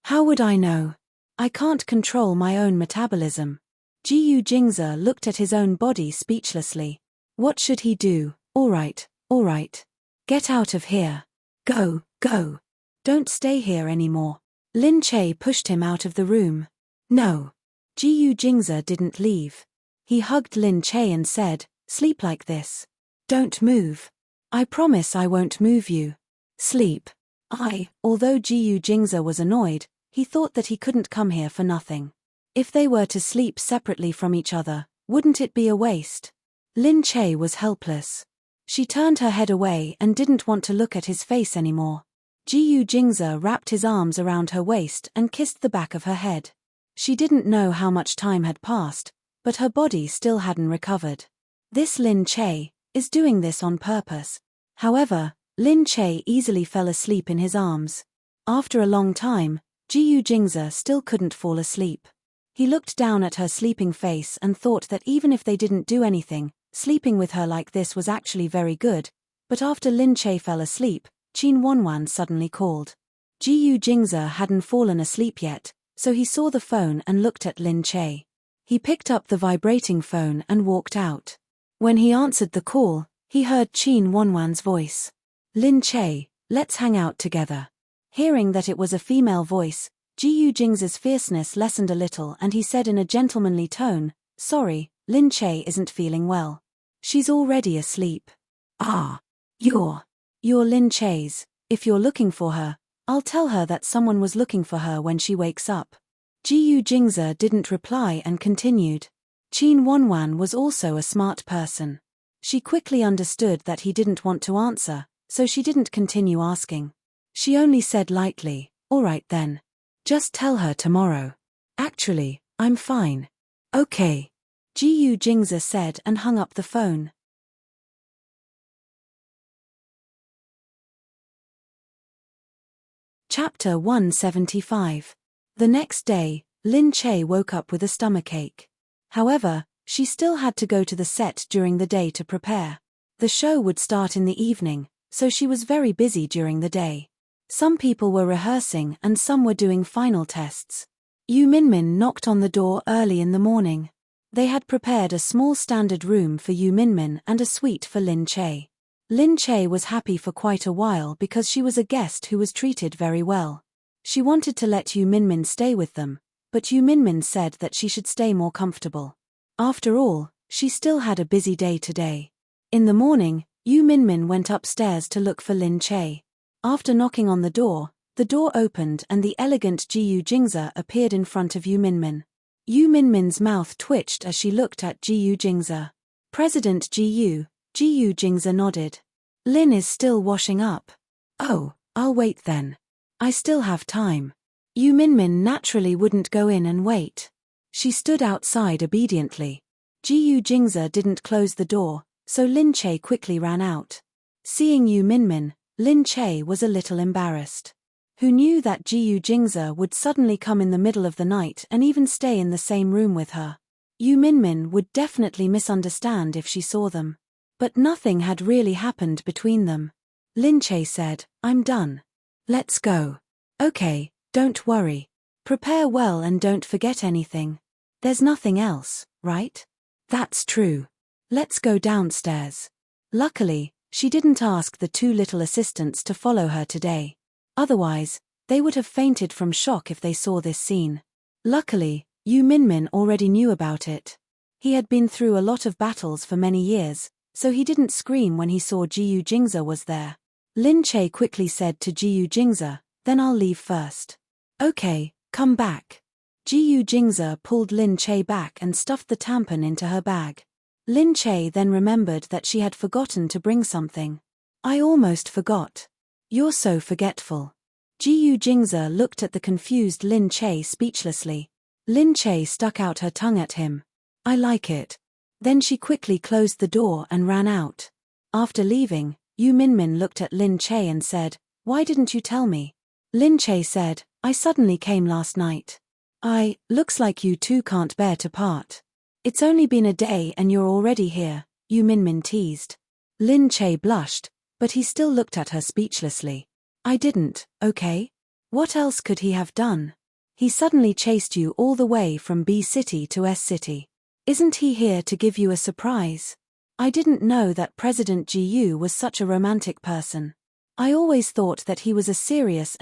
How would I know? I can't control my own metabolism. Jiyu Jingzi looked at his own body speechlessly. What should he do? All right. Get out of here. Go. Don't stay here anymore. Lin Che pushed him out of the room. No. Jiyu Jingzi didn't leave. He hugged Lin Che and said, sleep like this. Don't move. I promise I won't move you. Sleep. Although Jiyu Jingzi was annoyed, he thought that he couldn't come here for nothing. If they were to sleep separately from each other, wouldn't it be a waste? Lin Che was helpless. She turned her head away and didn't want to look at his face anymore. Jiyu Jingzi wrapped his arms around her waist and kissed the back of her head. She didn't know how much time had passed, but her body still hadn't recovered. This Lin Che is doing this on purpose. However, Lin Che easily fell asleep in his arms. After a long time, Jiyu Jingzi still couldn't fall asleep. He looked down at her sleeping face and thought that even if they didn't do anything, sleeping with her like this was actually very good. But after Lin Che fell asleep, Qin Wanwan suddenly called. Jiyu Jingzi hadn't fallen asleep yet, so he saw the phone and looked at Lin Che. He picked up the vibrating phone and walked out. When he answered the call, he heard Qin Wanwan's voice. Lin Che, let's hang out together. Hearing that it was a female voice, Jiyu Jingzi's fierceness lessened a little and he said in a gentlemanly tone, sorry, Lin Che isn't feeling well. She's already asleep. You're Lin Che's. If you're looking for her, I'll tell her that someone was looking for her when she wakes up. Jiyu Jingzi didn't reply and continued. Qin Wanwan was also a smart person. She quickly understood that he didn't want to answer, so she didn't continue asking. She only said lightly, "All right then. Just tell her tomorrow." "Actually, I'm fine." "Okay," Gu Jingza said and hung up the phone. Chapter 175. The next day, Lin Che woke up with a stomachache. However, she still had to go to the set during the day to prepare. The show would start in the evening, so she was very busy during the day. Some people were rehearsing and some were doing final tests. Yu Minmin knocked on the door early in the morning. They had prepared a small standard room for Yu Minmin and a suite for Lin Che. Lin Che was happy for quite a while because she was a guest who was treated very well. She wanted to let Yu Minmin stay with them, but Yu Minmin said that she should stay more comfortable. After all, she still had a busy day today. In the morning, Yu Minmin went upstairs to look for Lin Che. After knocking on the door opened and the elegant Gu Jingza appeared in front of Yu Minmin. Yu Minmin's mouth twitched as she looked at Gu Jingza. "President Gu Jingza nodded. "Lin is still washing up." "Oh, I'll wait then. I still have time." Yu Minmin naturally wouldn't go in and wait. She stood outside obediently. Gu Jingza didn't close the door, so Lin Che quickly ran out. Seeing Yu Minmin, Lin Che was a little embarrassed. Who knew that Gu Jingza would suddenly come in the middle of the night and even stay in the same room with her? Yu Minmin would definitely misunderstand if she saw them. But nothing had really happened between them. Lin Che said, "I'm done. Let's go." "Okay, don't worry. Prepare well and don't forget anything. There's nothing else, right?" "That's true. Let's go downstairs." Luckily, she didn't ask the two little assistants to follow her today. Otherwise, they would have fainted from shock if they saw this scene. Luckily, Yu Minmin already knew about it. He had been through a lot of battles for many years, so he didn't scream when he saw Gu Jingza was there. Lin Che quickly said to Gu Jingza, "Then I'll leave first." "Okay, come back." Gu Jingza pulled Lin Che back and stuffed the tampon into her bag. Lin Che then remembered that she had forgotten to bring something. "I almost forgot." "You're so forgetful." Gu Jingza looked at the confused Lin Che speechlessly. Lin Che stuck out her tongue at him. "I like it." Then she quickly closed the door and ran out. After leaving, Yu Minmin looked at Lin Che and said, "Why didn't you tell me?" Lin Che said, "I suddenly came last night." Looks like you two can't bear to part. It's only been a day and you're already here," Yu Minmin teased. Lin Che blushed, but he still looked at her speechlessly. "I didn't, okay? What else could he have done? He suddenly chased you all the way from B City to S City. Isn't he here to give you a surprise? I didn't know that President Gu was such a romantic person. I always thought that he was a serious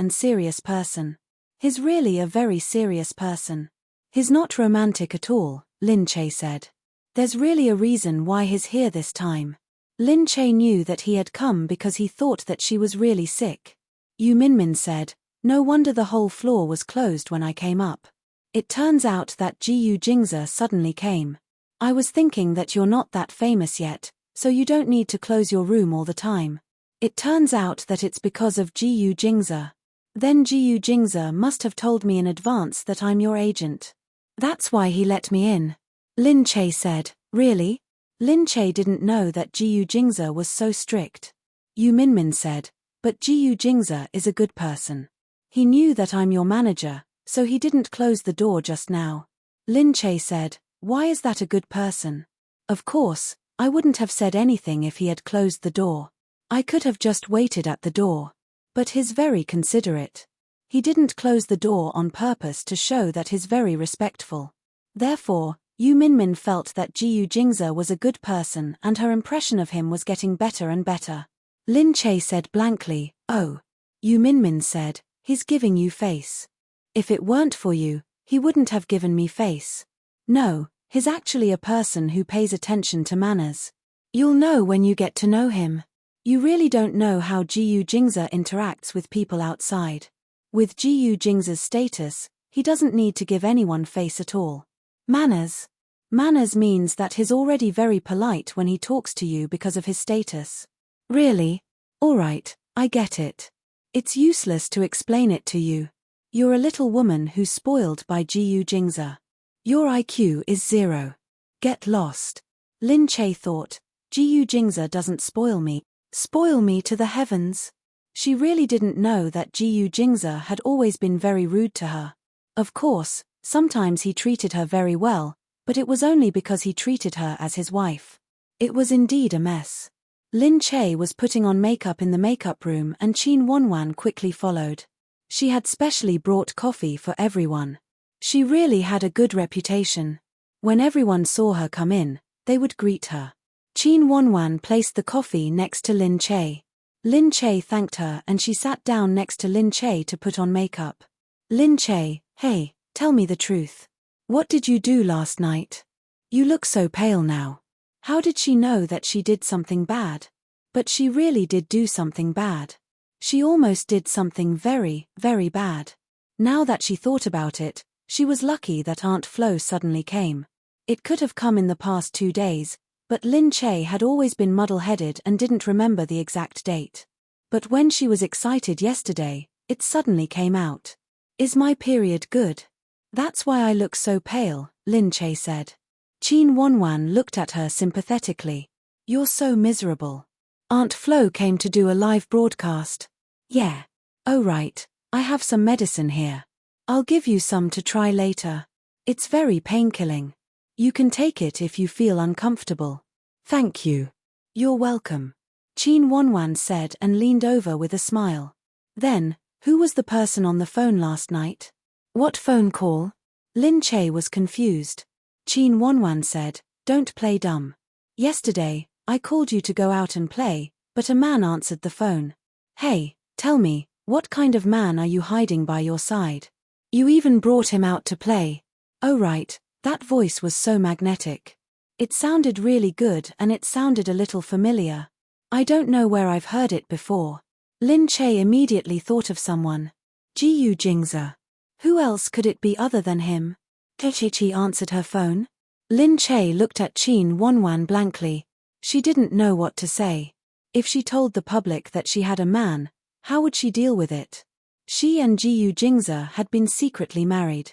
person. He's really a very serious person." "He's not romantic at all," Lin Che said. "There's really a reason why he's here this time." Lin Che knew that he had come because he thought that she was really sick. Yu Minmin said, "No wonder the whole floor was closed when I came up. It turns out that Gu Jingza suddenly came. I was thinking that you're not that famous yet, so you don't need to close your room all the time. It turns out that it's because of Gu Jingza. Then Gu Jingza must have told me in advance that I'm your agent. That's why he let me in." Lin Che said, "Really?" Lin Che didn't know that Gu Jingza was so strict. Yu Minmin said, "But Gu Jingza is a good person. He knew that I'm your manager, so he didn't close the door just now." Lin Che said, "Why is that a good person?" "Of course, I wouldn't have said anything if he had closed the door. I could have just waited at the door. But he's very considerate. He didn't close the door on purpose to show that he's very respectful." Therefore, Yu Minmin felt that Gu Jingza was a good person and her impression of him was getting better and better. Lin Che said blankly, "Oh." Yu Minmin said, "He's giving you face. If it weren't for you, he wouldn't have given me face. No, he's actually a person who pays attention to manners. You'll know when you get to know him. You really don't know how Gu Jingza interacts with people outside. With Gu Jingza's status, he doesn't need to give anyone face at all. Manners. Manners means that he's already very polite when he talks to you because of his status." "Really? All right, I get it." It's useless to explain it to you. You're a little woman who's spoiled by Jiyu Jingza. Your IQ is 0. Get lost. Lin Che thought, Jiyu Jingza doesn't spoil me. Spoil me to the heavens. She really didn't know that Jiyu Jingza had always been very rude to her. Of course, sometimes he treated her very well, but it was only because he treated her as his wife. It was indeed a mess. Lin Che was putting on makeup in the makeup room and Qin Wanwan quickly followed. She had specially brought coffee for everyone. She really had a good reputation. When everyone saw her come in, they would greet her. Qin Wanwan placed the coffee next to Lin Che. Lin Che thanked her and she sat down next to Lin Che to put on makeup. Lin Che, hey, tell me the truth. What did you do last night? You look so pale now. How did she know that she did something bad? But she really did do something bad. She almost did something very, very bad. Now that she thought about it, she was lucky that Aunt Flo suddenly came. It could have come in the past 2 days, but Lin Che had always been muddle-headed and didn't remember the exact date. But when she was excited yesterday, it suddenly came out. Is my period good? That's why I look so pale, Lin Che said. Qin Wanwan looked at her sympathetically. You're so miserable. Aunt Flo came to do a live broadcast. Yeah. Oh right, I have some medicine here. I'll give you some to try later. It's very pain-killing. You can take it if you feel uncomfortable. Thank you. You're welcome. Qin Wanwan said and leaned over with a smile. Then, who was the person on the phone last night? What phone call? Lin Che was confused. Qin Wanwan said, don't play dumb. Yesterday, I called you to go out and play, but a man answered the phone. Hey, tell me, what kind of man are you hiding by your side? You even brought him out to play. Oh right, that voice was so magnetic. It sounded really good and it sounded a little familiar. I don't know where I've heard it before. Lin Che immediately thought of someone. Jiyu Jingza. Who else could it be other than him? Kechichi answered her phone. Lin Che looked at Qin Wanwan blankly. She didn't know what to say. If she told the public that she had a man, how would she deal with it? She and Jiyu Jingza had been secretly married.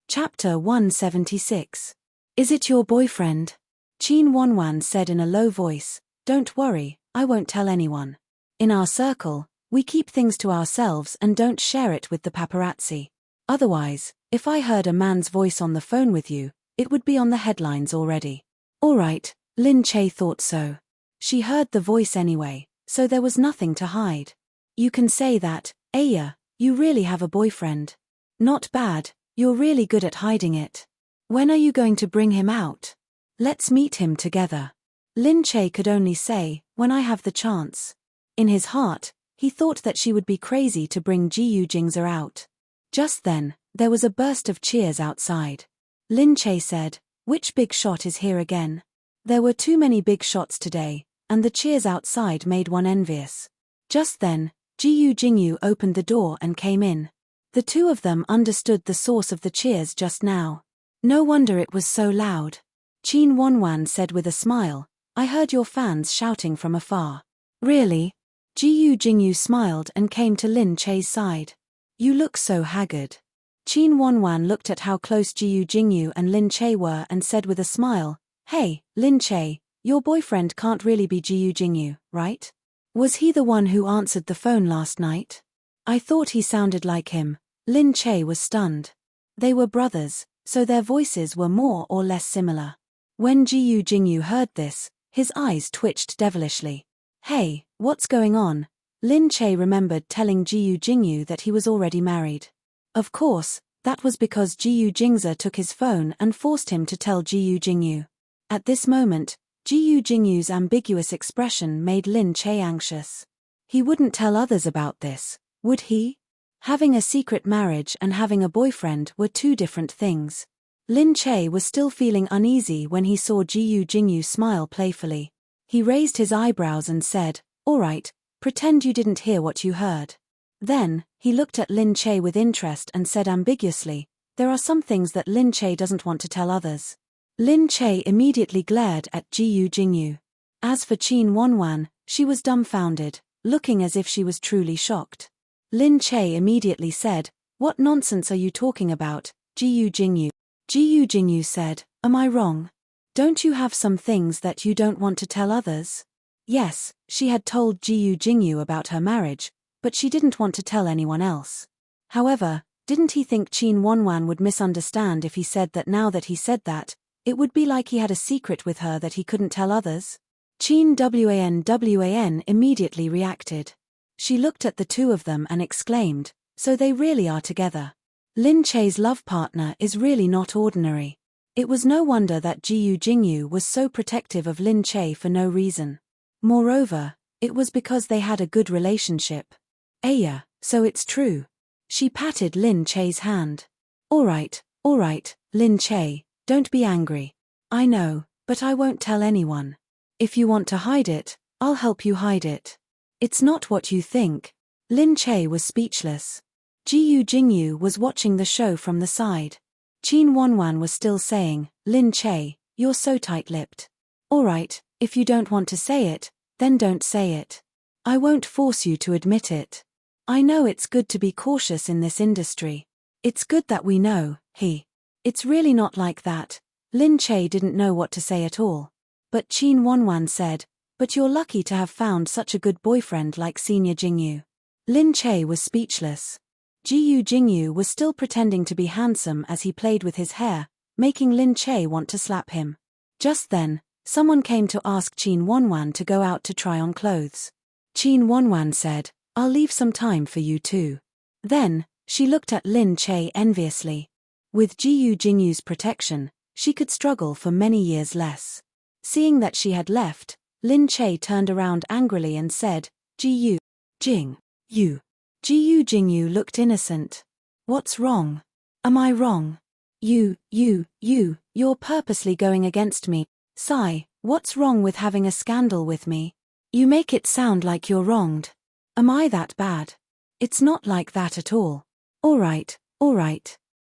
Chapter 176. Is it your boyfriend? Qin Wanwan said in a low voice, don't worry, I won't tell anyone. In our circle, we keep things to ourselves and don't share it with the paparazzi. Otherwise, if I heard a man's voice on the phone with you, it would be on the headlines already. Alright, Lin Che thought so. She heard the voice anyway, so there was nothing to hide. You can say that, Aya, you really have a boyfriend. Not bad. You're really good at hiding it. When are you going to bring him out? Let's meet him together. Lin Che could only say, when I have the chance. In his heart, he thought that she would be crazy to bring Jiyu Jingza out. Just then, there was a burst of cheers outside. Lin Che said, which big shot is here again? There were too many big shots today, and the cheers outside made one envious. Just then, Jiyu Jingyu opened the door and came in. The two of them understood the source of the cheers just now. No wonder it was so loud. Qin Wanwan said with a smile, I heard your fans shouting from afar. Really? Jiyu Jingyu smiled and came to Lin Che's side. You look so haggard. Qin Wanwan looked at how close Jiyu Jingyu and Lin Che were and said with a smile, Hey, Lin Che, your boyfriend can't really be Jiyu Jingyu, right? Was he the one who answered the phone last night? I thought he sounded like him. Lin Che was stunned. They were brothers, so their voices were more or less similar. When Jiyu Jingyu heard this, his eyes twitched devilishly. Hey, what's going on? Lin Che remembered telling Jiyu Jingyu that he was already married. Of course, that was because Jiyu Jingza took his phone and forced him to tell Jiyu Jingyu. At this moment, Jiyu Jingyu's ambiguous expression made Lin Che anxious. He wouldn't tell others about this, would he? Having a secret marriage and having a boyfriend were two different things. Lin Che was still feeling uneasy when he saw Jiyu Jingyu smile playfully. He raised his eyebrows and said, All right, pretend you didn't hear what you heard. Then, he looked at Lin Che with interest and said ambiguously, There are some things that Lin Che doesn't want to tell others. Lin Che immediately glared at Jiyu Jingyu. As for Qin Wanwan, she was dumbfounded, looking as if she was truly shocked. Lin Che immediately said, "What nonsense are you talking about, Jiyu Jingyu?" Jiyu Jingyu said, "Am I wrong? Don't you have some things that you don't want to tell others?" Yes, she had told Jiyu Jingyu about her marriage, but she didn't want to tell anyone else. However, didn't he think Qin Wanwan would misunderstand if he said that now that he said that, it would be like he had a secret with her that he couldn't tell others? Qin Wan immediately reacted. She looked at the two of them and exclaimed, "So they really are together. Lin Che's love partner is really not ordinary." It was no wonder that Jiyu Jingyu was so protective of Lin Che for no reason. Moreover, it was because they had a good relationship. "Aya, so it's true." She patted Lin Che's hand. All right, Lin Che, don't be angry. I know, but I won't tell anyone. If you want to hide it, I'll help you hide it. It's not what you think." Lin Che was speechless. Jiyu Jingyu was watching the show from the side. Qin Wanwan was still saying, "Lin Che, you're so tight-lipped. All right, if you don't want to say it, then don't say it. I won't force you to admit it. I know it's good to be cautious in this industry. It's good that we know, It's really not like that." Lin Che didn't know what to say at all. But Qin Wanwan said, "But you're lucky to have found such a good boyfriend like Senior Jingyu." Lin Che was speechless. Jiyu Jingyu was still pretending to be handsome as he played with his hair, making Lin Che want to slap him. Just then, someone came to ask Qin Wanwan to go out to try on clothes. Qin Wanwan said, "I'll leave some time for you too." Then, she looked at Lin Che enviously. With Jiyu Jingyu's protection, she could struggle for many years less. Seeing that she had left, Lin Che turned around angrily and said, "Jiyu Jingyu." Jiyu Jingyu looked innocent. "What's wrong? Am I wrong? You're purposely going against me. Sigh, what's wrong with having a scandal with me? You make it sound like you're wronged. Am I that bad? It's not like that at all. All right.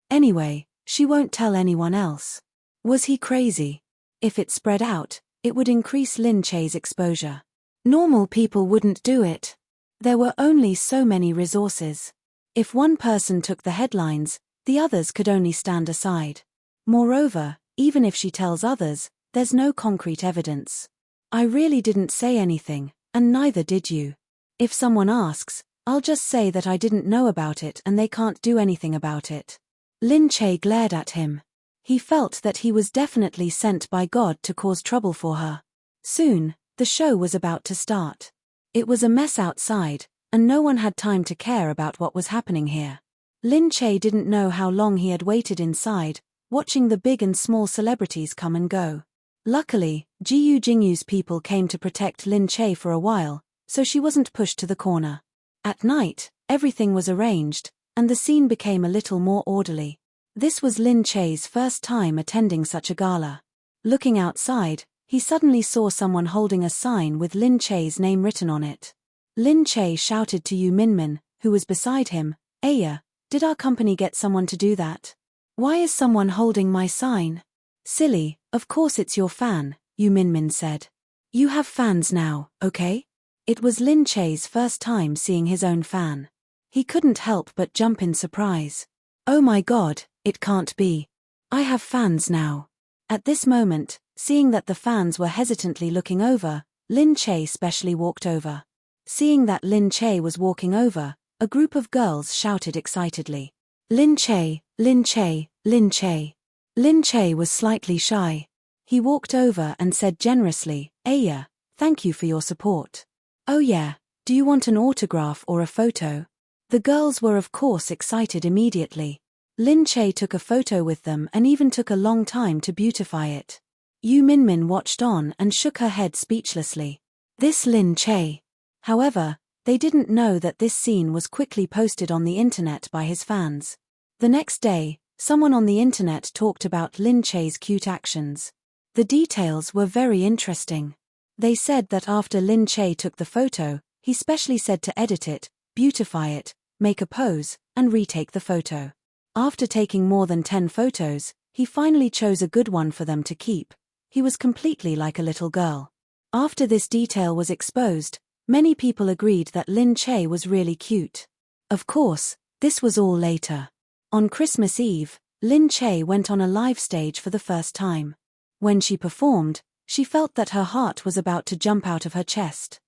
Anyway, she won't tell anyone else." Was he crazy? If it spread out, it would increase Lin Che's exposure. Normal people wouldn't do it. There were only so many resources. If one person took the headlines, the others could only stand aside. Moreover, even if she tells others, there's no concrete evidence. "I really didn't say anything, and neither did you. If someone asks, I'll just say that I didn't know about it and they can't do anything about it." Lin Che glared at him. He felt that he was definitely sent by God to cause trouble for her. Soon, the show was about to start. It was a mess outside, and no one had time to care about what was happening here. Lin Che didn't know how long he had waited inside, watching the big and small celebrities come and go. Luckily, Jiyu Jingyu's people came to protect Lin Che for a while, so she wasn't pushed to the corner. At night, everything was arranged, and the scene became a little more orderly. This was Lin Che's first time attending such a gala. Looking outside, he suddenly saw someone holding a sign with Lin Che's name written on it. Lin Che shouted to Yu Minmin, who was beside him, "Aya, did our company get someone to do that? Why is someone holding my sign?" "Silly, of course it's your fan," Yu Minmin said. "You have fans now, okay?" It was Lin Che's first time seeing his own fan. He couldn't help but jump in surprise. "Oh my God, it can't be. I have fans now." At this moment, seeing that the fans were hesitantly looking over, Lin Che specially walked over. Seeing that Lin Che was walking over, a group of girls shouted excitedly, "Lin Che, Lin Che, Lin Che." Lin Che was slightly shy. He walked over and said generously, "Aya, thank you for your support. Oh yeah, do you want an autograph or a photo?" The girls were of course excited immediately. Lin Che took a photo with them and even took a long time to beautify it. Yu Minmin watched on and shook her head speechlessly. This Lin Che. However, they didn't know that this scene was quickly posted on the internet by his fans. The next day, someone on the internet talked about Lin Che's cute actions. The details were very interesting. They said that after Lin Che took the photo, he specially said to edit it, beautify it, make a pose, and retake the photo. After taking more than 10 photos, He finally chose a good one for them to keep. He was completely like a little girl. After this detail was exposed, many people agreed that Lin Che was really cute. Of course, this was all later. On Christmas Eve, Lin Che went on a live stage for the first time. When she performed, she felt that her heart was about to jump out of her chest.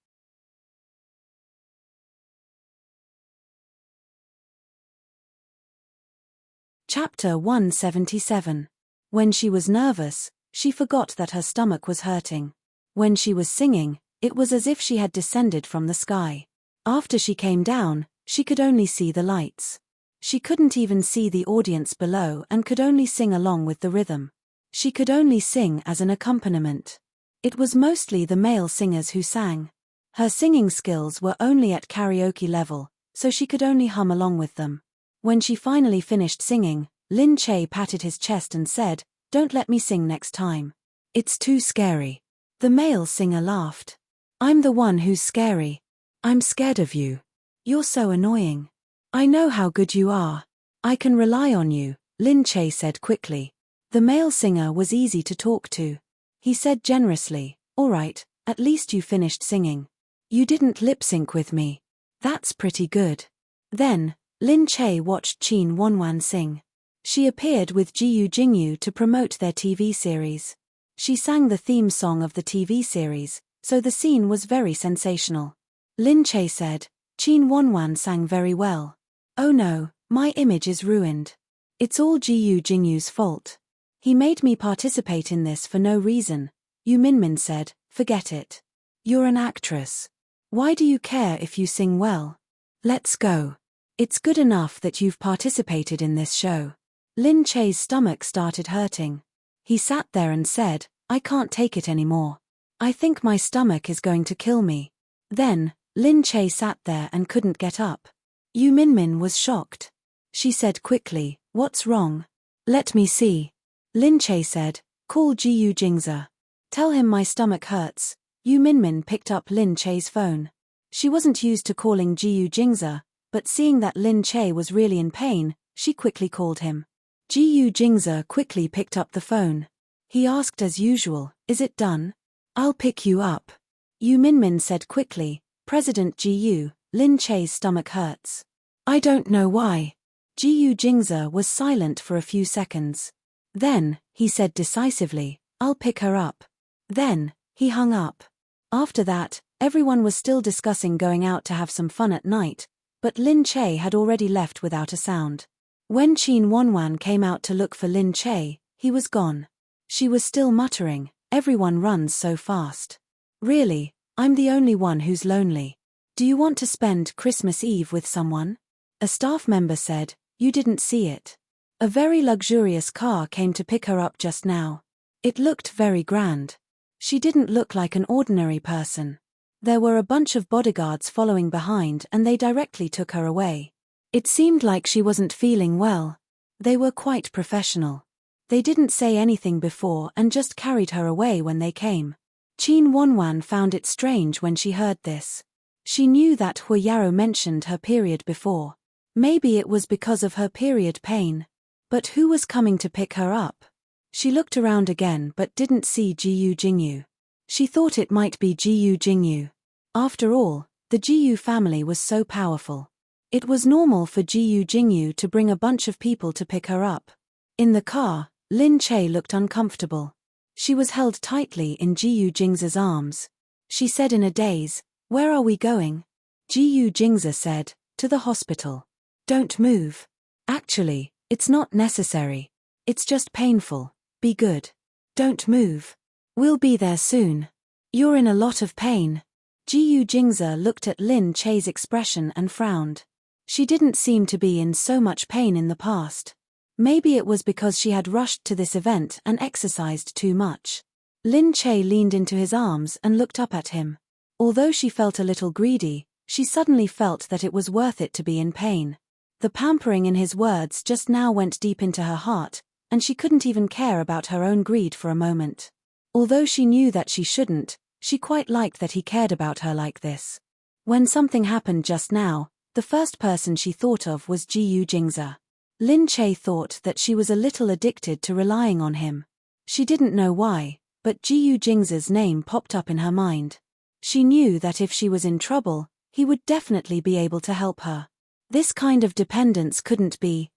Chapter 177. When she was nervous, she forgot that her stomach was hurting. When she was singing, it was as if she had descended from the sky. After she came down, she could only see the lights. She couldn't even see the audience below and could only sing along with the rhythm. She could only sing as an accompaniment. It was mostly the male singers who sang. Her singing skills were only at karaoke level, so she could only hum along with them. When she finally finished singing, Lin Che patted his chest and said, "Don't let me sing next time. It's too scary." The male singer laughed. "I'm the one who's scary. I'm scared of you. You're so annoying. I know how good you are. I can rely on you," Lin Che said quickly. The male singer was easy to talk to. He said generously, "All right, at least you finished singing. You didn't lip sync with me. That's pretty good." Then, Lin Che watched Qin Wanwan sing. She appeared with Jiyu Jingyu to promote their TV series. She sang the theme song of the TV series, so the scene was very sensational. Lin Che said, "Qin Wanwan sang very well. Oh no, my image is ruined. It's all Jiyu Jingyu's fault. He made me participate in this for no reason." Yu Minmin said, "Forget it. You're an actress. Why do you care if you sing well? Let's go. It's good enough that you've participated in this show." Lin Che's stomach started hurting. He sat there and said, "I can't take it anymore. I think my stomach is going to kill me." Then, Lin Che sat there and couldn't get up. Yu Minmin was shocked. She said quickly, "What's wrong? Let me see." Lin Che said, "Call Jiyu Jingza. Tell him my stomach hurts." Yu Minmin picked up Lin Che's phone. She wasn't used to calling Jiyu Jingza, but seeing that Lin Che was really in pain, she quickly called him. Jiyu Jingza quickly picked up the phone. He asked as usual, "Is it done? I'll pick you up." Yu Minmin said quickly, "President Jiyu, Lin Che's stomach hurts. I don't know why." Jiyu Jingza was silent for a few seconds. Then, he said decisively, "I'll pick her up." Then, he hung up. After that, everyone was still discussing going out to have some fun at night, but Lin Che had already left without a sound. When Qin Wanwan came out to look for Lin Che, he was gone. She was still muttering, "Everyone runs so fast. Really, I'm the only one who's lonely. Do you want to spend Christmas Eve with someone?" A staff member said, "You didn't see it. A very luxurious car came to pick her up just now. It looked very grand. She didn't look like an ordinary person. There were a bunch of bodyguards following behind and they directly took her away. It seemed like she wasn't feeling well. They were quite professional. They didn't say anything before and just carried her away when they came." Qin Wanwan found it strange when she heard this. She knew that Hu Yaro mentioned her period before. Maybe it was because of her period pain. But who was coming to pick her up? She looked around again but didn't see Jiyu Jingyu. She thought it might be Jiyu Jingyu. After all, the Jiyu family was so powerful. It was normal for Jiyu Jingyu to bring a bunch of people to pick her up. In the car, Lin Che looked uncomfortable. She was held tightly in Jiyu Jingza's arms. She said in a daze, "Where are we going?" Jiyu Jingza said, "To the hospital. Don't move. Actually, it's not necessary. It's just painful. Be good. Don't move. We'll be there soon. You're in a lot of pain." Jiyu Jingza looked at Lin Che's expression and frowned. She didn't seem to be in so much pain in the past. Maybe it was because she had rushed to this event and exercised too much. Lin Che leaned into his arms and looked up at him. Although she felt a little greedy, she suddenly felt that it was worth it to be in pain. The pampering in his words just now went deep into her heart, and she couldn't even care about her own greed for a moment. Although she knew that she shouldn't, she quite liked that he cared about her like this. When something happened just now, the first person she thought of was Jiyu Jingza. Lin Che thought that she was a little addicted to relying on him. She didn't know why, but Jiyu Jingza's name popped up in her mind. She knew that if she was in trouble, he would definitely be able to help her. This kind of dependence couldn't be.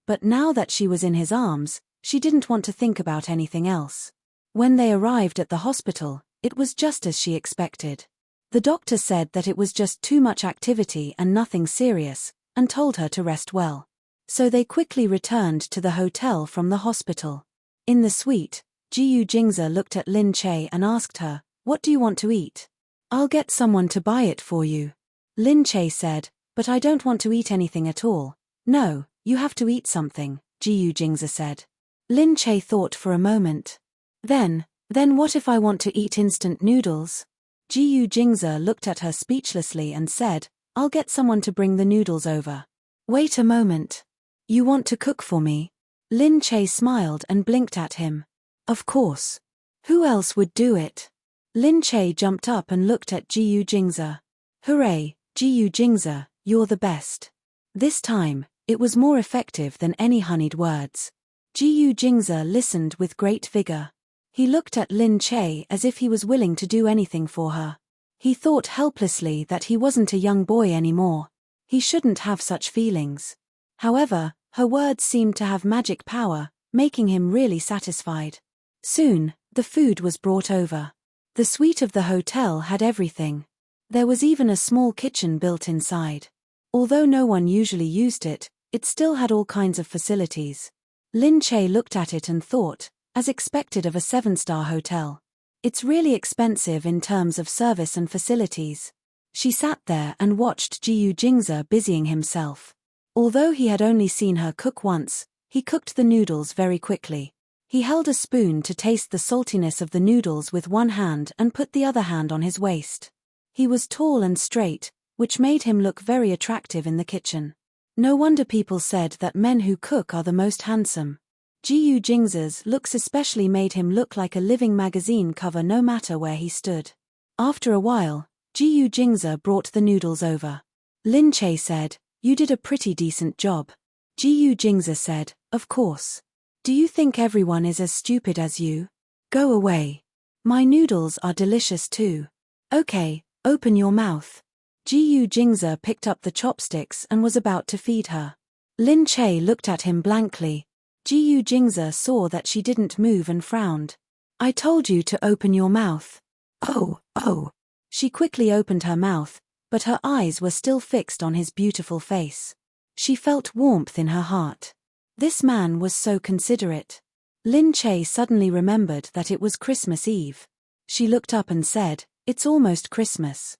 But now that she was in his arms, she didn't want to think about anything else. When they arrived at the hospital, it was just as she expected. The doctor said that it was just too much activity and nothing serious, and told her to rest well. So they quickly returned to the hotel from the hospital. In the suite, Jiyu Jingza looked at Lin Che and asked her, "What do you want to eat?" "I'll get someone to buy it for you," Lin Che said, "but I don't want to eat anything at all." "No, you have to eat something," Jiyu Jingza said. Lin Che thought for a moment. Then what if I want to eat instant noodles?" Jiyu Jingza looked at her speechlessly and said, "I'll get someone to bring the noodles over." "Wait a moment. You want to cook for me?" Lin Che smiled and blinked at him. "Of course. Who else would do it?" Lin Che jumped up and looked at Jiyu Jingza. "Hooray, Jiyu Jingza, you're the best." This time, it was more effective than any honeyed words. Jiyu Jingza listened with great vigor. He looked at Lin Che as if he was willing to do anything for her. He thought helplessly that he wasn't a young boy anymore. He shouldn't have such feelings. However, her words seemed to have magic power, making him really satisfied. Soon, the food was brought over. The suite of the hotel had everything. There was even a small kitchen built inside. Although no one usually used it, it still had all kinds of facilities. Lin Che looked at it and thought, as expected of a 7-star hotel. It's really expensive in terms of service and facilities. She sat there and watched Jiyu Jingza busying himself. Although he had only seen her cook once, he cooked the noodles very quickly. He held a spoon to taste the saltiness of the noodles with one hand and put the other hand on his waist. He was tall and straight, which made him look very attractive in the kitchen. No wonder people said that men who cook are the most handsome. Jiyu Jingza's looks especially made him look like a living magazine cover no matter where he stood. After a while, Jiyu Jingza brought the noodles over. Lin Che said, "You did a pretty decent job." Jiyu Jingza said, "Of course. Do you think everyone is as stupid as you? Go away. My noodles are delicious too." "Okay, open your mouth." Jiyu Jingza picked up the chopsticks and was about to feed her. Lin Che looked at him blankly. Jiyu Jingza saw that she didn't move and frowned. "I told you to open your mouth." Oh. She quickly opened her mouth, but her eyes were still fixed on his beautiful face. She felt warmth in her heart. This man was so considerate. Lin Che suddenly remembered that it was Christmas Eve. She looked up and said, "It's almost Christmas."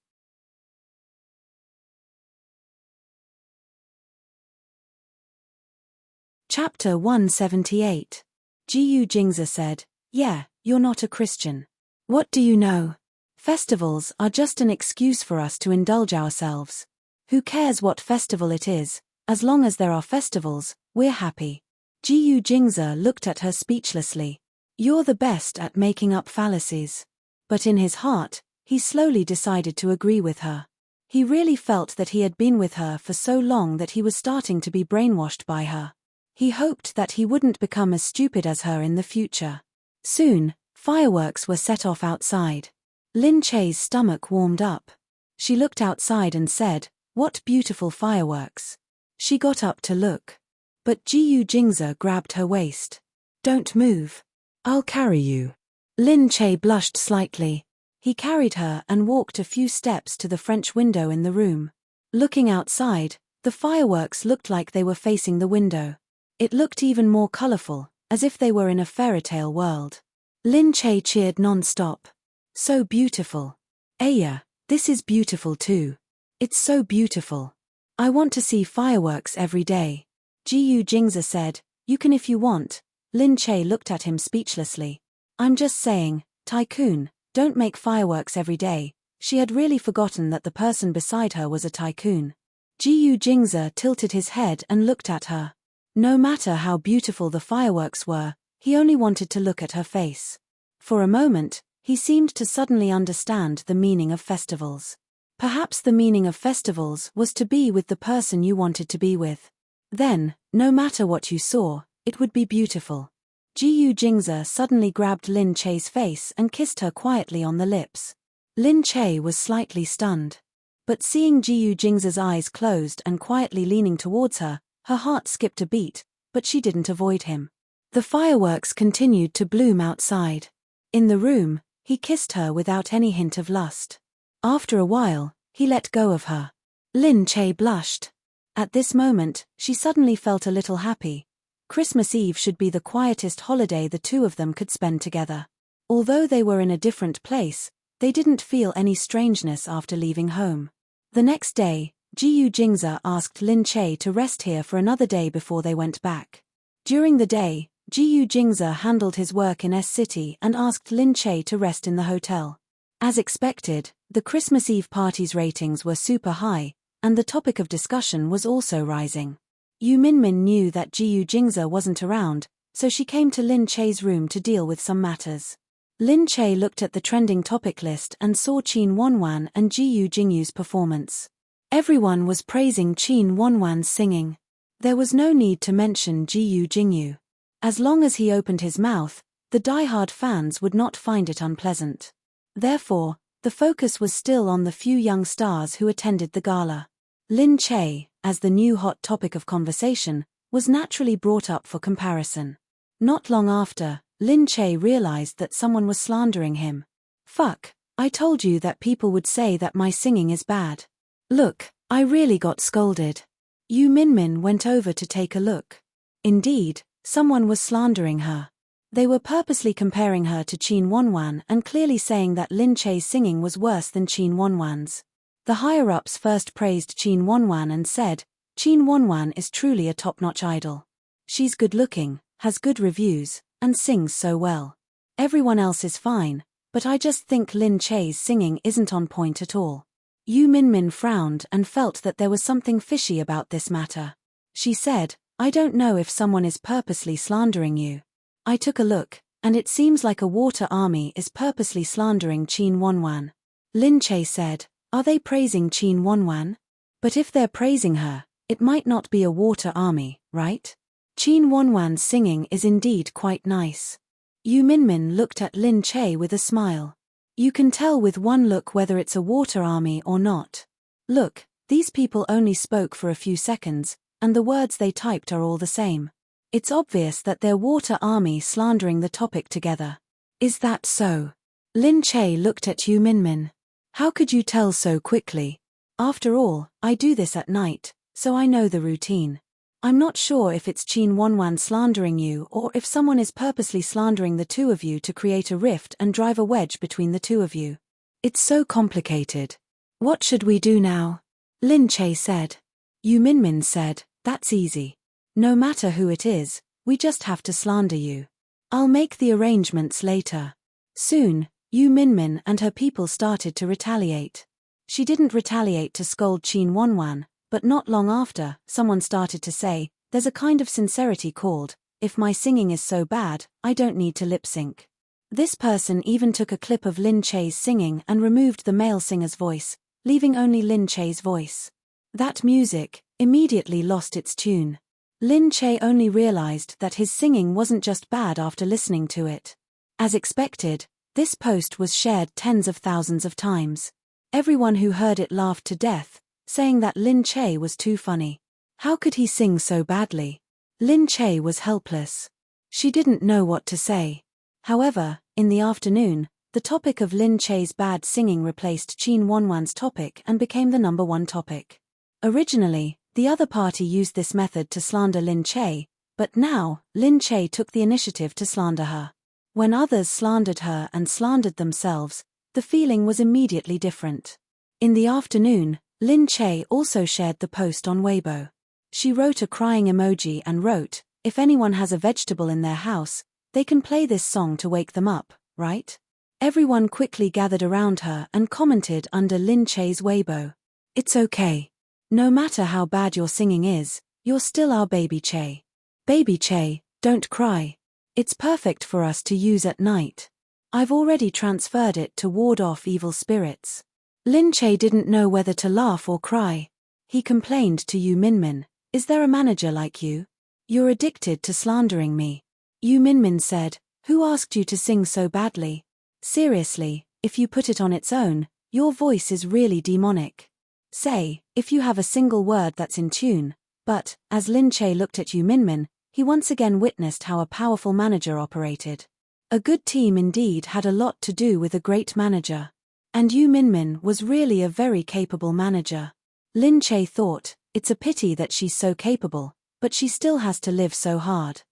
Chapter 178. Jiyu Jingza said, "Yeah, you're not a Christian. What do you know? Festivals are just an excuse for us to indulge ourselves. Who cares what festival it is, as long as there are festivals, we're happy." Jiyu Jingza looked at her speechlessly. "You're the best at making up fallacies." But in his heart, he slowly decided to agree with her. He really felt that he had been with her for so long that he was starting to be brainwashed by her. He hoped that he wouldn't become as stupid as her in the future. Soon, fireworks were set off outside. Lin Che's stomach warmed up. She looked outside and said, "What beautiful fireworks." She got up to look. But Jiyu Jingza grabbed her waist. "Don't move. I'll carry you." Lin Che blushed slightly. He carried her and walked a few steps to the French window in the room. Looking outside, the fireworks looked like they were facing the window. It looked even more colorful, as if they were in a fairy tale world. Lin Che cheered non-stop. "So beautiful. Aya, this is beautiful too. It's so beautiful. I want to see fireworks every day." Jiyu Jingza said, "You can if you want." Lin Che looked at him speechlessly. "I'm just saying, tycoon, don't make fireworks every day." She had really forgotten that the person beside her was a tycoon. Jiyu Jingza tilted his head and looked at her. No matter how beautiful the fireworks were, he only wanted to look at her face. For a moment, he seemed to suddenly understand the meaning of festivals. Perhaps the meaning of festivals was to be with the person you wanted to be with. Then, no matter what you saw, it would be beautiful. Jiyu Jingze suddenly grabbed Lin Che's face and kissed her quietly on the lips. Lin Che was slightly stunned. But seeing Jiyu Jingze's eyes closed and quietly leaning towards her, her heart skipped a beat, but she didn't avoid him. The fireworks continued to bloom outside. In the room, he kissed her without any hint of lust. After a while, he let go of her. Lin Che blushed. At this moment, she suddenly felt a little happy. Christmas Eve should be the quietest holiday the two of them could spend together. Although they were in a different place, they didn't feel any strangeness after leaving home. The next day, Jiyu Jingze asked Lin Che to rest here for another day before they went back. During the day, Jiyu Jingze handled his work in S-City and asked Lin Che to rest in the hotel. As expected, the Christmas Eve party's ratings were super high, and the topic of discussion was also rising. Yu Minmin knew that Jiyu Jingze wasn't around, so she came to Lin Che's room to deal with some matters. Lin Che looked at the trending topic list and saw Qin Wanwan and Jiyu Jingyu's performance. Everyone was praising Qin Wanwan's singing. There was no need to mention Jiyu Jingyu. As long as he opened his mouth, the die-hard fans would not find it unpleasant. Therefore, the focus was still on the few young stars who attended the gala. Lin Che, as the new hot topic of conversation, was naturally brought up for comparison. Not long after, Lin Che realized that someone was slandering him. "Fuck, I told you that people would say that my singing is bad. Look, I really got scolded." Yu Minmin went over to take a look. Indeed, someone was slandering her. They were purposely comparing her to Qin Wanwan and clearly saying that Lin Che's singing was worse than Qin Wanwan's. The higher-ups first praised Qin Wanwan and said, "Qin Wanwan is truly a top-notch idol. She's good-looking, has good reviews, and sings so well. Everyone else is fine, but I just think Lin Che's singing isn't on point at all." Yu Minmin frowned and felt that there was something fishy about this matter. She said, "I don't know if someone is purposely slandering you. I took a look, and it seems like a water army is purposely slandering Qin Wanwan." Lin Che said, "Are they praising Qin Wanwan? But if they're praising her, it might not be a water army, right? Qin Wanwan's singing is indeed quite nice." Yu Minmin looked at Lin Che with a smile. "You can tell with one look whether it's a water army or not. Look, these people only spoke for a few seconds, and the words they typed are all the same. It's obvious that they're water army slandering the topic together." "Is that so?" Lin Che looked at Yu Minmin. "How could you tell so quickly? After all, I do this at night, so I know the routine. I'm not sure if it's Qin Wanwan slandering you or if someone is purposely slandering the two of you to create a rift and drive a wedge between the two of you. It's so complicated. What should we do now?" Lin Che said. Yu Minmin said, "That's easy. No matter who it is, we just have to slander you. I'll make the arrangements later." Soon, Yu Minmin and her people started to retaliate. She didn't retaliate to scold Qin Wanwan, but not long after, someone started to say, "There's a kind of sincerity called, if my singing is so bad, I don't need to lip sync." This person even took a clip of Lin Che's singing and removed the male singer's voice, leaving only Lin Che's voice. That music immediately lost its tune. Lin Che only realized that his singing wasn't just bad after listening to it. As expected, this post was shared tens of thousands of times. Everyone who heard it laughed to death, saying that Lin Che was too funny. How could he sing so badly? Lin Che was helpless. She didn't know what to say. However, in the afternoon, the topic of Lin Che's bad singing replaced Qin Wanwan's topic and became the #1 topic. Originally, the other party used this method to slander Lin Che, but now, Lin Che took the initiative to slander her. When others slandered her and slandered themselves, the feeling was immediately different. In the afternoon, Lin Che also shared the post on Weibo. She wrote a crying emoji and wrote, "If anyone has a vegetable in their house, they can play this song to wake them up, right?" Everyone quickly gathered around her and commented under Lin Che's Weibo, "It's okay. No matter how bad your singing is, you're still our baby Che. Baby Che, don't cry. It's perfect for us to use at night. I've already transferred it to ward off evil spirits." Lin Che didn't know whether to laugh or cry. He complained to Yu Minmin, Is there a manager like you? You're addicted to slandering me. Yu Minmin said, who asked you to sing so badly? Seriously, if you put it on its own, your voice is really demonic. Say, if you have a single word that's in tune. But, as Lin Che looked at Yu Minmin, he once again witnessed how a powerful manager operated. A good team indeed had a lot to do with a great manager. And Yu Minmin was really a very capable manager. Lin Che thought, it's a pity that she's so capable, but she still has to live so hard.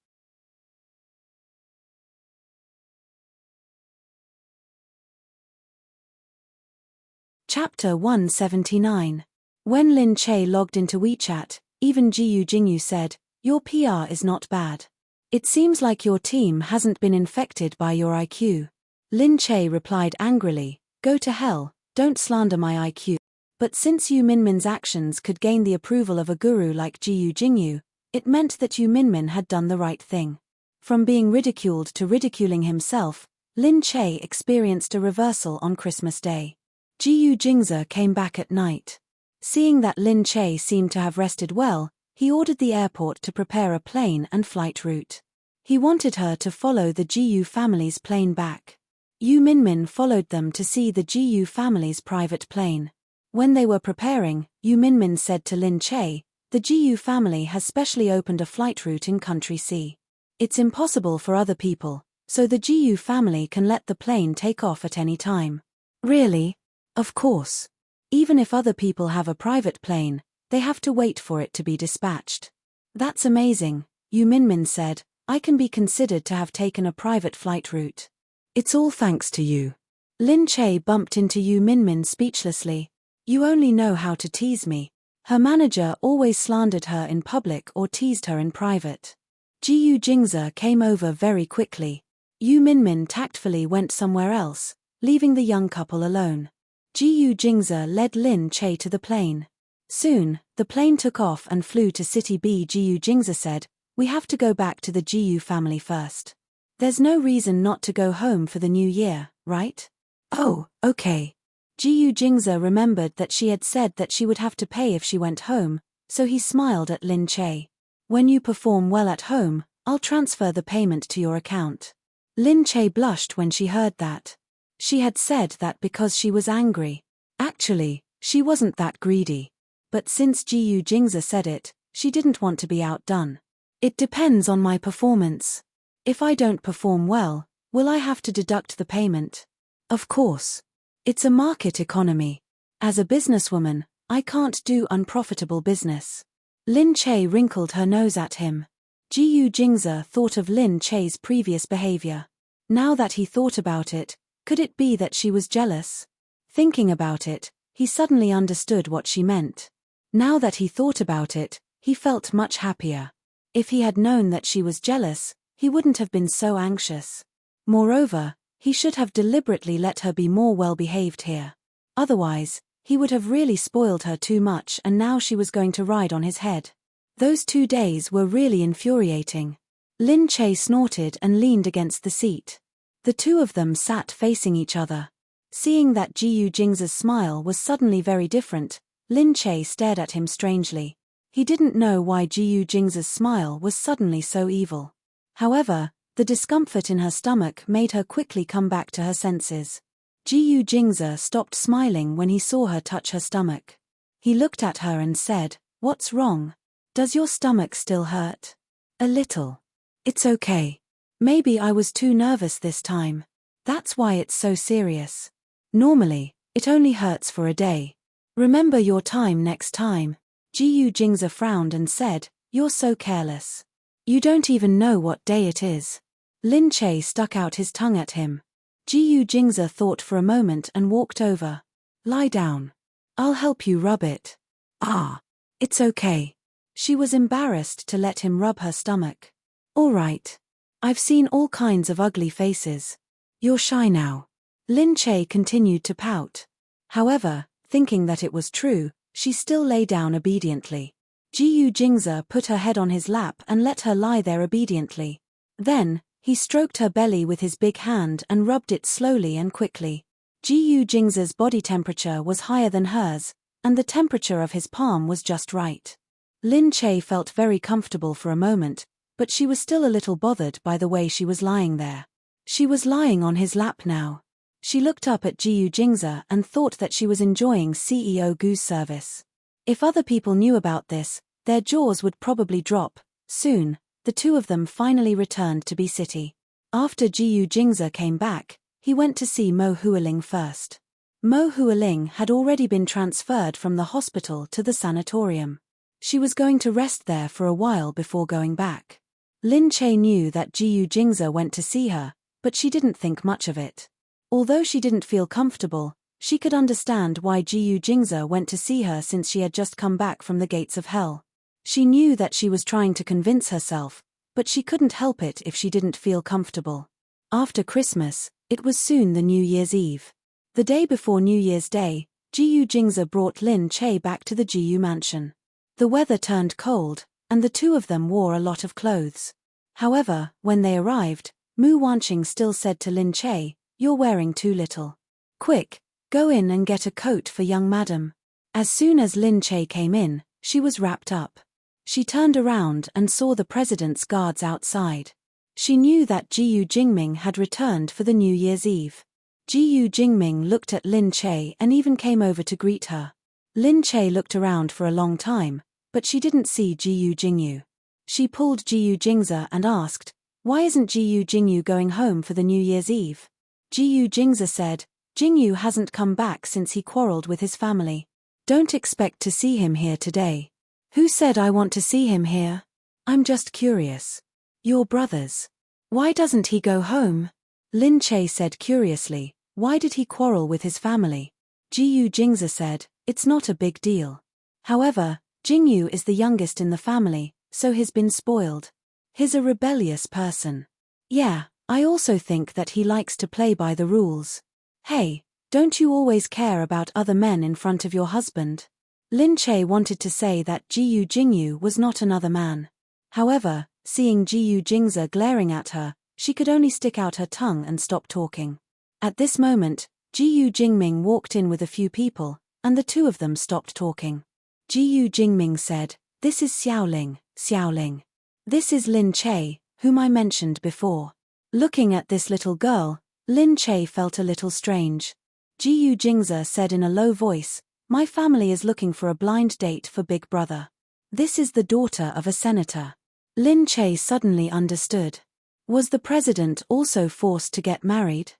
Chapter 179. When Lin Che logged into WeChat, even Jiyu Jingyu said, your PR is not bad. It seems like your team hasn't been infected by your IQ. Lin Che replied angrily, go to hell, don't slander my IQ. But since Yu Minmin's actions could gain the approval of a guru like Jiyu Jingyu, it meant that Yu Minmin had done the right thing. From being ridiculed to ridiculing himself, Lin Che experienced a reversal on Christmas Day. Jiyu Jingzi came back at night. Seeing that Lin Che seemed to have rested well, he ordered the airport to prepare a plane and flight route. He wanted her to follow the Jiyu family's plane back. Yu Minmin followed them to see the Jiyu family's private plane. When they were preparing, Yu Minmin said to Lin Che, the Jiyu family has specially opened a flight route in Country C. It's impossible for other people, so the Jiyu family can let the plane take off at any time. Really? Of course. Even if other people have a private plane, they have to wait for it to be dispatched. That's amazing, Yu Minmin said, I can be considered to have taken a private flight route. It's all thanks to you. Lin Che bumped into Yu Minmin speechlessly. You only know how to tease me. Her manager always slandered her in public or teased her in private. Jiyu Jingzi came over very quickly. Yu Minmin tactfully went somewhere else, leaving the young couple alone. Jiyu Jingzi led Lin Che to the plane. Soon, the plane took off and flew to City B. Jiyu Jingzi said, we have to go back to the Jiyu family first. There's no reason not to go home for the new year, right? Oh, okay. Jiyu Jingzi remembered that she had said that she would have to pay if she went home, so he smiled at Lin Che. When you perform well at home, I'll transfer the payment to your account. Lin Che blushed when she heard that. She had said that because she was angry. Actually, she wasn't that greedy. But since Jiyu Jingzi said it, she didn't want to be outdone. It depends on my performance. If I don't perform well, will I have to deduct the payment? Of course. It's a market economy. As a businesswoman, I can't do unprofitable business. Lin Che wrinkled her nose at him. Jiyu Jingzi thought of Lin Che's previous behavior. Now that he thought about it, could it be that she was jealous? Thinking about it, he suddenly understood what she meant. Now that he thought about it, he felt much happier. If he had known that she was jealous, he wouldn't have been so anxious. Moreover, he should have deliberately let her be more well-behaved here. Otherwise, he would have really spoiled her too much and now she was going to ride on his head. Those 2 days were really infuriating. Lin Che snorted and leaned against the seat. The two of them sat facing each other. Seeing that Jiyu Jingzi's smile was suddenly very different, Lin Che stared at him strangely. He didn't know why Jiyu Jingzi's smile was suddenly so evil. However, the discomfort in her stomach made her quickly come back to her senses. Jiyu Jingzi stopped smiling when he saw her touch her stomach. He looked at her and said, "What's wrong? Does your stomach still hurt?" "A little. It's okay. Maybe I was too nervous this time. That's why it's so serious. Normally, it only hurts for a day. Remember your time next time." Jiyu Jingzi frowned and said, "You're so careless. You don't even know what day it is." Lin Che stuck out his tongue at him. Jiyu Jingzi thought for a moment and walked over. "Lie down. I'll help you rub it." "Ah, it's okay." She was embarrassed to let him rub her stomach. "All right. I've seen all kinds of ugly faces. You're shy now." Lin Che continued to pout. However, thinking that it was true, she still lay down obediently. Jiyu Jingzi put her head on his lap and let her lie there obediently. Then, he stroked her belly with his big hand and rubbed it slowly and quickly. Jiyu Jingzi's body temperature was higher than hers, and the temperature of his palm was just right. Lin Che felt very comfortable for a moment, but she was still a little bothered by the way she was lying there. She was lying on his lap now. She looked up at Jiyu Jingze and thought that she was enjoying CEO Gu's service. If other people knew about this, their jaws would probably drop. Soon, the two of them finally returned to B City. After Jiyu Jingze came back, he went to see Mo Hualing first. Mo Hualing had already been transferred from the hospital to the sanatorium. She was going to rest there for a while before going back. Lin Che knew that Jiyu Jingze went to see her, but she didn't think much of it. Although she didn't feel comfortable, she could understand why Jiyu Jingze went to see her since she had just come back from the gates of hell. She knew that she was trying to convince herself, but she couldn't help it if she didn't feel comfortable. After Christmas, it was soon the New Year's Eve. The day before New Year's Day, Jiyu Jingze brought Lin Che back to the Jiyu mansion. The weather turned cold, and the two of them wore a lot of clothes. However, when they arrived, Mu Wanqing still said to Lin Che, "You're wearing too little. Quick, go in and get a coat for young madam." As soon as Lin Che came in, she was wrapped up. She turned around and saw the president's guards outside. She knew that Jiyu Jingming had returned for the New Year's Eve. Jiyu Jingming looked at Lin Che and even came over to greet her. Lin Che looked around for a long time, but she didn't see Jiyu Jingyu. She pulled Jiyu Jingze and asked, "Why isn't Jiyu Jingyu going home for the New Year's Eve?" Jiyu Jingze said, "Jingyu hasn't come back since he quarreled with his family. Don't expect to see him here today." "Who said I want to see him here? I'm just curious." "Your brothers. Why doesn't he go home?" Lin Che said curiously, "Why did he quarrel with his family?" Jiyu Jingze said, "It's not a big deal. However, Jingyu is the youngest in the family, so he's been spoiled. He's a rebellious person. Yeah, I also think that he likes to play by the rules. Hey, don't you always care about other men in front of your husband?" Lin Che wanted to say that Jiyu Jingyu was not another man. However, seeing Jiyu Jingze glaring at her, she could only stick out her tongue and stop talking. At this moment, Jiyu Jingming walked in with a few people, and the two of them stopped talking. Jiyu Jingming said, "This is Xiaoling, Xiaoling. This is Lin Che, whom I mentioned before." Looking at this little girl, Lin Che felt a little strange. Jiyu Jingze said in a low voice, "My family is looking for a blind date for Big Brother. This is the daughter of a senator." Lin Che suddenly understood. Was the president also forced to get married?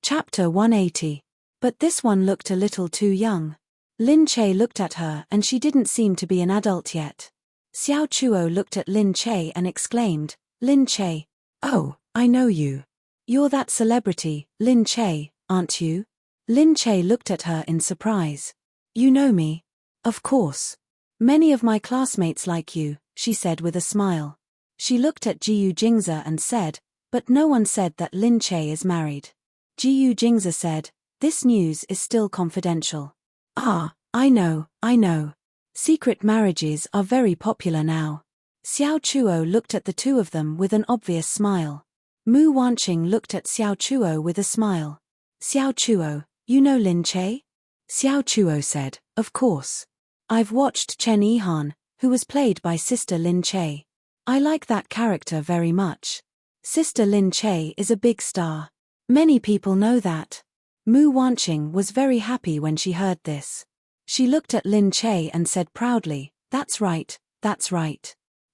Chapter 180. But this one looked a little too young. Lin Che looked at her and she didn't seem to be an adult yet. Xiao Chuo looked at Lin Che and exclaimed, "Lin Che. Oh, I know you. You're that celebrity, Lin Che, aren't you?" Lin Che looked at her in surprise. "You know me?" "Of course. Many of my classmates like you," she said with a smile. She looked at Jiyu Jingze and said, "But no one said that Lin Che is married." Jiyu Jingze said, "This news is still confidential." "Ah, I know. Secret marriages are very popular now." Xiao Chuo looked at the two of them with an obvious smile. Mu Wanqing looked at Xiao Chuo with a smile. "Xiao Chuo, you know Lin Che?" Xiao Chuo said, "Of course. I've watched Chen Yihan, who was played by Sister Lin Che. I like that character very much. Sister Lin Che is a big star. Many people know that." Mu Wanqing was very happy when she heard this. She looked at Lin Che and said proudly, "That's right.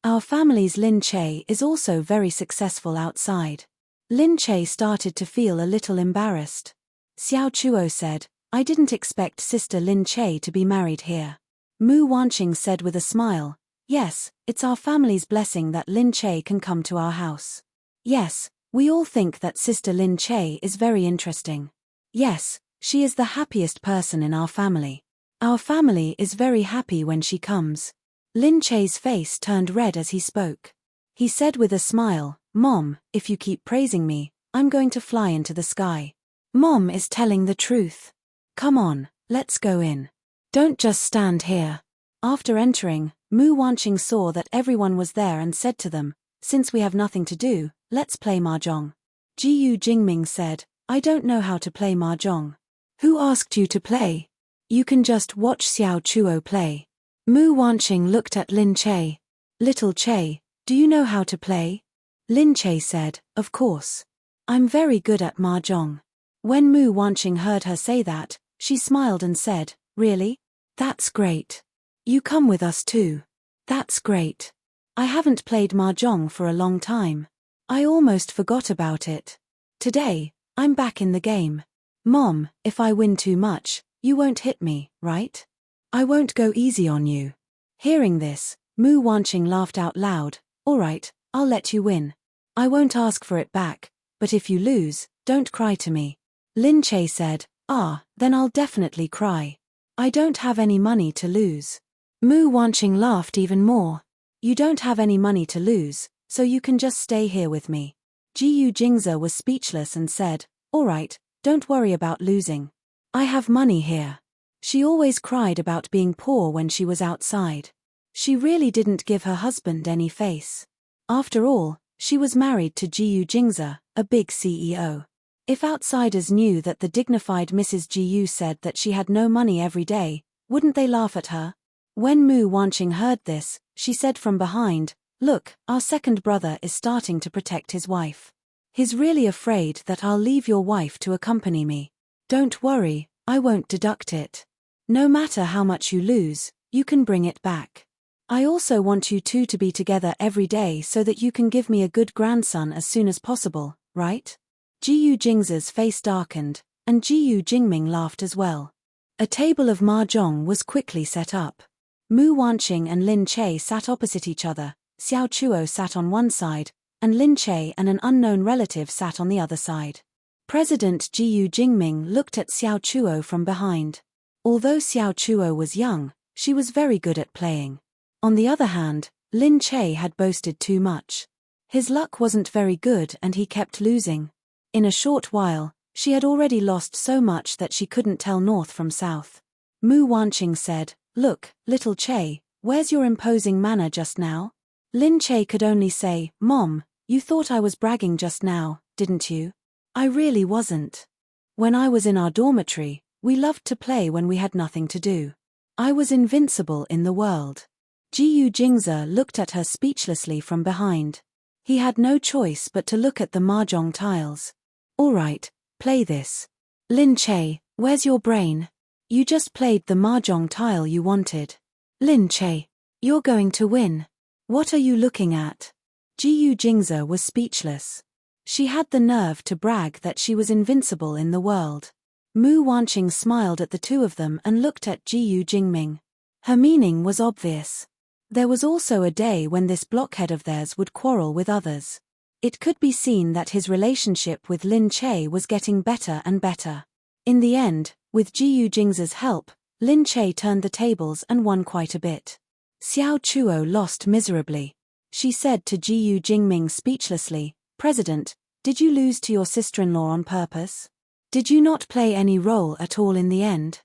Our family's Lin Che is also very successful outside." Lin Che started to feel a little embarrassed. Xiao Chuo said, "I didn't expect Sister Lin Che to be married here." Mu Wanqing said with a smile, "Yes, it's our family's blessing that Lin Che can come to our house. Yes, we all think that Sister Lin Che is very interesting. Yes, she is the happiest person in our family. Our family is very happy when she comes." Lin Che's face turned red as he spoke. He said with a smile, "Mom, if you keep praising me, I'm going to fly into the sky." Mom is telling the truth. Come on, let's go in. Don't just stand here. After entering, Mu Wanqing saw that everyone was there and said to them, "Since we have nothing to do, let's play mahjong." Jiyu Jingming said, I don't know how to play mahjong. Who asked you to play? You can just watch Xiao Chuo play. Mu Wanqing looked at Lin Che. Little Che, do you know how to play? Lin Che said, of course. I'm very good at mahjong. When Mu Wanqing heard her say that, she smiled and said, really? That's great. You come with us too. That's great. I haven't played mahjong for a long time. I almost forgot about it. Today, I'm back in the game. Mom, if I win too much, you won't hit me, right? I won't go easy on you. Hearing this, Mu Wanqing laughed out loud. All right, I'll let you win. I won't ask for it back, but if you lose, don't cry to me. Lin Che said, then I'll definitely cry. I don't have any money to lose. Mu Wanqing laughed even more. You don't have any money to lose, so you can just stay here with me. Jiyu Jingze was speechless and said, all right, don't worry about losing. I have money here. She always cried about being poor when she was outside. She really didn't give her husband any face. After all, she was married to Jiyu Jingze, a big CEO. If outsiders knew that the dignified Mrs. Jiyu said that she had no money every day, wouldn't they laugh at her? When Mu Wanqing heard this, she said from behind, look, our second brother is starting to protect his wife. He's really afraid that I'll leave your wife to accompany me. Don't worry, I won't deduct it. No matter how much you lose, you can bring it back. I also want you two to be together every day so that you can give me a good grandson as soon as possible, right? Jiyu Jingze's face darkened, and Jiyu Jingming laughed as well. A table of mahjong was quickly set up. Mu Wanqing and Lin Che sat opposite each other, Xiao Chuo sat on one side, and Lin Che and an unknown relative sat on the other side. President Jiyu Jingming looked at Xiao Chuo from behind. Although Xiao Chuo was young, she was very good at playing. On the other hand, Lin Che had boasted too much. His luck wasn't very good and he kept losing. In a short while, she had already lost so much that she couldn't tell north from south. Mu Wanqing said, look, little Che, where's your imposing manner just now? Lin Che could only say, Mom, you thought I was bragging just now, didn't you? I really wasn't. When I was in our dormitory, we loved to play when we had nothing to do. I was invincible in the world. Jiyu Jingze looked at her speechlessly from behind. He had no choice but to look at the mahjong tiles. All right, play this. Lin Che, where's your brain? You just played the mahjong tile you wanted. Lin Che, you're going to win. What are you looking at? Jiyu Jingze was speechless. She had the nerve to brag that she was invincible in the world. Mu Wanqing smiled at the two of them and looked at Jiyu Jingming. Her meaning was obvious. There was also a day when this blockhead of theirs would quarrel with others. It could be seen that his relationship with Lin Che was getting better and better. In the end, with Jiyu Jingze's help, Lin Che turned the tables and won quite a bit. Xiao Chuo lost miserably. She said to Jiyu Jingming speechlessly, President, did you lose to your sister-in-law on purpose? Did you not play any role at all in the end?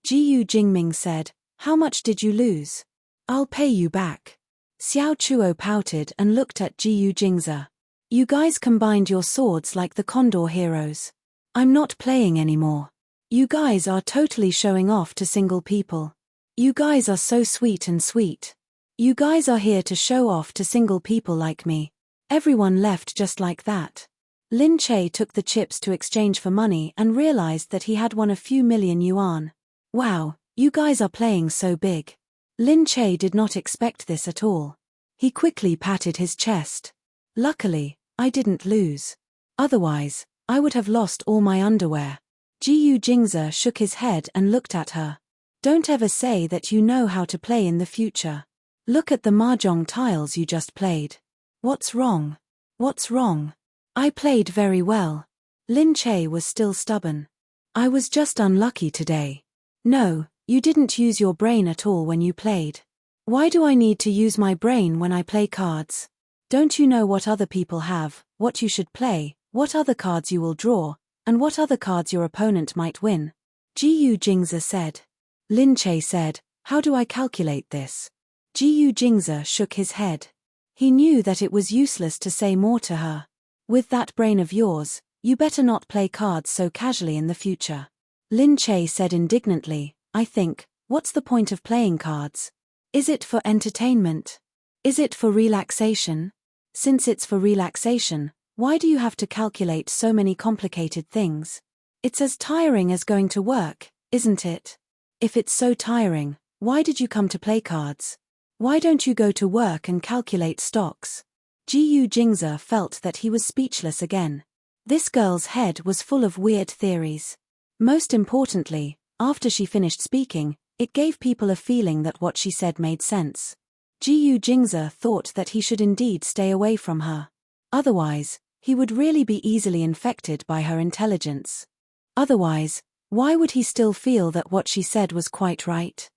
Jiyu Jingming said, how much did you lose? I'll pay you back. Xiao Chuo pouted and looked at Jiyu Jingze. You guys combined your swords like the Condor heroes. I'm not playing anymore. You guys are totally showing off to single people. You guys are so sweet and sweet. You guys are here to show off to single people like me. Everyone left just like that. Lin Che took the chips to exchange for money and realized that he had won a few million yuan. Wow, you guys are playing so big. Lin Che did not expect this at all. He quickly patted his chest. Luckily, I didn't lose. Otherwise, I would have lost all my underwear. Jiyu Jingze shook his head and looked at her. Don't ever say that you know how to play in the future. Look at the mahjong tiles you just played. What's wrong? What's wrong? I played very well. Lin Che was still stubborn. I was just unlucky today. No, you didn't use your brain at all when you played. Why do I need to use my brain when I play cards? Don't you know what other people have, what you should play, what other cards you will draw, and what other cards your opponent might win? Jiyu Jingze said. Lin Che said, how do I calculate this? Jiyu Jingze shook his head. He knew that it was useless to say more to her. With that brain of yours, You better not play cards so casually in the future. Lin Che said indignantly, I think, what's the point of playing cards? Is it for entertainment? Is it for relaxation? Since it's for relaxation, why do you have to calculate so many complicated things? It's as tiring as going to work, isn't it? If it's so tiring, why did you come to play cards? Why don't you go to work and calculate stocks? Jiyu Jingze felt that he was speechless again. This girl's head was full of weird theories. Most importantly, after she finished speaking, it gave people a feeling that what she said made sense. Jiyu Jingze thought that he should indeed stay away from her. Otherwise, he would really be easily infected by her intelligence. Otherwise, why would he still feel that what she said was quite right?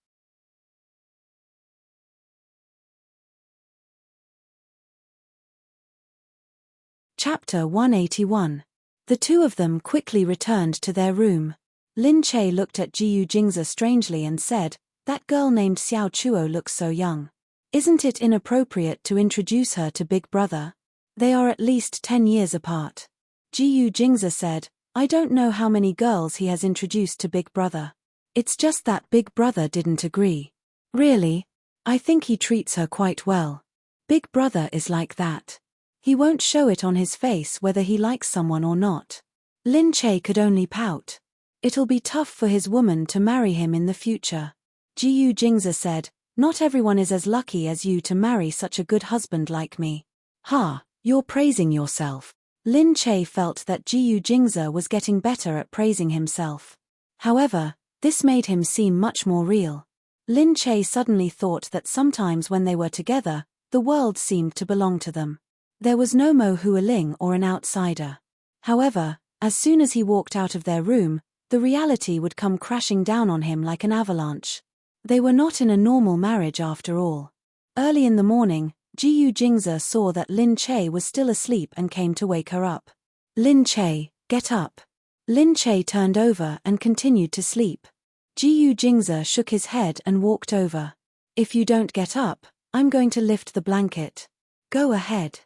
Chapter 181. The two of them quickly returned to their room. Lin Che looked at Jiyu Jingze strangely and said, that girl named Xiao Chuo looks so young. Isn't it inappropriate to introduce her to Big Brother? They are at least 10 years apart. Jiyu Jingze said, I don't know how many girls he has introduced to Big Brother. It's just that Big Brother didn't agree. Really? I think he treats her quite well. Big Brother is like that. He won't show it on his face whether he likes someone or not. Lin Che could only pout. It'll be tough for his woman to marry him in the future. Jiyu Jingze said, not everyone is as lucky as you to marry such a good husband like me. Ha, you're praising yourself. Lin Che felt that Jiyu Jingze was getting better at praising himself. However, this made him seem much more real. Lin Che suddenly thought that sometimes when they were together, the world seemed to belong to them. There was no Mo Hualing or an outsider. However, as soon as he walked out of their room, the reality would come crashing down on him like an avalanche. They were not in a normal marriage after all. Early in the morning, Jiyu Jingze saw that Lin Che was still asleep and came to wake her up. Lin Che, get up. Lin Che turned over and continued to sleep. Jiyu Jingze shook his head and walked over. If you don't get up, I'm going to lift the blanket. Go ahead.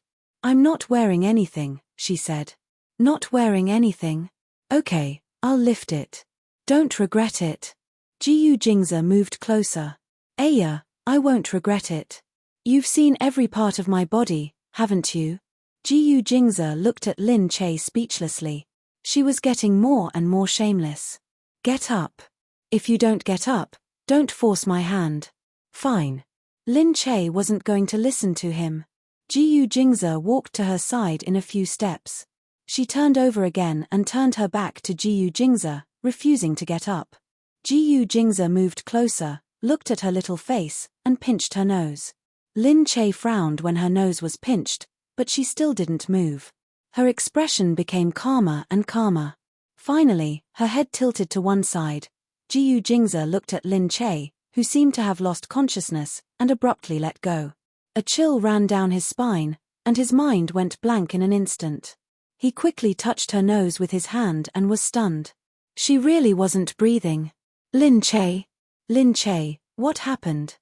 I'm not wearing anything, she said. Not wearing anything? Okay, I'll lift it. Don't regret it. Jiyu Jingze moved closer. Aya, I won't regret it. You've seen every part of my body, haven't you? Jiyu Jingze looked at Lin Che speechlessly. She was getting more and more shameless. Get up. If you don't get up, don't force my hand. Fine. Lin Che wasn't going to listen to him. Jiyu Jingze walked to her side in a few steps. She turned over again and turned her back to Jiyu Jingze, refusing to get up. Jiyu Jingze moved closer, looked at her little face, and pinched her nose. Lin Che frowned when her nose was pinched, but she still didn't move. Her expression became calmer and calmer. Finally, her head tilted to one side. Jiyu Jingze looked at Lin Che, who seemed to have lost consciousness, and abruptly let go. A chill ran down his spine, and his mind went blank in an instant. He quickly touched her nose with his hand and was stunned. She really wasn't breathing. Lin Che. Lin Che, what happened?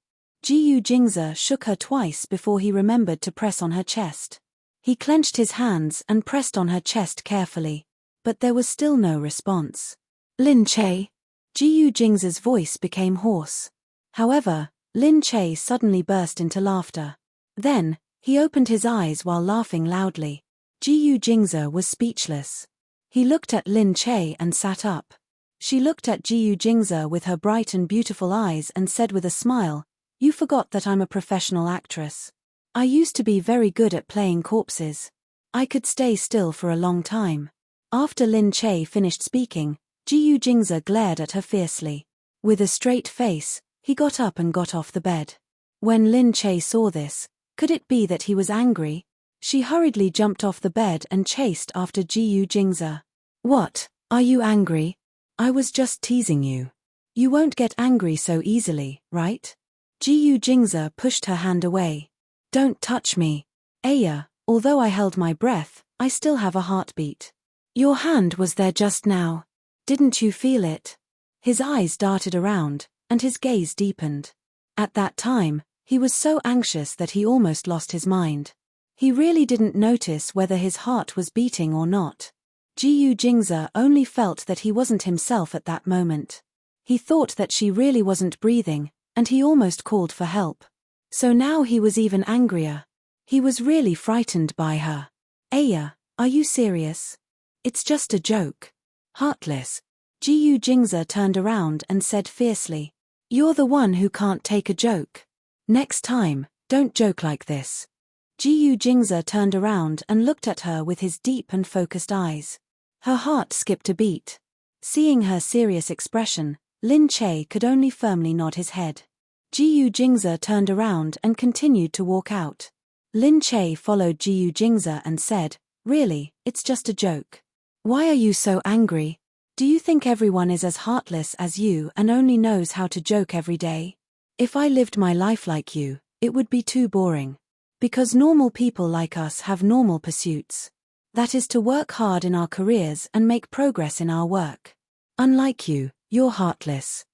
Jiyu Jingze shook her twice before he remembered to press on her chest. He clenched his hands and pressed on her chest carefully. But there was still no response. Lin Che. Jiyu Jingze's voice became hoarse. However, Lin Che suddenly burst into laughter. Then, he opened his eyes while laughing loudly. Jiyu Jingze was speechless. He looked at Lin Che and sat up. She looked at Jiyu Jingze with her bright and beautiful eyes and said with a smile, You forgot that I'm a professional actress. I used to be very good at playing corpses. I could stay still for a long time. After Lin Che finished speaking, Jiyu Jingze glared at her fiercely. With a straight face, he got up and got off the bed. When Lin Che saw this, could it be that he was angry? She hurriedly jumped off the bed and chased after Jiyu Jingze. What, are you angry? I was just teasing you. You won't get angry so easily, right? Jiyu Jingze pushed her hand away. Don't touch me. Aya, although I held my breath, I still have a heartbeat. Your hand was there just now. Didn't you feel it? His eyes darted around, and his gaze deepened. At that time, he was so anxious that he almost lost his mind. He really didn't notice whether his heart was beating or not. Jiyu Jingze only felt that he wasn't himself at that moment. He thought that she really wasn't breathing, and he almost called for help. So now he was even angrier. He was really frightened by her. Aya, are you serious? It's just a joke. Heartless. Jiyu Jingze turned around and said fiercely. You're the one who can't take a joke. Next time, don't joke like this. Jiyu Jingze turned around and looked at her with his deep and focused eyes. Her heart skipped a beat. Seeing her serious expression, Lin Che could only firmly nod his head. Jiyu Jingze turned around and continued to walk out. Lin Che followed Jiyu Jingze and said, Really, it's just a joke. Why are you so angry? Do you think everyone is as heartless as you and only knows how to joke every day? If I lived my life like you, it would be too boring. Because normal people like us have normal pursuits. That is to work hard in our careers and make progress in our work. Unlike you, you're heartless.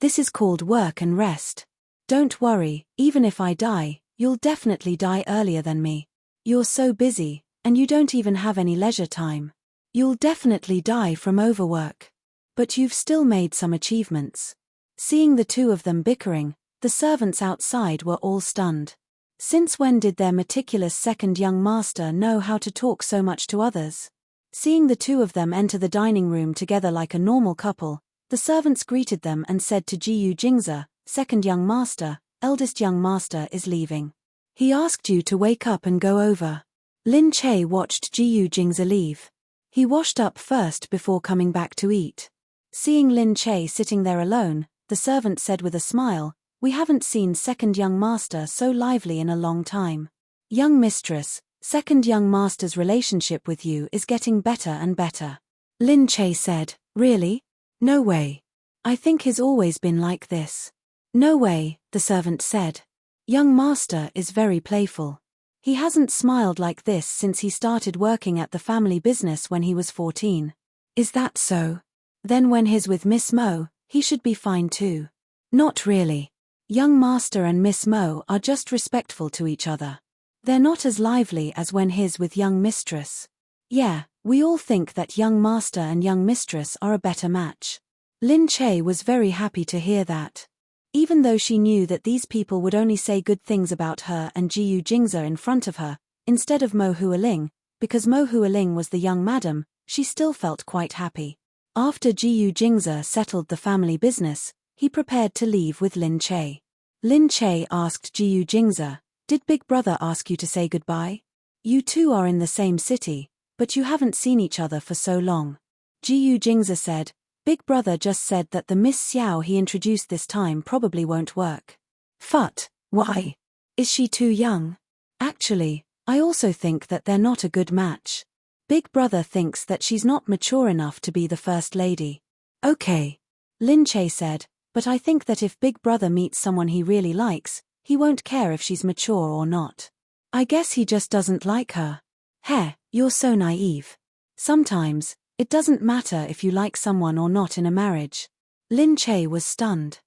This is called work and rest. Don't worry, even if I die, you'll definitely die earlier than me. You're so busy, and you don't even have any leisure time. You'll definitely die from overwork. But you've still made some achievements. Seeing the two of them bickering, the servants outside were all stunned. Since when did their meticulous second young master know how to talk so much to others? Seeing the two of them enter the dining room together like a normal couple, the servants greeted them and said to Jiyu Jingze, Second young master, eldest young master is leaving. He asked you to wake up and go over. Lin Che watched Jiyu Jingze leave. He washed up first before coming back to eat. Seeing Lin Che sitting there alone, the servant said with a smile, We haven't seen second young master so lively in a long time. Young mistress, second young master's relationship with you is getting better and better. Lin Che said, Really? No way. I think he's always been like this. No way, the servant said. Young master is very playful. He hasn't smiled like this since he started working at the family business when he was 14. Is that so? Then when he's with Miss Mo, he should be fine too. Not really. Young master and Miss Mo are just respectful to each other. They're not as lively as when he's with young mistress. Yeah, we all think that young master and young mistress are a better match. Lin Che was very happy to hear that. Even though she knew that these people would only say good things about her and Jiyu Jingze in front of her, instead of Mo Hualing, because Mo Hualing was the young madam, she still felt quite happy. After Jiyu Jingze settled the family business, he prepared to leave with Lin Che. Lin Che asked Jiyu Jingze, Did Big Brother ask you to say goodbye? You two are in the same city, but you haven't seen each other for so long. Jiyu Jingze said, Big Brother just said that the Miss Xiao he introduced this time probably won't work. Phut, why? Is she too young? Actually, I also think that they're not a good match. Big Brother thinks that she's not mature enough to be the first lady. Okay. Lin Che said, but I think that if Big Brother meets someone he really likes, he won't care if she's mature or not. I guess he just doesn't like her. Heh, you're so naive. Sometimes, it doesn't matter if you like someone or not in a marriage. Lin Che was stunned.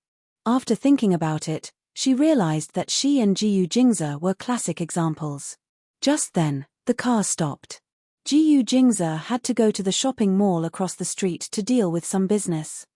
After thinking about it, she realized that she and Jiyu Jingze were classic examples. Just then, the car stopped. Jiyu Jingze had to go to the shopping mall across the street to deal with some business.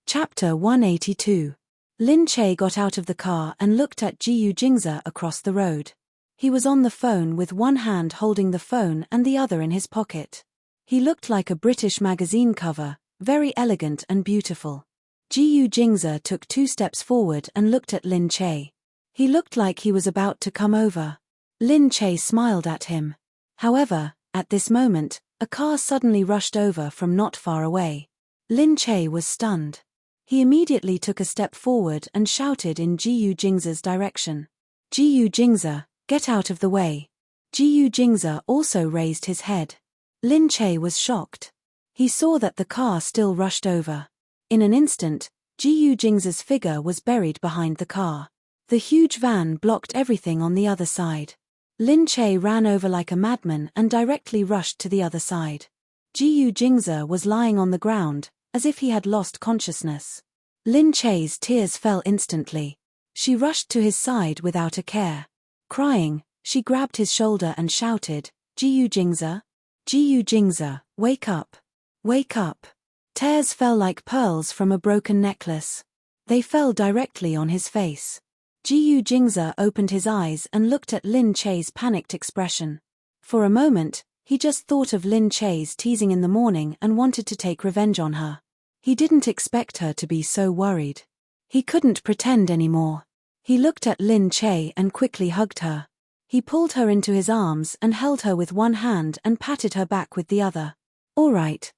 Chapter 182. Lin Che got out of the car and looked at Jiyu Jingze across the road. He was on the phone with one hand holding the phone and the other in his pocket. He looked like a British magazine cover, very elegant and beautiful. Jiyu Jingze took 2 steps forward and looked at Lin Che. He looked like he was about to come over. Lin Che smiled at him. However, at this moment, a car suddenly rushed over from not far away. Lin Che was stunned. He immediately took a step forward and shouted in Jiyu Jingze's direction. Jiyu Jingze, get out of the way. Jiyu Jingze also raised his head. Lin Che was shocked. He saw that the car still rushed over. In an instant, Jiyu Jingze's figure was buried behind the car. The huge van blocked everything on the other side. Lin Che ran over like a madman and directly rushed to the other side. Jiyu Jingze was lying on the ground, as if he had lost consciousness. Lin Che's tears fell instantly. She rushed to his side without a care. Crying, she grabbed his shoulder and shouted, "Jiyu Jingza? Jiyu Jingza, wake up! Wake up!" Tears fell like pearls from a broken necklace. They fell directly on his face. Jiyu Jingza opened his eyes and looked at Lin Che's panicked expression. For a moment, he just thought of Lin Che's teasing in the morning and wanted to take revenge on her. He didn't expect her to be so worried. He couldn't pretend anymore. He looked at Lin Che and quickly hugged her. He pulled her into his arms and held her with one hand and patted her back with the other. All right.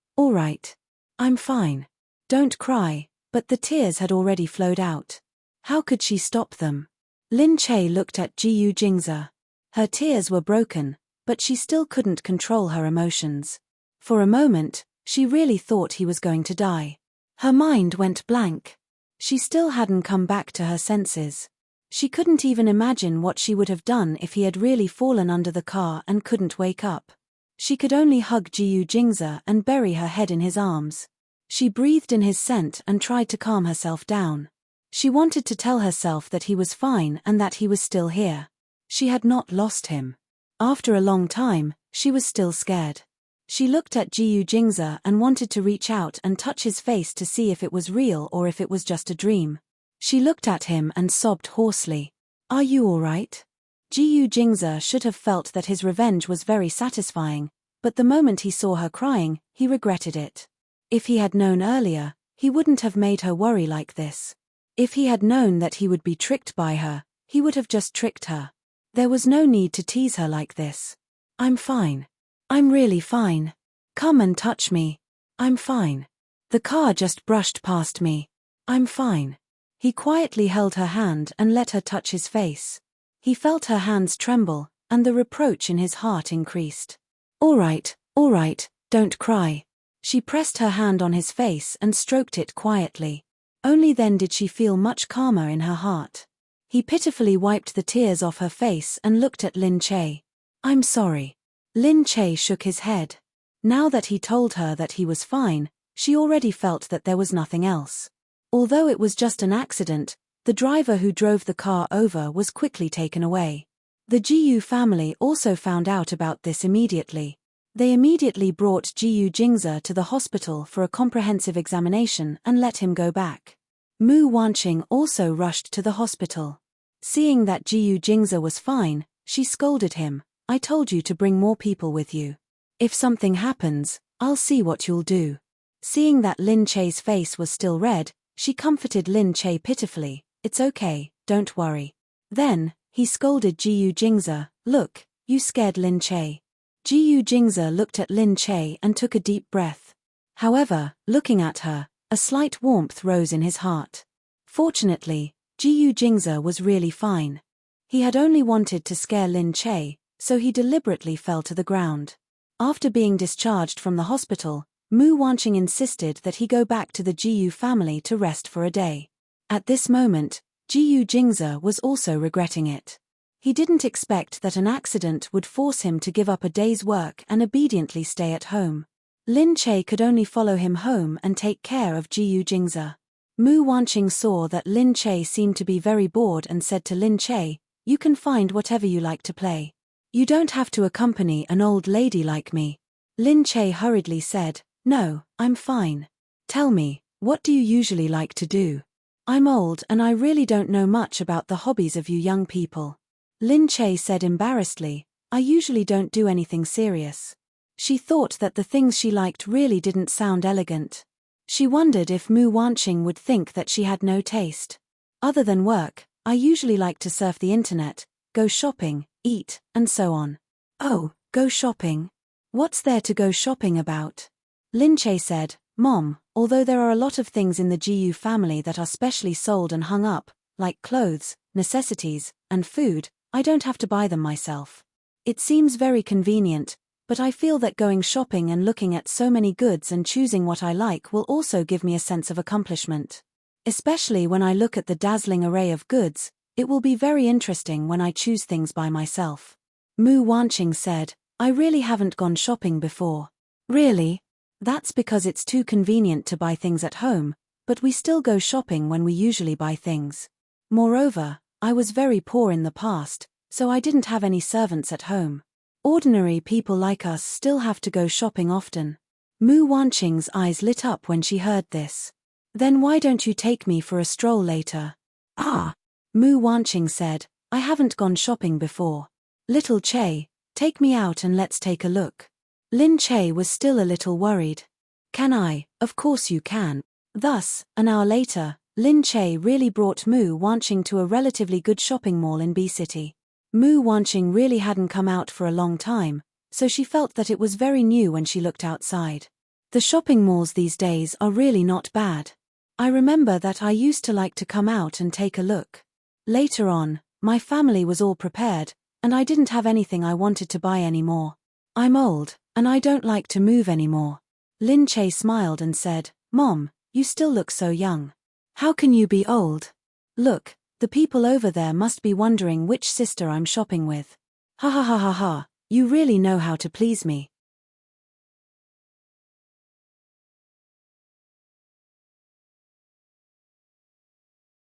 I'm fine. Don't cry," but the tears had already flowed out. How could she stop them? Lin Che looked at Jiyu Jingza. Her tears were broken, but she still couldn't control her emotions. For a moment, she really thought he was going to die. Her mind went blank. She still hadn't come back to her senses. She couldn't even imagine what she would have done if he had really fallen under the car and couldn't wake up. She could only hug Jiyu Jingza and bury her head in his arms. She breathed in his scent and tried to calm herself down. She wanted to tell herself that he was fine and that he was still here. She had not lost him. After a long time, she was still scared. She looked at Jiyu Jingza and wanted to reach out and touch his face to see if it was real or if it was just a dream. She looked at him and sobbed hoarsely. "Are you all right?" Jiyu Jingza should have felt that his revenge was very satisfying, but the moment he saw her crying, he regretted it. If he had known earlier, he wouldn't have made her worry like this. If he had known that he would be tricked by her, he would have just tricked her. There was no need to tease her like this. "I'm fine. I'm really fine. Come and touch me. I'm fine. The car just brushed past me. I'm fine." He quietly held her hand and let her touch his face. He felt her hands tremble, and the reproach in his heart increased. All right, don't cry." She pressed her hand on his face and stroked it quietly. Only then did she feel much calmer in her heart. He pitifully wiped the tears off her face and looked at Lin Che. "I'm sorry." Lin Che shook his head. Now that he told her that he was fine, she already felt that there was nothing else. Although it was just an accident, the driver who drove the car over was quickly taken away. The Jiyu family also found out about this immediately. They immediately brought Jiyu Jingza to the hospital for a comprehensive examination and let him go back. Mu Wanqing also rushed to the hospital. Seeing that Jiyu Jingza was fine, she scolded him. "I told you to bring more people with you. If something happens, I'll see what you'll do." Seeing that Lin Che's face was still red, she comforted Lin Che pitifully. "It's okay, don't worry." Then, he scolded Jiyu Jingza. "Look, you scared Lin Che." Jiyu Jingza looked at Lin Che and took a deep breath. However, looking at her, a slight warmth rose in his heart. Fortunately, Jiyu Jingza was really fine. He had only wanted to scare Lin Che, so he deliberately fell to the ground. After being discharged from the hospital, Mu Wanqing insisted that he go back to the Jiyu family to rest for a day. At this moment, Jiyu Jingza was also regretting it. He didn't expect that an accident would force him to give up a day's work and obediently stay at home. Lin Che could only follow him home and take care of Jiyu Jingza. Mu Wanqing saw that Lin Che seemed to be very bored and said to Lin Che, "You can find whatever you like to play. You don't have to accompany an old lady like me." Lin Che hurriedly said, "No, I'm fine. Tell me, what do you usually like to do? I'm old and I really don't know much about the hobbies of you young people." Lin Che said embarrassedly, "I usually don't do anything serious." She thought that the things she liked really didn't sound elegant. She wondered if Mu Wanqing would think that she had no taste. "Other than work, I usually like to surf the internet, go shopping, eat, and so on." "Oh, go shopping? What's there to go shopping about?" Lin Che said, "Mom, although there are a lot of things in the Jiyu family that are specially sold and hung up, like clothes, necessities, and food, I don't have to buy them myself. It seems very convenient, but I feel that going shopping and looking at so many goods and choosing what I like will also give me a sense of accomplishment. Especially when I look at the dazzling array of goods, it will be very interesting when I choose things by myself." Mu Wanqing said, "I really haven't gone shopping before." "Really? That's because it's too convenient to buy things at home, but we still go shopping when we usually buy things." Moreover, I was very poor in the past, so I didn't have any servants at home. Ordinary people like us still have to go shopping often. Mu Wanqing's eyes lit up when she heard this. Then why don't you take me for a stroll later? Ah! Mu Wanqing said, I haven't gone shopping before. Little Che, take me out and let's take a look. Lin Che was still a little worried. Can I? Of course you can. Thus, an hour later, Lin Che really brought Mu Wanqing to a relatively good shopping mall in B City. Mu Wanqing really hadn't come out for a long time, so she felt that it was very new when she looked outside. The shopping malls these days are really not bad. I remember that I used to like to come out and take a look. Later on, my family was all prepared, and I didn't have anything I wanted to buy anymore. I'm old, and I don't like to move anymore. Lin Che smiled and said, Mom, you still look so young. How can you be old? Look, the people over there must be wondering which sister I'm shopping with. Ha ha ha ha ha, you really know how to please me.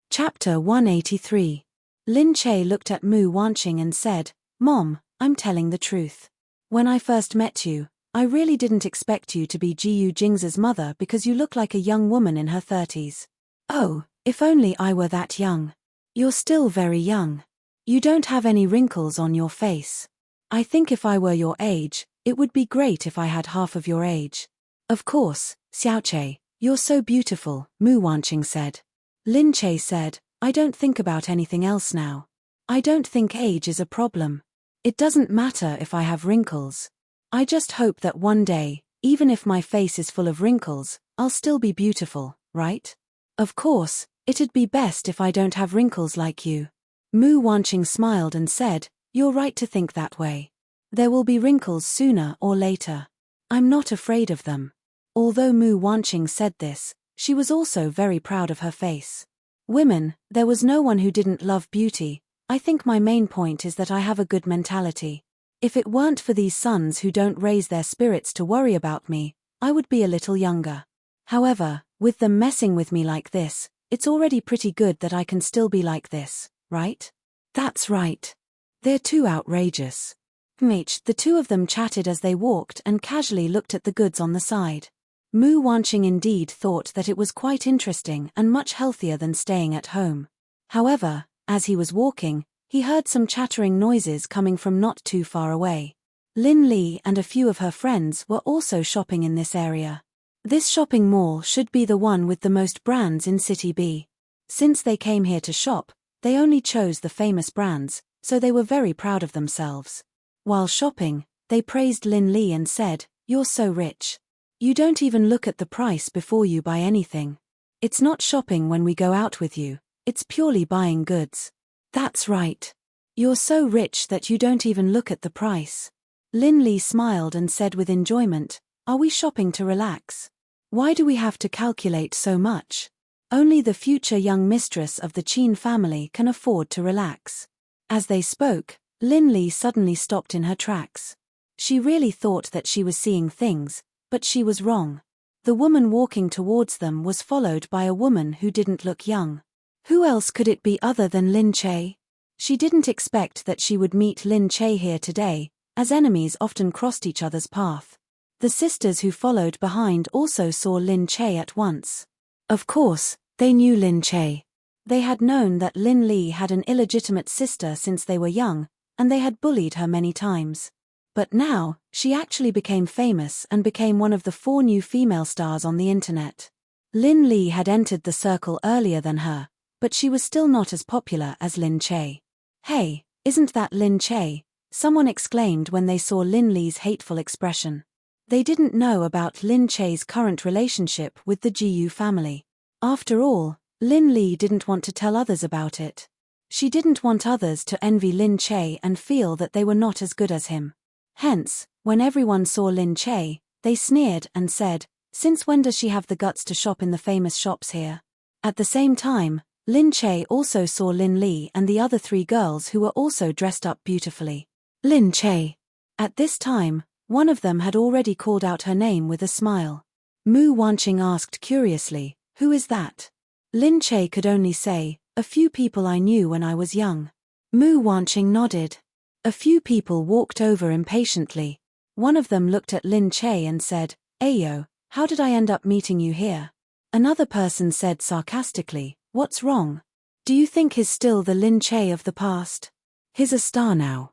Chapter 183. Lin Che looked at Mu Wanqing and said, Mom, I'm telling the truth. When I first met you, I really didn't expect you to be Jiu Jing's mother because you look like a young woman in her 30s. Oh, if only I were that young. You're still very young. You don't have any wrinkles on your face. I think if I were your age, it would be great if I had half of your age. Of course, Xiaoche, you're so beautiful, Mu Wanqing said. Lin Che said, I don't think about anything else now. I don't think age is a problem. It doesn't matter if I have wrinkles. I just hope that one day, even if my face is full of wrinkles, I'll still be beautiful, right? Of course, it'd be best if I don't have wrinkles like you. Mu Wanqing smiled and said, You're right to think that way. There will be wrinkles sooner or later. I'm not afraid of them. Although Mu Wanqing said this, she was also very proud of her face. Women, there was no one who didn't love beauty. I think my main point is that I have a good mentality. If it weren't for these sons who don't raise their spirits to worry about me, I would be a little younger. However, with them messing with me like this, it's already pretty good that I can still be like this, right? That's right. They're too outrageous. The two of them chatted as they walked and casually looked at the goods on the side. Mu Wanqing indeed thought that it was quite interesting and much healthier than staying at home. However, as he was walking, he heard some chattering noises coming from not too far away. Lin Li and a few of her friends were also shopping in this area. This shopping mall should be the one with the most brands in City B. Since they came here to shop, they only chose the famous brands, so they were very proud of themselves. While shopping, they praised Lin Li and said, You're so rich. You don't even look at the price before you buy anything. It's not shopping when we go out with you, it's purely buying goods. That's right. You're so rich that you don't even look at the price. Lin Li smiled and said with enjoyment, Are we shopping to relax? Why do we have to calculate so much? Only the future young mistress of the Qin family can afford to relax. As they spoke, Lin Li suddenly stopped in her tracks. She really thought that she was seeing things, but she was wrong. The woman walking towards them was followed by a woman who didn't look young. Who else could it be other than Lin Che? She didn't expect that she would meet Lin Che here today, as enemies often crossed each other's path. The sisters who followed behind also saw Lin Che at once. Of course, they knew Lin Che. They had known that Lin Li had an illegitimate sister since they were young, and they had bullied her many times. But now, she actually became famous and became one of the 4 new female stars on the internet. Lin Li had entered the circle earlier than her, but she was still not as popular as Lin Che. Hey, isn't that Lin Che? Someone exclaimed when they saw Lin Li's hateful expression. They didn't know about Lin Che's current relationship with the Jiu family. After all, Lin Li didn't want to tell others about it. She didn't want others to envy Lin Che and feel that they were not as good as him. Hence, when everyone saw Lin Che, they sneered and said, Since when does she have the guts to shop in the famous shops here? At the same time, Lin Che also saw Lin Li and the other 3 girls who were also dressed up beautifully. Lin Che. At this time, one of them had already called out her name with a smile. Mu Wanqing asked curiously, Who is that? Lin Che could only say, A few people I knew when I was young. Mu Wanqing nodded. A few people walked over impatiently. One of them looked at Lin Che and said, "Ayo, how did I end up meeting you here?" Another person said sarcastically, "What's wrong? Do you think he's still the Lin Che of the past? He's a star now."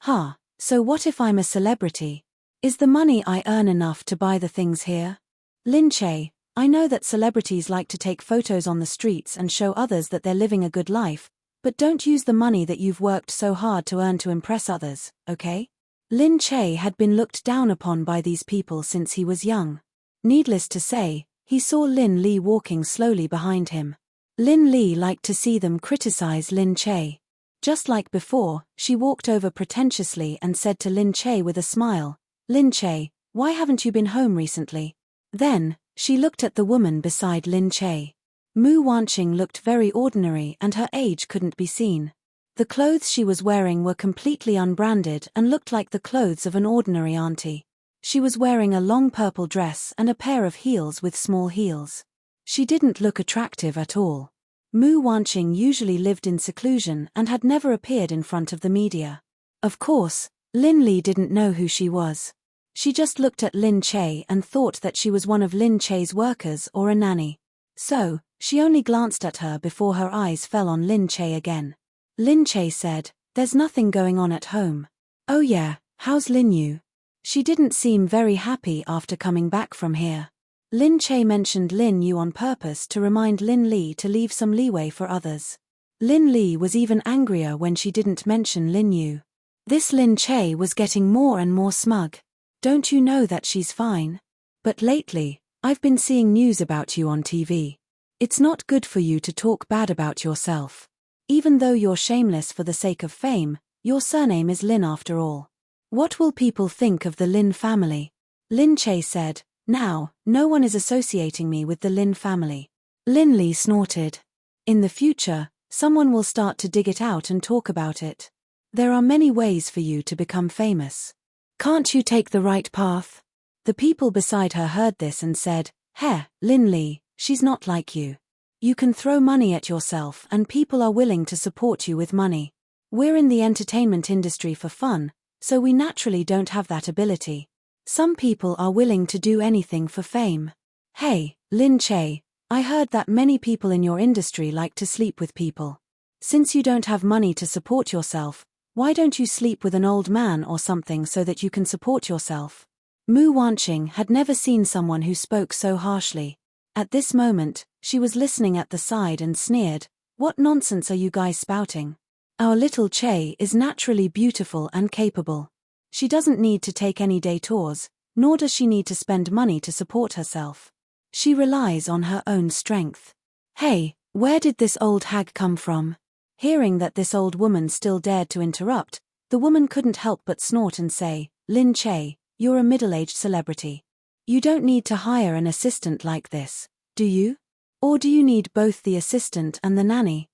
"Ha, so what if I'm a celebrity? Is the money I earn enough to buy the things here?" "Lin Che, I know that celebrities like to take photos on the streets and show others that they're living a good life, but don't use the money that you've worked so hard to earn to impress others, okay?" Lin Che had been looked down upon by these people since he was young. Needless to say, he saw Lin Li walking slowly behind him. Lin Li liked to see them criticize Lin Che. Just like before, she walked over pretentiously and said to Lin Che with a smile, "Lin Che, why haven't you been home recently?" Then, she looked at the woman beside Lin Che. Mu Wanqing looked very ordinary and her age couldn't be seen. The clothes she was wearing were completely unbranded and looked like the clothes of an ordinary auntie. She was wearing a long purple dress and a pair of heels with small heels. She didn't look attractive at all. Mu Wanqing usually lived in seclusion and had never appeared in front of the media. Of course, Lin Li didn't know who she was. She just looked at Lin Che and thought that she was one of Lin Che's workers or a nanny. So, she only glanced at her before her eyes fell on Lin Che again. Lin Che said, "There's nothing going on at home." "Oh yeah, how's Lin Yu?" She didn't seem very happy after coming back from here. Lin Che mentioned Lin Yu on purpose to remind Lin Li to leave some leeway for others. Lin Li was even angrier when she didn't mention Lin Yu. This Lin Che was getting more and more smug. "Don't you know that she's fine? But lately, I've been seeing news about you on TV. It's not good for you to talk bad about yourself. Even though you're shameless for the sake of fame, your surname is Lin after all. What will people think of the Lin family?" Lin Che said, "Now, no one is associating me with the Lin family." Lin Li snorted. "In the future, someone will start to dig it out and talk about it. There are many ways for you to become famous. Can't you take the right path?" The people beside her heard this and said, "Heh, Lin Li, she's not like you. You can throw money at yourself and people are willing to support you with money. We're in the entertainment industry for fun, so we naturally don't have that ability. Some people are willing to do anything for fame. Hey, Lin Che, I heard that many people in your industry like to sleep with people. Since you don't have money to support yourself, why don't you sleep with an old man or something so that you can support yourself?" Mu Wanqing had never seen someone who spoke so harshly. At this moment, she was listening at the side and sneered, "What nonsense are you guys spouting? Our little Che is naturally beautiful and capable. She doesn't need to take any day tours, nor does she need to spend money to support herself. She relies on her own strength. Hey, where did this old hag come from?" Hearing that this old woman still dared to interrupt, the woman couldn't help but snort and say, "Lin Che, you're a middle-aged celebrity. You don't need to hire an assistant like this, do you? Or do you need both the assistant and the nanny?"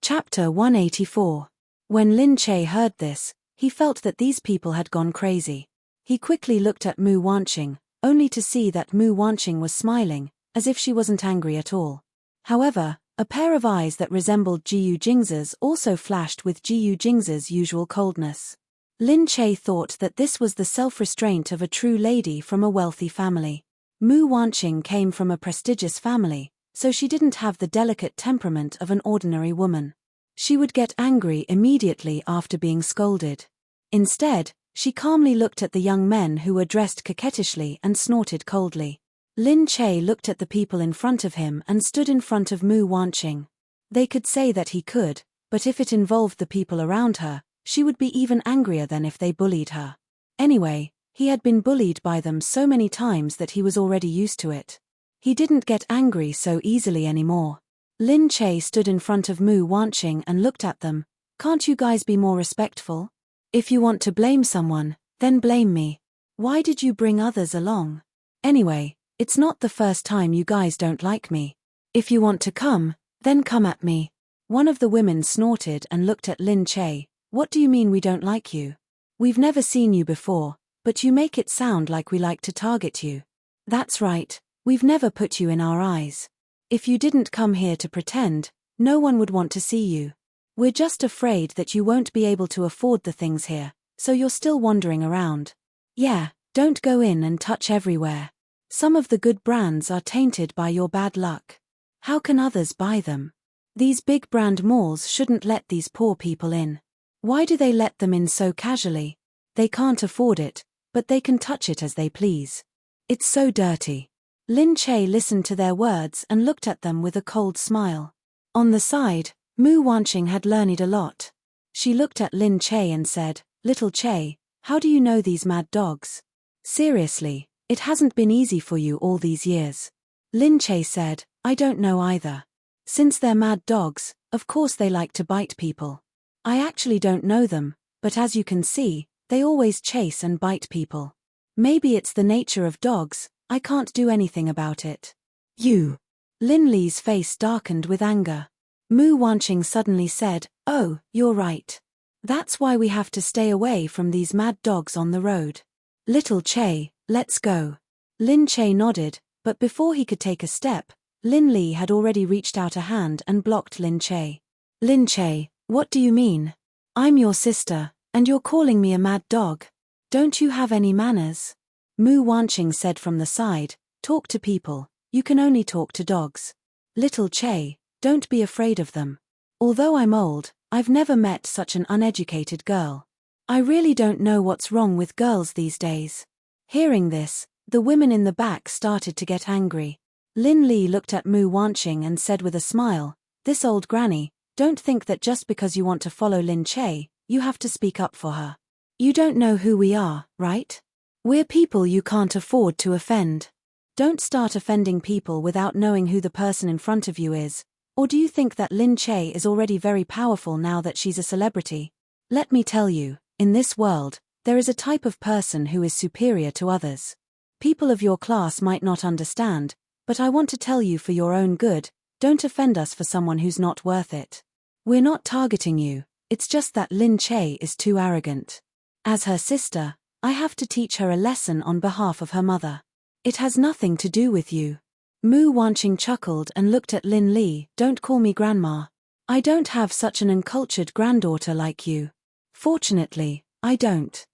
Chapter 184. When Lin Che heard this, he felt that these people had gone crazy. He quickly looked at Mu Wanqing, only to see that Mu Wanqing was smiling, as if she wasn't angry at all. However, a pair of eyes that resembled Jiyu Jing's also flashed with Jiyu Jing's usual coldness. Lin Che thought that this was the self-restraint of a true lady from a wealthy family. Mu Wanqing came from a prestigious family, so she didn't have the delicate temperament of an ordinary woman. She would get angry immediately after being scolded. Instead, she calmly looked at the young men who were dressed coquettishly and snorted coldly. Lin Che looked at the people in front of him and stood in front of Mu Wanqing. They could say that he could, but if it involved the people around her, she would be even angrier than if they bullied her. Anyway, he had been bullied by them so many times that he was already used to it. He didn't get angry so easily anymore. Lin Che stood in front of Mu Wanqing and looked at them. "Can't you guys be more respectful? If you want to blame someone, then blame me. Why did you bring others along? Anyway, it's not the first time you guys don't like me. If you want to come, then come at me." One of the women snorted and looked at Lin Che. "What do you mean we don't like you? We've never seen you before, But you make it sound like we like to target you. That's right, we've never put you in our eyes. If you didn't come here to pretend, no one would want to see you. We're just afraid that you won't be able to afford the things here, so you're still wandering around. Yeah, don't go in and touch everywhere. Some of the good brands are tainted by your bad luck. How can others buy them? These big brand malls shouldn't let these poor people in. Why do they let them in so casually? They can't afford it, but they can touch it as they please. It's so dirty. Lin Che listened to their words and looked at them with a cold smile. On the side, Mu Wanqing had learned a lot. She looked at Lin Che and said, "Little Che, how do you know these mad dogs? Seriously, it hasn't been easy for you all these years." Lin Che said, "I don't know either. Since they're mad dogs, of course they like to bite people. I actually don't know them, but as you can see, they always chase and bite people. Maybe it's the nature of dogs, I can't do anything about it." "You." Lin Li's face darkened with anger. Mu Wanqing suddenly said, "Oh, you're right. That's why we have to stay away from these mad dogs on the road. Little Che, let's go." Lin Che nodded, but before he could take a step, Lin Li had already reached out a hand and blocked Lin Che. "Lin Che, what do you mean? I'm your sister, and you're calling me a mad dog? Don't you have any manners?" Mu Wanqing said from the side, "Talk to people, you can only talk to dogs. Little Che, don't be afraid of them. Although I'm old, I've never met such an uneducated girl. I really don't know what's wrong with girls these days." Hearing this, the women in the back started to get angry. Lin Li looked at Mu Wanqing and said with a smile, "This old granny, don't think that just because you want to follow Lin Che, you have to speak up for her. You don't know who we are, right? We're people you can't afford to offend. Don't start offending people without knowing who the person in front of you is. Or do you think that Lin Che is already very powerful now that she's a celebrity? Let me tell you, in this world, there is a type of person who is superior to others. People of your class might not understand, but I want to tell you for your own good, don't offend us for someone who's not worth it. We're not targeting you, it's just that Lin Che is too arrogant. As her sister, I have to teach her a lesson on behalf of her mother. It has nothing to do with you." Mu Wanqing chuckled and looked at Lin Li. "Don't call me grandma. I don't have such an uncultured granddaughter like you. Fortunately, I don't.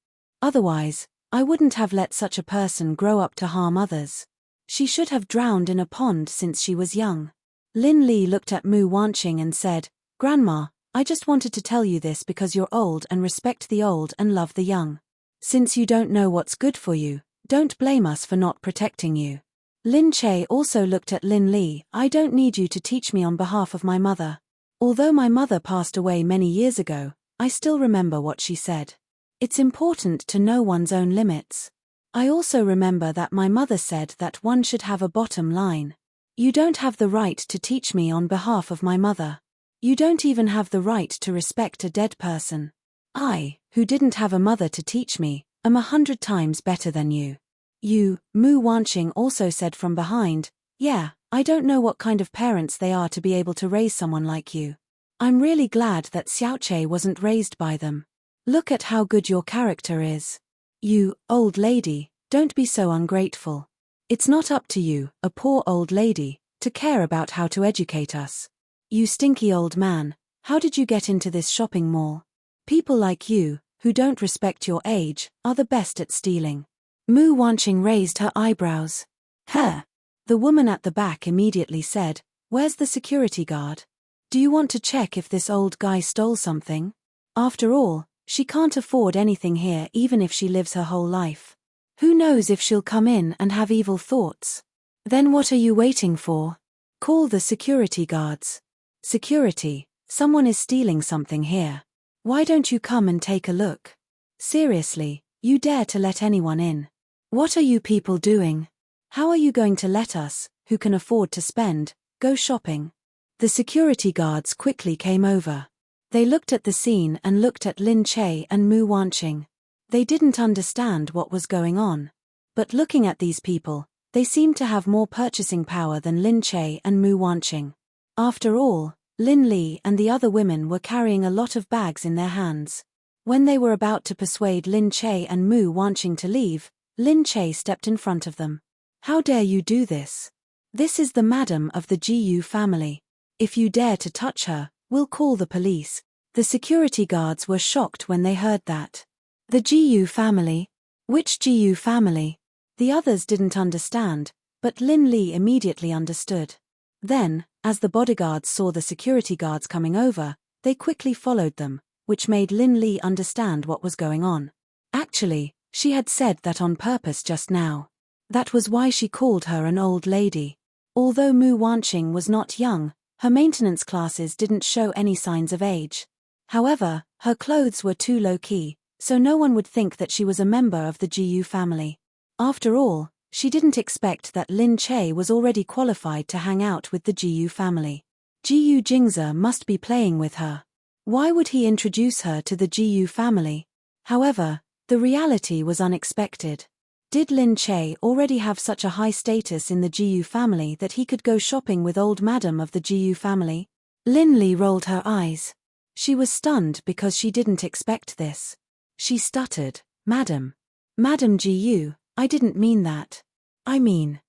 Otherwise, I wouldn't have let such a person grow up to harm others. She should have drowned in a pond since she was young." Lin Li looked at Mu Wanqing and said, "Grandma, I just wanted to tell you this because you're old and respect the old and love the young. Since you don't know what's good for you, don't blame us for not protecting you." Lin Che also looked at Lin Li. "I don't need you to teach me on behalf of my mother. Although my mother passed away many years ago, I still remember what she said. It's important to know one's own limits. I also remember that my mother said that one should have a bottom line. You don't have the right to teach me on behalf of my mother. You don't even have the right to respect a dead person. I, who didn't have a mother to teach me, am 100 times better than you." Mu Wanqing also said from behind, "Yeah, I don't know what kind of parents they are to be able to raise someone like you. I'm really glad that Xiaoche wasn't raised by them. Look at how good your character is. You, old lady, don't be so ungrateful. It's not up to you, a poor old lady, to care about how to educate us. You stinky old man, how did you get into this shopping mall? People like you, who don't respect your age, are the best at stealing." Mu Wanqing raised her eyebrows. "Huh?" The woman at the back immediately said, "Where's the security guard? Do you want to check if this old guy stole something? After all, she can't afford anything here even if she lives her whole life. Who knows if she'll come in and have evil thoughts? Then what are you waiting for? Call the security guards. Security, someone is stealing something here. Why don't you come and take a look? Seriously, you dare to let anyone in? What are you people doing? How are you going to let us, who can afford to spend, go shopping?" The security guards quickly came over. They looked at the scene and looked at Lin Che and Mu Wanqing. They didn't understand what was going on. But looking at these people, they seemed to have more purchasing power than Lin Che and Mu Wanqing. After all, Lin Li and the other women were carrying a lot of bags in their hands. When they were about to persuade Lin Che and Mu Wanqing to leave, Lin Che stepped in front of them. How dare you do this? This is the madam of the Jiyu family. If you dare to touch her, we'll call the police. The security guards were shocked when they heard that. The Jiyu family? Which Jiyu family? The others didn't understand, but Lin Li immediately understood. Then, as the bodyguards saw the security guards coming over, they quickly followed them, which made Lin Li understand what was going on. Actually, she had said that on purpose just now. That was why she called her an old lady. Although Mu Wanqing was not young, her maintenance classes didn't show any signs of age. However, her clothes were too low-key, so no one would think that she was a member of the Jiyu family. After all, she didn't expect that Lin Che was already qualified to hang out with the Jiyu family. Jiyu Jingzi must be playing with her. Why would he introduce her to the Jiyu family? However, the reality was unexpected. Did Lin Che already have such a high status in the Jiyu family that he could go shopping with old madam of the Jiyu family? Lin Li rolled her eyes. She was stunned because she didn't expect this. She stuttered, Madam Jiyu, I didn't mean that. I mean.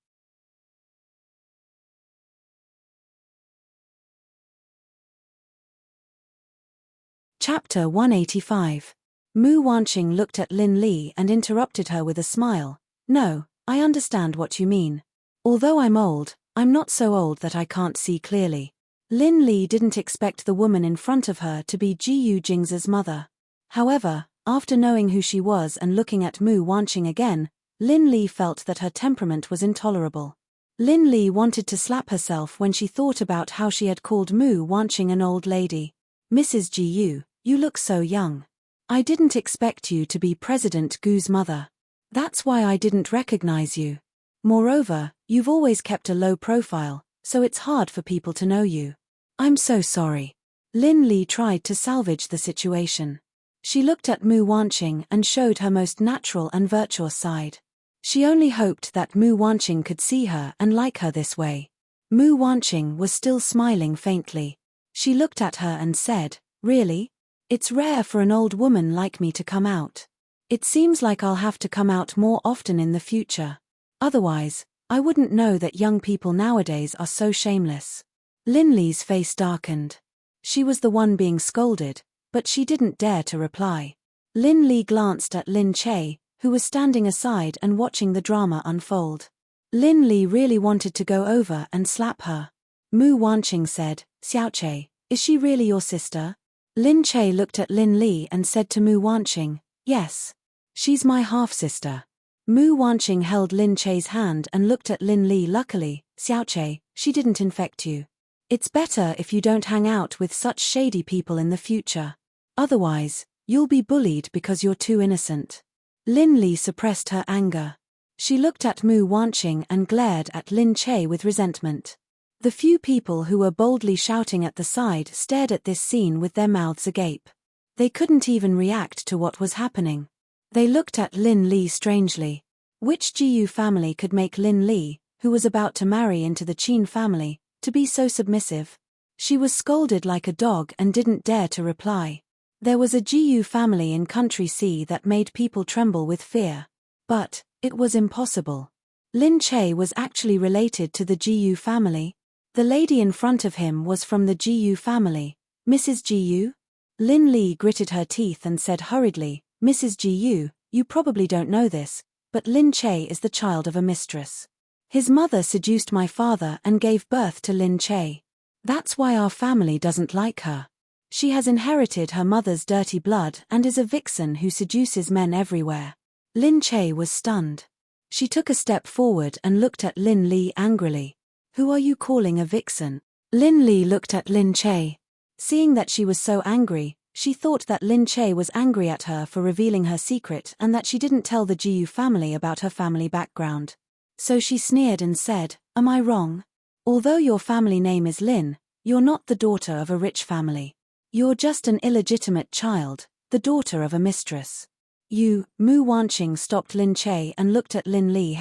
Chapter 185. Mu Wanqing looked at Lin Li and interrupted her with a smile. No, I understand what you mean. Although I'm old, I'm not so old that I can't see clearly. Lin Li didn't expect the woman in front of her to be Jiyu Jingzi's mother. However, after knowing who she was and looking at Mu Wanqing again, Lin Li felt that her temperament was intolerable. Lin Li wanted to slap herself when she thought about how she had called Mu Wanqing an old lady. Mrs. Jiyu, you look so young. I didn't expect you to be President Gu's mother. That's why I didn't recognize you. Moreover, you've always kept a low profile, so it's hard for people to know you. I'm so sorry. Lin Li tried to salvage the situation. She looked at Mu Wanqing and showed her most natural and virtuous side. She only hoped that Mu Wanqing could see her and like her this way. Mu Wanqing was still smiling faintly. She looked at her and said, Really? It's rare for an old woman like me to come out. It seems like I'll have to come out more often in the future. Otherwise, I wouldn't know that young people nowadays are so shameless. Lin Li's face darkened. She was the one being scolded, but she didn't dare to reply. Lin Li glanced at Lin Che, who was standing aside and watching the drama unfold. Lin Li really wanted to go over and slap her. Mu Wanqing said, Xiao Che, is she really your sister? Lin Che looked at Lin Li and said to Mu Wanqing, Yes. She's my half-sister. Mu Wanqing held Lin Che's hand and looked at Lin Li. Luckily, Xiao Che, she didn't infect you. It's better if you don't hang out with such shady people in the future. Otherwise, you'll be bullied because you're too innocent. Lin Li suppressed her anger. She looked at Mu Wanqing and glared at Lin Che with resentment. The few people who were boldly shouting at the side stared at this scene with their mouths agape. They couldn't even react to what was happening. They looked at Lin Li strangely. Which Jiyu family could make Lin Li, who was about to marry into the Qin family, to be so submissive? She was scolded like a dog and didn't dare to reply. There was a Jiyu family in Country C that made people tremble with fear. But it was impossible. Lin Che was actually related to the Jiyu family. The lady in front of him was from the Jiyu family. Mrs. Jiyu? Lin Li gritted her teeth and said hurriedly, Mrs. Jiyu, you probably don't know this, but Lin Che is the child of a mistress. His mother seduced my father and gave birth to Lin Che. That's why our family doesn't like her. She has inherited her mother's dirty blood and is a vixen who seduces men everywhere. Lin Che was stunned. She took a step forward and looked at Lin Li angrily. Who are you calling a vixen? Lin Li looked at Lin Che. Seeing that she was so angry, she thought that Lin Che was angry at her for revealing her secret and that she didn't tell the Jiyu family about her family background. So she sneered and said, Am I wrong? Although your family name is Lin, you're not the daughter of a rich family. You're just an illegitimate child, the daughter of a mistress. You, Mu Wanqing stopped Lin Che and looked at Lin Li.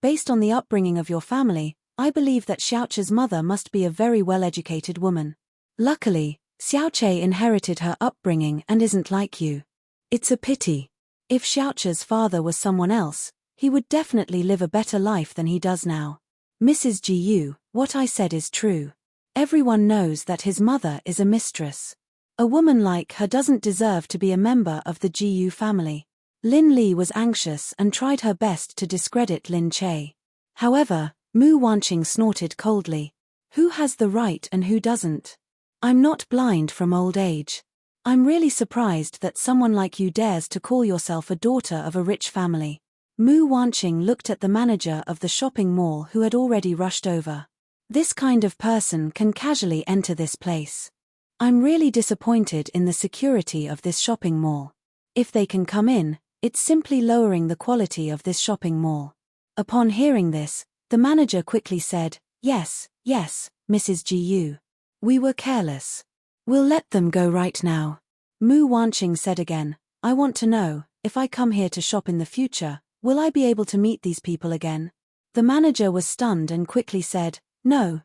Based on the upbringing of your family, I believe that Xiaoche's mother must be a very well-educated woman. Luckily, Xiao Che inherited her upbringing and isn't like you. It's a pity. If Xiaocha's father was someone else, he would definitely live a better life than he does now. Mrs. Gu, what I said is true. Everyone knows that his mother is a mistress. A woman like her doesn't deserve to be a member of the Gu family. Lin Li was anxious and tried her best to discredit Lin Che. However, Mu Wanqing snorted coldly. Who has the right and who doesn't? I'm not blind from old age. I'm really surprised that someone like you dares to call yourself a daughter of a rich family. Mu Wanqing looked at the manager of the shopping mall who had already rushed over. This kind of person can casually enter this place. I'm really disappointed in the security of this shopping mall. If they can come in, it's simply lowering the quality of this shopping mall. Upon hearing this, the manager quickly said, Yes, Mrs. Gu. We were careless. We'll let them go right now. Mu Wanqing said again, I want to know, if I come here to shop in the future, will I be able to meet these people again? The manager was stunned and quickly said, No,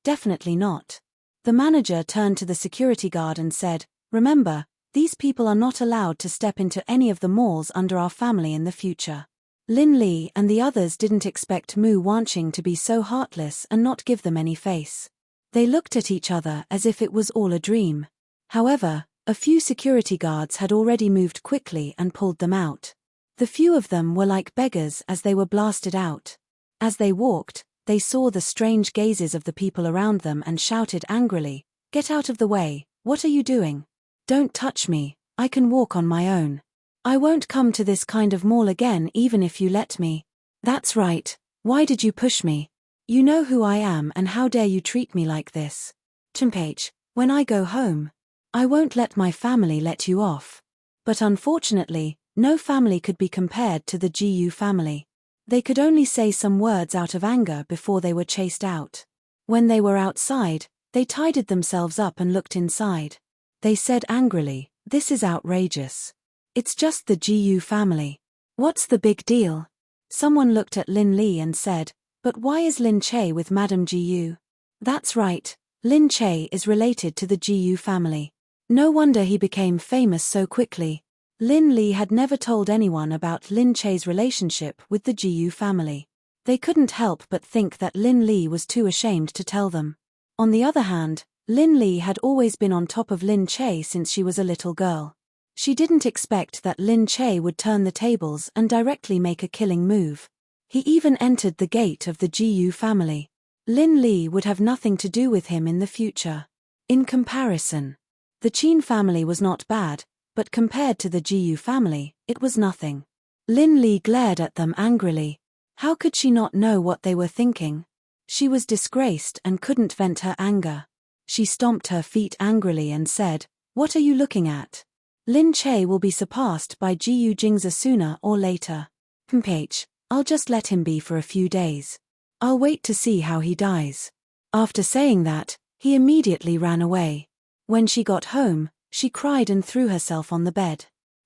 definitely not. The manager turned to the security guard and said, Remember, these people are not allowed to step into any of the malls under our family in the future. Lin Li and the others didn't expect Mu Wanqing to be so heartless and not give them any face. They looked at each other as if it was all a dream. However, a few security guards had already moved quickly and pulled them out. The few of them were like beggars as they were blasted out. As they walked, they saw the strange gazes of the people around them and shouted angrily, Get out of the way, what are you doing? Don't touch me, I can walk on my own. I won't come to this kind of mall again even if you let me. That's right, why did you push me? You know who I am and how dare you treat me like this? Chimpage, when I go home, I won't let my family let you off. But unfortunately, no family could be compared to the Gu family. They could only say some words out of anger before they were chased out. When they were outside, they tidied themselves up and looked inside. They said angrily, This is outrageous. It's just the Gu family. What's the big deal? Someone looked at Lin Li and said, But why is Lin Che with Madame Gu? That's right, Lin Che is related to the Gu family. No wonder he became famous so quickly. Lin Li had never told anyone about Lin Che's relationship with the Gu family. They couldn't help but think that Lin Li was too ashamed to tell them. On the other hand, Lin Li had always been on top of Lin Che since she was a little girl. She didn't expect that Lin Che would turn the tables and directly make a killing move. He even entered the gate of the Gu family. Lin Li would have nothing to do with him in the future. In comparison, the Qin family was not bad, but compared to the Gu family, it was nothing. Lin Li glared at them angrily. How could she not know what they were thinking? She was disgraced and couldn't vent her anger. She stomped her feet angrily and said, What are you looking at? Lin Che will be surpassed by Gu Jingza sooner or later. Mph, I'll just let him be for a few days. I'll wait to see how he dies. After saying that, he immediately ran away. When she got home, she cried and threw herself on the bed.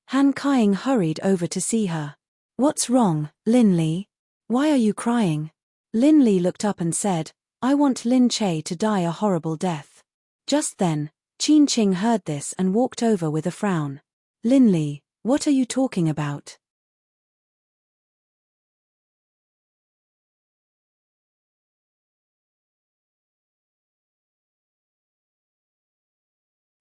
Han Kaiying hurried over to see her. What's wrong, Lin Li? Why are you crying? Lin Li looked up and said, I want Lin Che to die a horrible death. Just then, Qin Qing heard this and walked over with a frown. Lin Li, what are you talking about?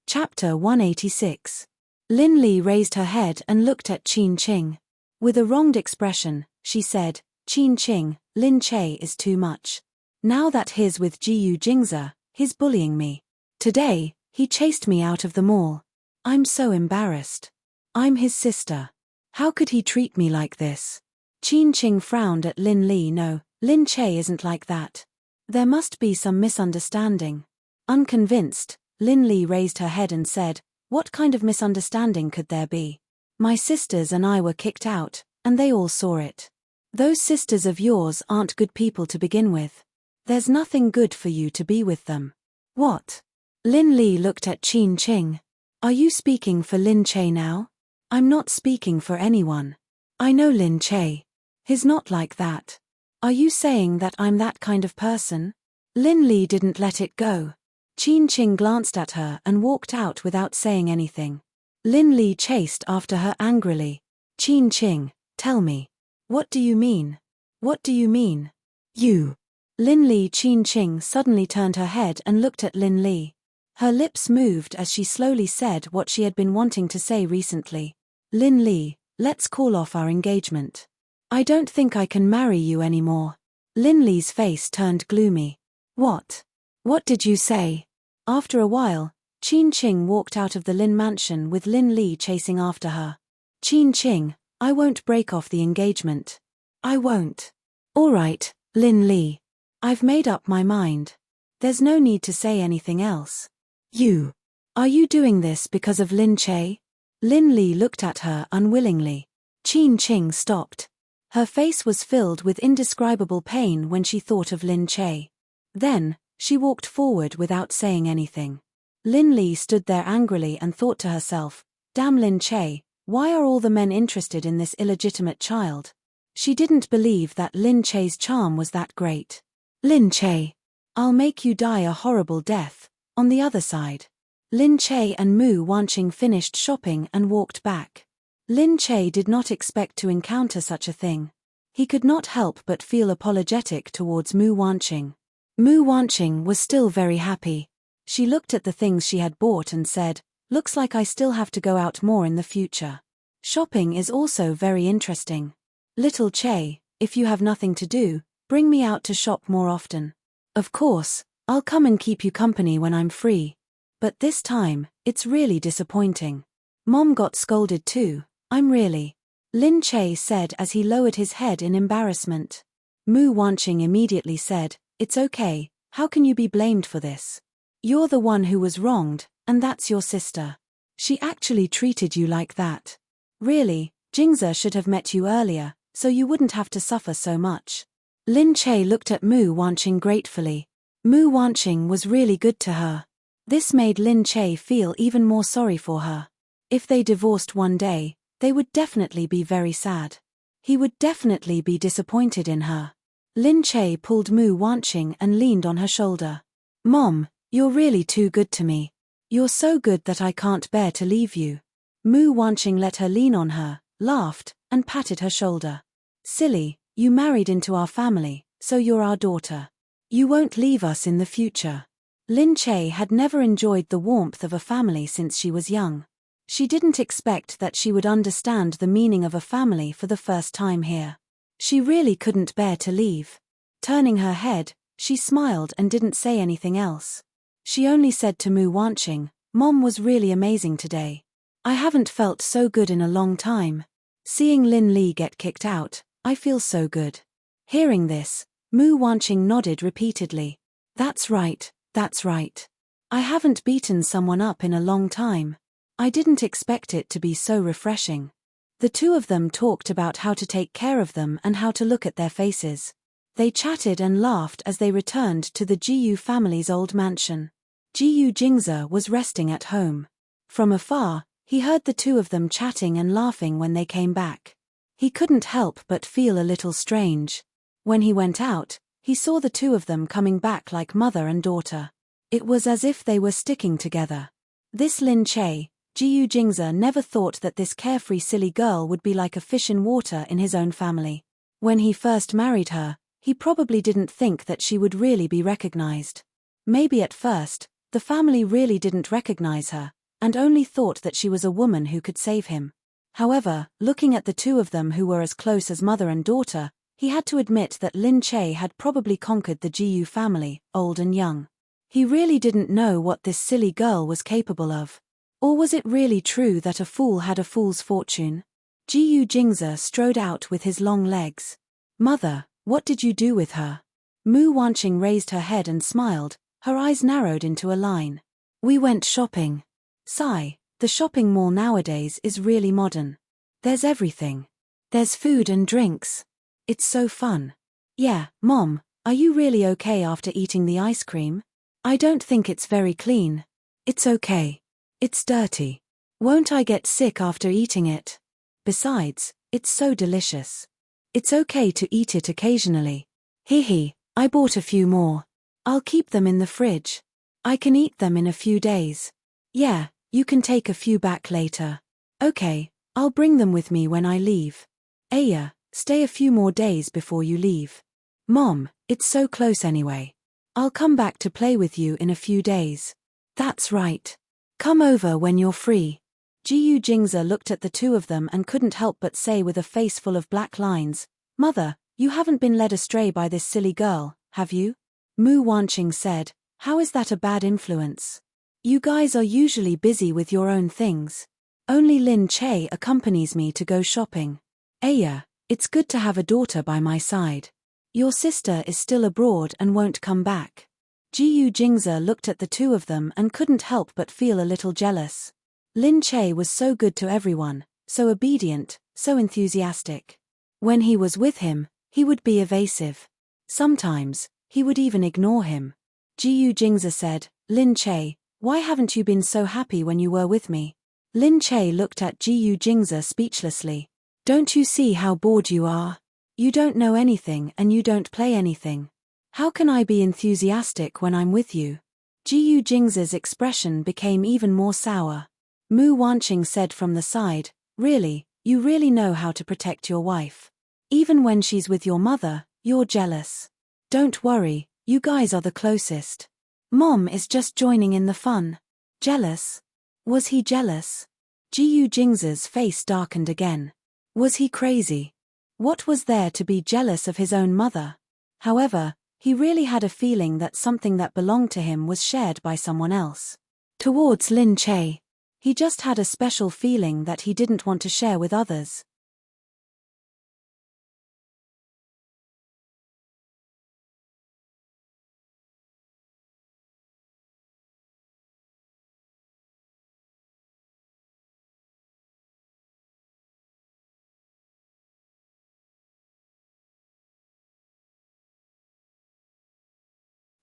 Chapter 186. Lin Li raised her head and looked at Qin Qing. With a wronged expression, she said, Qin Qing, Lin Che is too much. Now that he's with Gu Jingza, he's bullying me. Today, he chased me out of the mall. I'm so embarrassed. I'm his sister. How could he treat me like this? Qin Qing frowned at Lin Li. No, Lin Che isn't like that. There must be some misunderstanding. Unconvinced, Lin Li raised her head and said, What kind of misunderstanding could there be? My sisters and I were kicked out, and they all saw it. Those sisters of yours aren't good people to begin with. There's nothing good for you to be with them. What? Lin Li looked at Qin Qing. Are you speaking for Lin Che now? I'm not speaking for anyone. I know Lin Che. He's not like that. Are you saying that I'm that kind of person? Lin Li didn't let it go. Qin Qing glanced at her and walked out without saying anything. Lin Li chased after her angrily. Qin Qing, tell me. What do you mean? What do you mean? You. Lin Li Qin Qing suddenly turned her head and looked at Lin Li. Her lips moved as she slowly said what she had been wanting to say recently. Lin Li, let's call off our engagement. I don't think I can marry you anymore. Lin Li's face turned gloomy. What? What did you say? After a while, Qin Qing walked out of the Lin mansion with Lin Li chasing after her. Qin Qing, I won't break off the engagement. I won't. All right, Lin Li. I've made up my mind. There's no need to say anything else. You. Are you doing this because of Lin Che? Lin Li looked at her unwillingly. Qin Qing stopped. Her face was filled with indescribable pain when she thought of Lin Che. Then, she walked forward without saying anything. Lin Li stood there angrily and thought to herself, damn Lin Che, why are all the men interested in this illegitimate child? She didn't believe that Lin Che's charm was that great. Lin Che. I'll make you die a horrible death. On the other side. Lin Che and Mu Wanqing finished shopping and walked back. Lin Che did not expect to encounter such a thing. He could not help but feel apologetic towards Mu Wanqing. Mu Wanqing was still very happy. She looked at the things she had bought and said, looks like I still have to go out more in the future. Shopping is also very interesting. Little Che, if you have nothing to do, bring me out to shop more often. Of course, I'll come and keep you company when I'm free. But this time, it's really disappointing. Mom got scolded too, I'm really. Lin Che said as he lowered his head in embarrassment. Mu Wanqing immediately said, it's okay, how can you be blamed for this? You're the one who was wronged, and that's your sister. She actually treated you like that. Really, Jingza should have met you earlier, so you wouldn't have to suffer so much. Lin Che looked at Mu Wanqing gratefully. Mu Wanqing was really good to her. This made Lin Che feel even more sorry for her. If they divorced one day, they would definitely be very sad. He would definitely be disappointed in her. Lin Che pulled Mu Wanqing and leaned on her shoulder. Mom, you're really too good to me. You're so good that I can't bear to leave you. Mu Wanqing let her lean on her, laughed, and patted her shoulder. Silly, you married into our family, so you're our daughter. You won't leave us in the future. Lin Che had never enjoyed the warmth of a family since she was young. She didn't expect that she would understand the meaning of a family for the first time here. She really couldn't bear to leave. Turning her head, she smiled and didn't say anything else. She only said to Mu Wanqing, Mom was really amazing today. I haven't felt so good in a long time. Seeing Lin Li get kicked out, I feel so good. Hearing this, Mu Wanqing nodded repeatedly. That's right, that's right. I haven't beaten someone up in a long time. I didn't expect it to be so refreshing. The two of them talked about how to take care of them and how to look at their faces. They chatted and laughed as they returned to the Jiyu family's old mansion. Jiyu Jingze was resting at home. From afar, he heard the two of them chatting and laughing when they came back. He couldn't help but feel a little strange. When he went out, he saw the two of them coming back like mother and daughter. It was as if they were sticking together. This Lin Che, Jiyu Jingze never thought that this carefree silly girl would be like a fish in water in his own family. When he first married her, he probably didn't think that she would really be recognized. Maybe at first, the family really didn't recognize her, and only thought that she was a woman who could save him. However, looking at the two of them who were as close as mother and daughter, he had to admit that Lin Che had probably conquered the Jiyu family, old and young. He really didn't know what this silly girl was capable of. Or was it really true that a fool had a fool's fortune? Jiyu Jingze strode out with his long legs. Mother, what did you do with her? Mu Wanqing raised her head and smiled, her eyes narrowed into a line. We went shopping. Sigh, the shopping mall nowadays is really modern. There's everything. There's food and drinks. It's so fun. Yeah, Mom, are you really okay after eating the ice cream? I don't think it's very clean. It's okay. It's dirty. Won't I get sick after eating it? Besides, it's so delicious. It's okay to eat it occasionally. Hee, I bought a few more. I'll keep them in the fridge. I can eat them in a few days. Yeah, You can take a few back later. Okay, I'll bring them with me when I leave. Aya, stay a few more days before you leave. Mom, it's so close anyway. I'll come back to play with you in a few days. That's right. Come over when you're free. Jiyu Jingza looked at the two of them and couldn't help but say with a face full of black lines, Mother, you haven't been led astray by this silly girl, have you? Mu Wanqing said, How is that a bad influence? You guys are usually busy with your own things. Only Lin Che accompanies me to go shopping. Aya, it's good to have a daughter by my side. Your sister is still abroad and won't come back. Jiyu Jingza looked at the two of them and couldn't help but feel a little jealous. Lin Che was so good to everyone, so obedient, so enthusiastic. When he was with him, he would be evasive. Sometimes, he would even ignore him. Jiyu Jingza said, Lin Che, why haven't you been so happy when you were with me? Lin Che looked at Jiyu Jingza speechlessly. Don't you see how bored you are? You don't know anything and you don't play anything. How can I be enthusiastic when I'm with you? Jiyu Jingza's expression became even more sour. Mu Wanqing said from the side, Really, you really know how to protect your wife. Even when she's with your mother, you're jealous. Don't worry, you guys are the closest. Mom is just joining in the fun. Jealous? Was he jealous? Jiyu Jingza's face darkened again. Was he crazy? What was there to be jealous of his own mother? However, he really had a feeling that something that belonged to him was shared by someone else. Towards Lin Che. He just had a special feeling that he didn't want to share with others.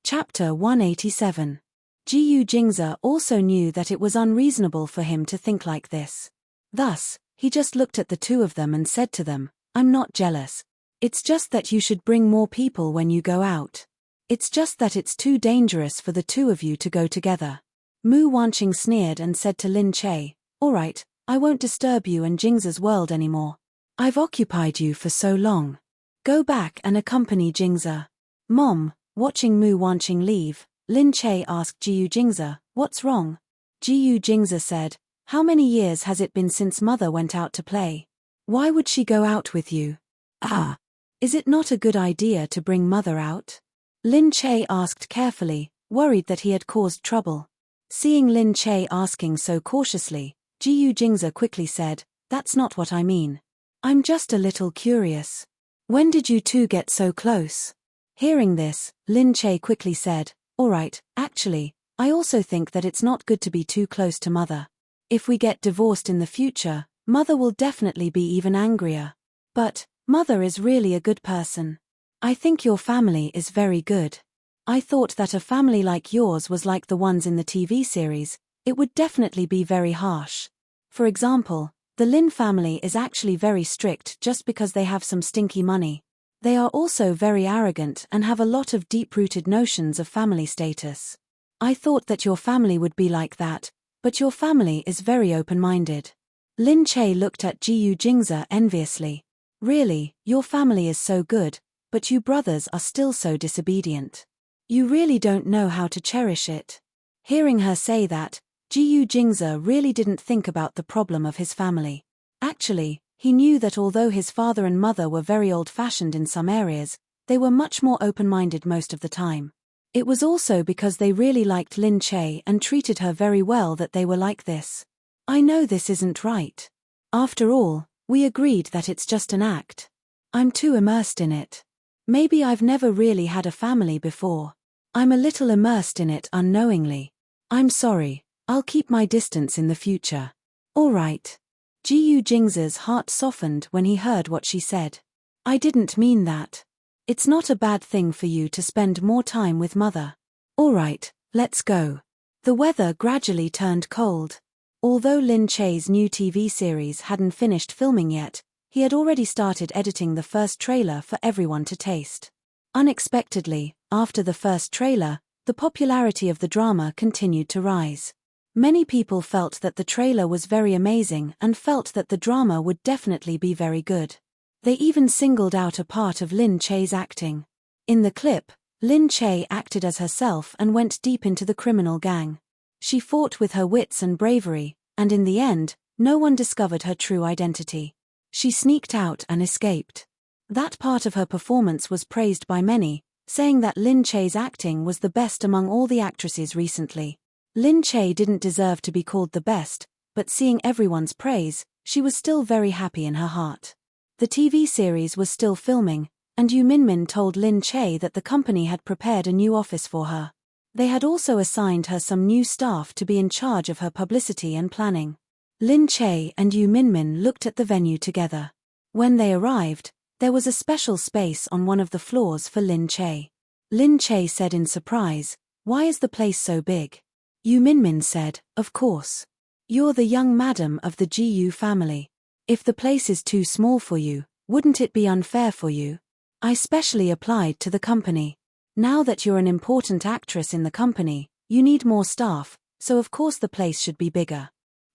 Chapter 187. Jiyu Jingza also knew that it was unreasonable for him to think like this. Thus, he just looked at the two of them and said to them, I'm not jealous. It's just that you should bring more people when you go out. It's just that it's too dangerous for the two of you to go together. Mu Wanqing sneered and said to Lin Che, Alright, I won't disturb you and Jingza's world anymore. I've occupied you for so long. Go back and accompany Jingza. Mom, watching Mu Wanqing leave, Lin Che asked Jiyu Jingza, What's wrong? Jiyu Jingza said, How many years has it been since mother went out to play? Why would she go out with you? Ah, is it not a good idea to bring mother out? Lin Che asked carefully, worried that he had caused trouble. Seeing Lin Che asking so cautiously, Jiyu Jingza quickly said, That's not what I mean. I'm just a little curious. When did you two get so close? Hearing this, Lin Che quickly said, Alright, actually, I also think that it's not good to be too close to mother. If we get divorced in the future, mother will definitely be even angrier. But, mother is really a good person. I think your family is very good. I thought that a family like yours was like the ones in the TV series, it would definitely be very harsh. For example, the Lin family is actually very strict just because they have some stinky money. They are also very arrogant and have a lot of deep-rooted notions of family status. I thought that your family would be like that, but your family is very open-minded. Lin Che looked at Jiyu Jingza enviously. Really, your family is so good, but you brothers are still so disobedient. You really don't know how to cherish it. Hearing her say that, Jiyu Jingza really didn't think about the problem of his family. Actually, he knew that although his father and mother were very old-fashioned in some areas, they were much more open-minded most of the time. It was also because they really liked Lin Che and treated her very well that they were like this. I know this isn't right. After all, we agreed that it's just an act. I'm too immersed in it. Maybe I've never really had a family before. I'm a little immersed in it unknowingly. I'm sorry, I'll keep my distance in the future. All right. Jiyu Jingza's heart softened when he heard what she said. I didn't mean that. It's not a bad thing for you to spend more time with mother. All right, let's go. The weather gradually turned cold. Although Lin Che's new TV series hadn't finished filming yet, he had already started editing the first trailer for everyone to taste. Unexpectedly, after the first trailer, the popularity of the drama continued to rise. Many people felt that the trailer was very amazing and felt that the drama would definitely be very good. They even singled out a part of Lin Che's acting. In the clip, Lin Che acted as herself and went deep into the criminal gang. She fought with her wits and bravery, and in the end, no one discovered her true identity. She sneaked out and escaped. That part of her performance was praised by many, saying that Lin Che's acting was the best among all the actresses recently. Lin Che didn't deserve to be called the best, but seeing everyone's praise, she was still very happy in her heart. The TV series was still filming, and Yu Minmin told Lin Che that the company had prepared a new office for her. They had also assigned her some new staff to be in charge of her publicity and planning. Lin Che and Yu Minmin looked at the venue together. When they arrived, there was a special space on one of the floors for Lin Che. Lin Che said in surprise, "Why is the place so big?" Yu Minmin said, "Of course. You're the young madam of the GU family. If the place is too small for you, wouldn't it be unfair for you? I specially applied to the company. Now that you're an important actress in the company, you need more staff, so of course the place should be bigger.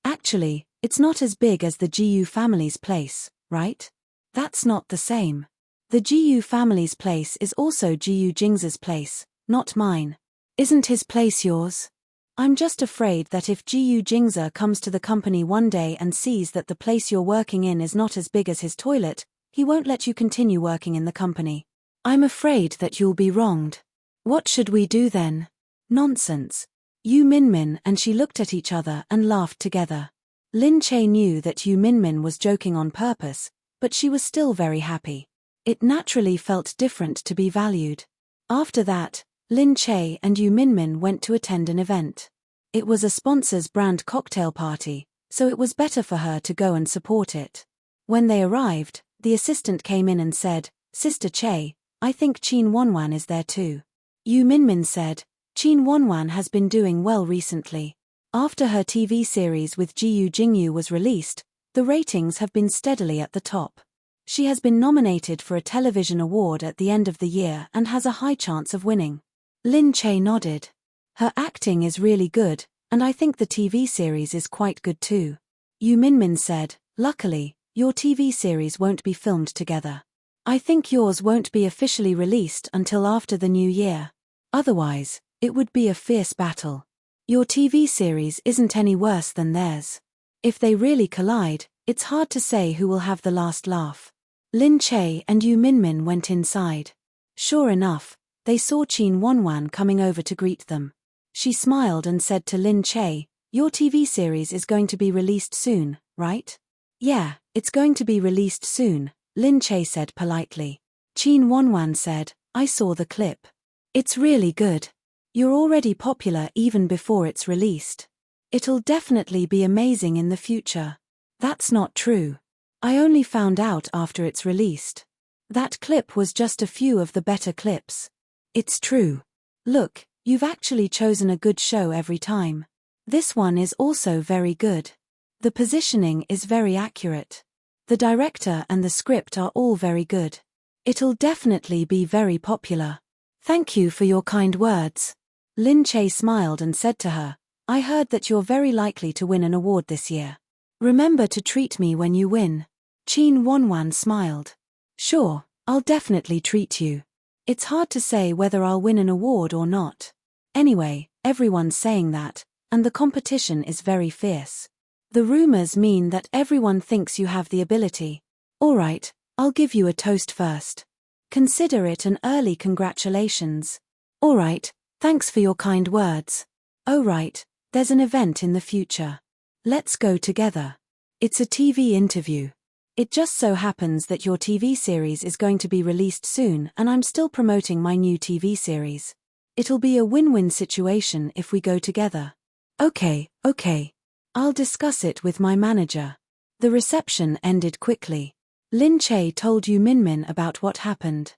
Actually, it's not as big as the GU family's place, right? That's not the same. The GU family's place is also GU Jing's place, not mine. Isn't his place yours? I'm just afraid that if GU Jingze comes to the company one day and sees that the place you're working in is not as big as his toilet, he won't let you continue working in the company. I'm afraid that you'll be wronged. What should we do then?" "Nonsense." Yu Minmin and she looked at each other and laughed together. Lin Che knew that Yu Minmin was joking on purpose, but she was still very happy. It naturally felt different to be valued. After that, Lin Che and Yu Minmin went to attend an event. It was a sponsor's brand cocktail party, so it was better for her to go and support it. When they arrived, the assistant came in and said, "Sister Che, I think Qin Wanwan is there too." Yu Minmin said, "Qin Wanwan has been doing well recently. After her TV series with GU Jingyu was released, the ratings have been steadily at the top. She has been nominated for a television award at the end of the year and has a high chance of winning." Lin Che nodded. "Her acting is really good, and I think the TV series is quite good too." Yu Minmin said, "Luckily, your TV series won't be filmed together. I think yours won't be officially released until after the new year. Otherwise, it would be a fierce battle. Your TV series isn't any worse than theirs. If they really collide, it's hard to say who will have the last laugh." Lin Che and Yu Minmin went inside. Sure enough, they saw Qin Wanwan coming over to greet them. She smiled and said to Lin Che, "Your TV series is going to be released soon, right?" "Yeah, it's going to be released soon," Lin Che said politely. Qin Wanwan said, "I saw the clip. It's really good. You're already popular even before it's released. It'll definitely be amazing in the future." "That's not true. I only found out after it's released. That clip was just a few of the better clips." "It's true. Look, you've actually chosen a good show every time. This one is also very good. The positioning is very accurate. The director and the script are all very good. It'll definitely be very popular. Thank you for your kind words." Lin Che smiled and said to her, "I heard that you're very likely to win an award this year. Remember to treat me when you win." Qin Wanwan smiled. "Sure, I'll definitely treat you. It's hard to say whether I'll win an award or not. Anyway, everyone's saying that, and the competition is very fierce. The rumors mean that everyone thinks you have the ability. Alright, I'll give you a toast first. Consider it an early congratulations." "Alright, thanks for your kind words. Oh right, there's an event in the future. Let's go together. It's a TV interview. It just so happens that your TV series is going to be released soon and I'm still promoting my new TV series. It'll be a win-win situation if we go together." Okay. I'll discuss it with my manager." The reception ended quickly. Lin Che told Yu Minmin about what happened.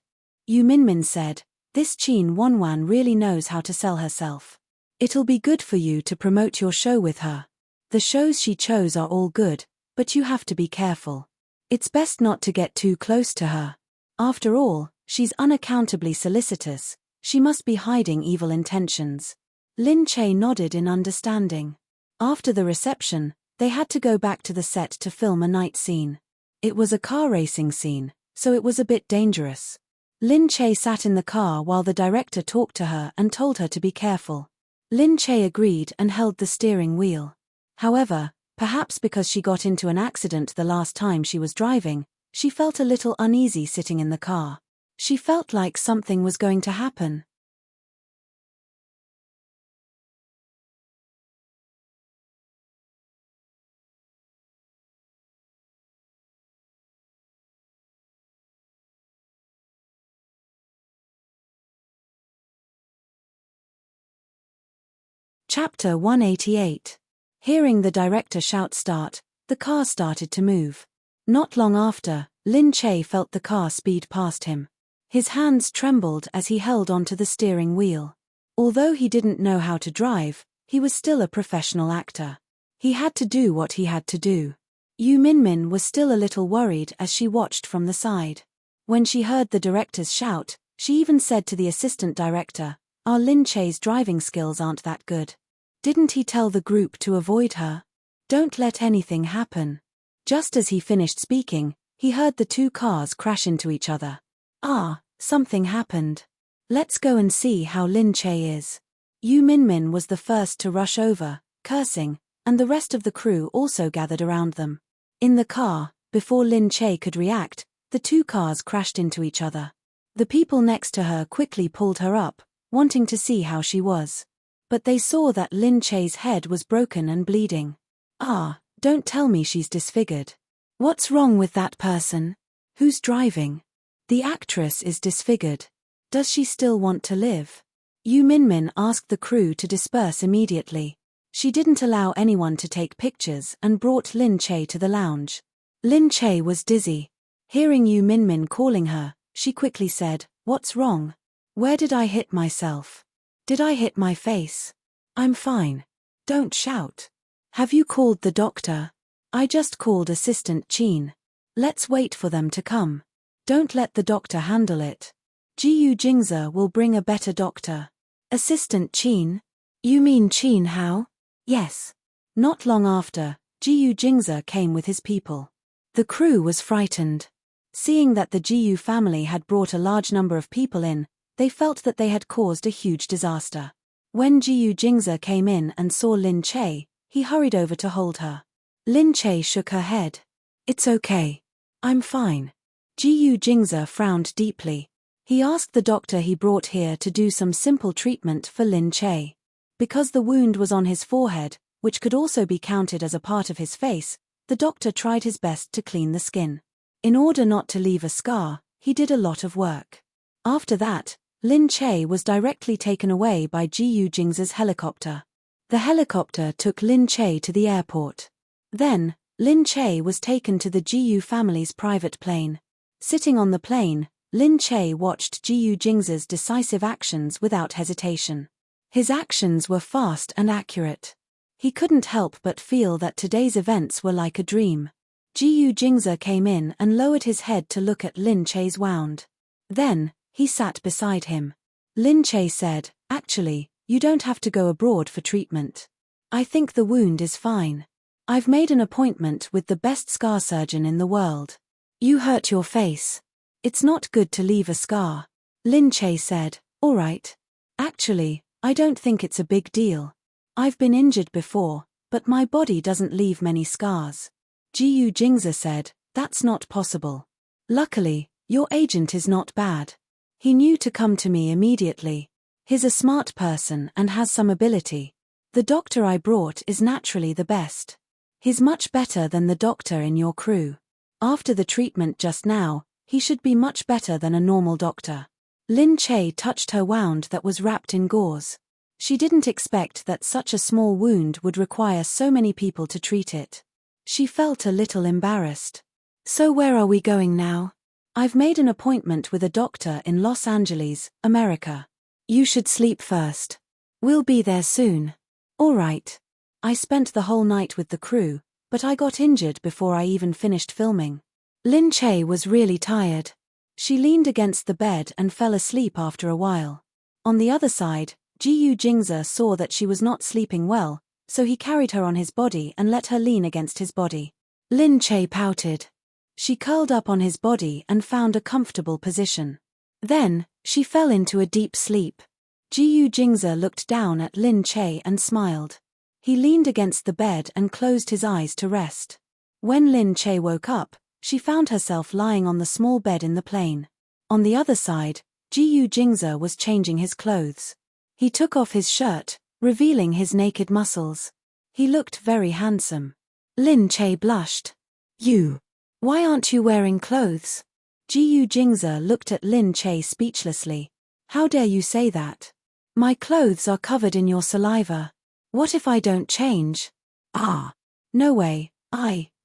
Yu Minmin said, "This Qin Wanwan really knows how to sell herself. It'll be good for you to promote your show with her. The shows she chose are all good, but you have to be careful. It's best not to get too close to her. After all, she's unaccountably solicitous. She must be hiding evil intentions." Lin Che nodded in understanding. After the reception, they had to go back to the set to film a night scene. It was a car racing scene, so it was a bit dangerous. Lin Che sat in the car while the director talked to her and told her to be careful. Lin Che agreed and held the steering wheel. However, perhaps because she got into an accident the last time she was driving, she felt a little uneasy sitting in the car. She felt like something was going to happen. Chapter 188. Hearing the director shout start, the car started to move. Not long after, Lin Che felt the car speed past him. His hands trembled as he held onto the steering wheel. Although he didn't know how to drive, he was still a professional actor. He had to do what he had to do. Yu Minmin was still a little worried as she watched from the side. When she heard the director's shout, she even said to the assistant director, "Our Lin Che's driving skills aren't that good. Didn't he tell the group to avoid her? Don't let anything happen." Just as he finished speaking, he heard the two cars crash into each other. Something happened. Let's go and see how Lin Che is. Yu Minmin was the first to rush over, cursing, and the rest of the crew also gathered around them. In the car, before Lin Che could react, the two cars crashed into each other. The people next to her quickly pulled her up, wanting to see how she was. But they saw that Lin Che's head was broken and bleeding. Don't tell me she's disfigured. What's wrong with that person? Who's driving? The actress is disfigured. Does she still want to live? Yu Minmin asked the crew to disperse immediately. She didn't allow anyone to take pictures and brought Lin Che to the lounge. Lin Che was dizzy. Hearing Yu Minmin calling her, she quickly said, "What's wrong? Where did I hit myself? Did I hit my face? I'm fine. Don't shout. Have you called the doctor?" "I just called Assistant Chin. Let's wait for them to come. Don't let the doctor handle it. Jiyu Jingze will bring a better doctor." "Assistant Chin? You mean Chin Hao?" "Yes." Not long after, Jiyu Jingze came with his people. The crew was frightened. Seeing that the Jiyu family had brought a large number of people in, they felt that they had caused a huge disaster. When Jiyu Jingze came in and saw Lin Che, he hurried over to hold her. Lin Che shook her head. "It's okay. I'm fine." Jiyu Jingze frowned deeply. He asked the doctor he brought here to do some simple treatment for Lin Che. Because the wound was on his forehead, which could also be counted as a part of his face, the doctor tried his best to clean the skin. In order not to leave a scar, he did a lot of work. After that, Lin Che was directly taken away by Jiyu Jingze's helicopter. The helicopter took Lin Che to the airport. Then, Lin Che was taken to the Jiyu family's private plane. Sitting on the plane, Lin Che watched Jiyu Jingze's decisive actions without hesitation. His actions were fast and accurate. He couldn't help but feel that today's events were like a dream. Jiyu Jingze came in and lowered his head to look at Lin Che's wound. Then, he sat beside him. Lin Che said, "Actually, you don't have to go abroad for treatment. I think the wound is fine. I've made an appointment with the best scar surgeon in the world." "You hurt your face. It's not good to leave a scar." Lin Che said, "All right. Actually, I don't think it's a big deal. I've been injured before, but my body doesn't leave many scars." Jiyu Jingze said, "That's not possible. Luckily, your agent is not bad. He knew to come to me immediately. He's a smart person and has some ability. The doctor I brought is naturally the best. He's much better than the doctor in your crew. After the treatment just now, he should be much better than a normal doctor." Lin Che touched her wound that was wrapped in gauze. She didn't expect that such a small wound would require so many people to treat it. She felt a little embarrassed. "So where are we going now?" "I've made an appointment with a doctor in Los Angeles, America. You should sleep first. We'll be there soon." "All right. I spent the whole night with the crew, but I got injured before I even finished filming." Lin Che was really tired. She leaned against the bed and fell asleep after a while. On the other side, Jiyu Jingze saw that she was not sleeping well, so he carried her on his body and let her lean against his body. Lin Che pouted. She curled up on his body and found a comfortable position. Then, she fell into a deep sleep. Jiyu Jingze looked down at Lin Che and smiled. He leaned against the bed and closed his eyes to rest. When Lin Che woke up, she found herself lying on the small bed in the plane. On the other side, Jiyu Jingze was changing his clothes. He took off his shirt, revealing his naked muscles. He looked very handsome. Lin Che blushed. Why aren't you wearing clothes? Jiyu Jingze looked at Lin Che speechlessly. How dare you say that? My clothes are covered in your saliva. What if I don't change? No way.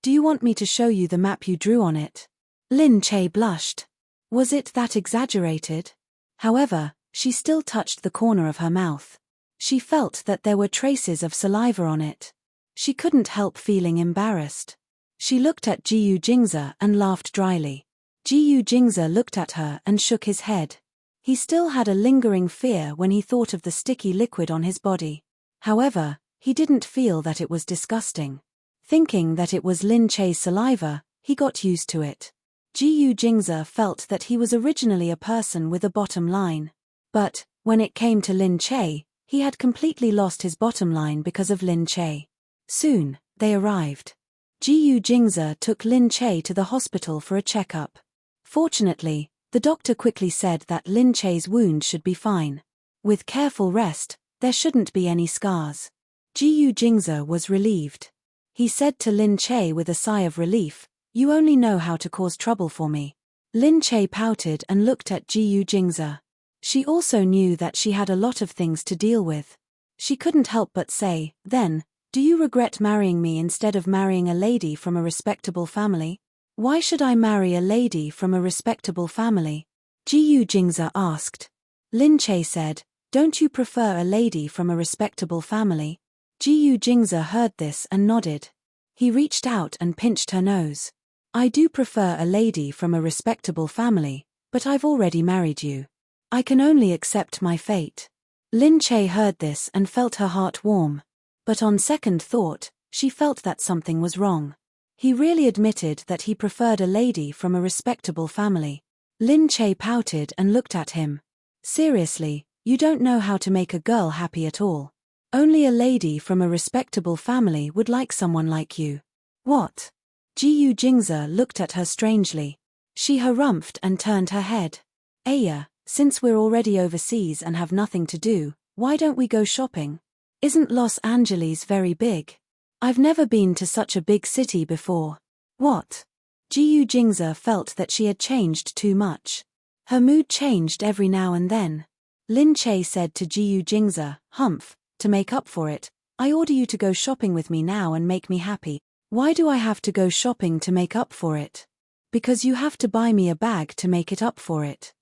Do you want me to show you the map you drew on it? Lin Che blushed. Was it that exaggerated? However, she still touched the corner of her mouth. She felt that there were traces of saliva on it. She couldn't help feeling embarrassed. She looked at Jiyu Jingze and laughed dryly. Jiyu Jingze looked at her and shook his head. He still had a lingering fear when he thought of the sticky liquid on his body. However, he didn't feel that it was disgusting. Thinking that it was Lin Che's saliva, he got used to it. Jiyu Jingze felt that he was originally a person with a bottom line. But, when it came to Lin Che, he had completely lost his bottom line because of Lin Che. Soon, they arrived. Jiyu Jingze took Lin Che to the hospital for a checkup. Fortunately, the doctor quickly said that Lin Che's wound should be fine. With careful rest, there shouldn't be any scars. Jiyu Jingze was relieved. He said to Lin Che with a sigh of relief, "You only know how to cause trouble for me." Lin Che pouted and looked at Jiyu Jingze. She also knew that she had a lot of things to deal with. She couldn't help but say, "Then, do you regret marrying me instead of marrying a lady from a respectable family?" "Why should I marry a lady from a respectable family?" Jiyu Jingze asked. Lin Che said, "Don't you prefer a lady from a respectable family?" Jiyu Jingze heard this and nodded. He reached out and pinched her nose. "I do prefer a lady from a respectable family, but I've already married you. I can only accept my fate." Lin Che heard this and felt her heart warm. But on second thought, she felt that something was wrong. He really admitted that he preferred a lady from a respectable family. Lin Che pouted and looked at him. "Seriously, you don't know how to make a girl happy at all. Only a lady from a respectable family would like someone like you." "What?" Jiyu Jingze looked at her strangely. She harumphed and turned her head. "Aya, since we're already overseas and have nothing to do, why don't we go shopping? Isn't Los Angeles very big? I've never been to such a big city before." "What?" Jiyu Jingze felt that she had changed too much. Her mood changed every now and then. Lin Che said to Jiyu Jingze, "Humph, to make up for it, I order you to go shopping with me now and make me happy." "Why do I have to go shopping to make up for it?" "Because you have to buy me a bag to make it up for it."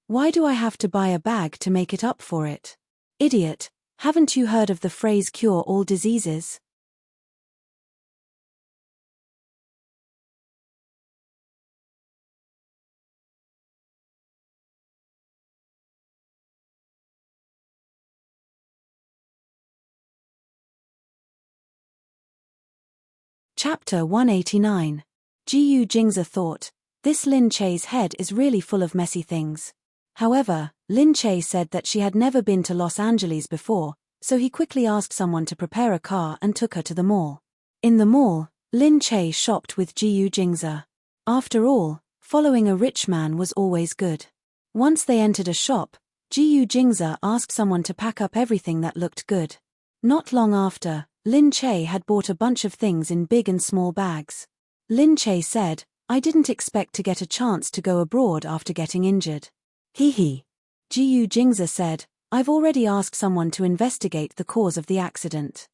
"Why do I have to buy a bag to make it up for it?" "Idiot, haven't you heard of the phrase cure all diseases?" Chapter 189. Jiyu Jingze thought, "This Lin Che's head is really full of messy things." However, Lin Che said that she had never been to Los Angeles before, so he quickly asked someone to prepare a car and took her to the mall. In the mall, Lin Che shopped with Jiyu Jingze. After all, following a rich man was always good. Once they entered a shop, Jiyu Jingze asked someone to pack up everything that looked good. Not long after, Lin Che had bought a bunch of things in big and small bags. Lin Che said, "I didn't expect to get a chance to go abroad after getting injured." "Hee." Jiyu Jingze said, "I've already asked someone to investigate the cause of the accident."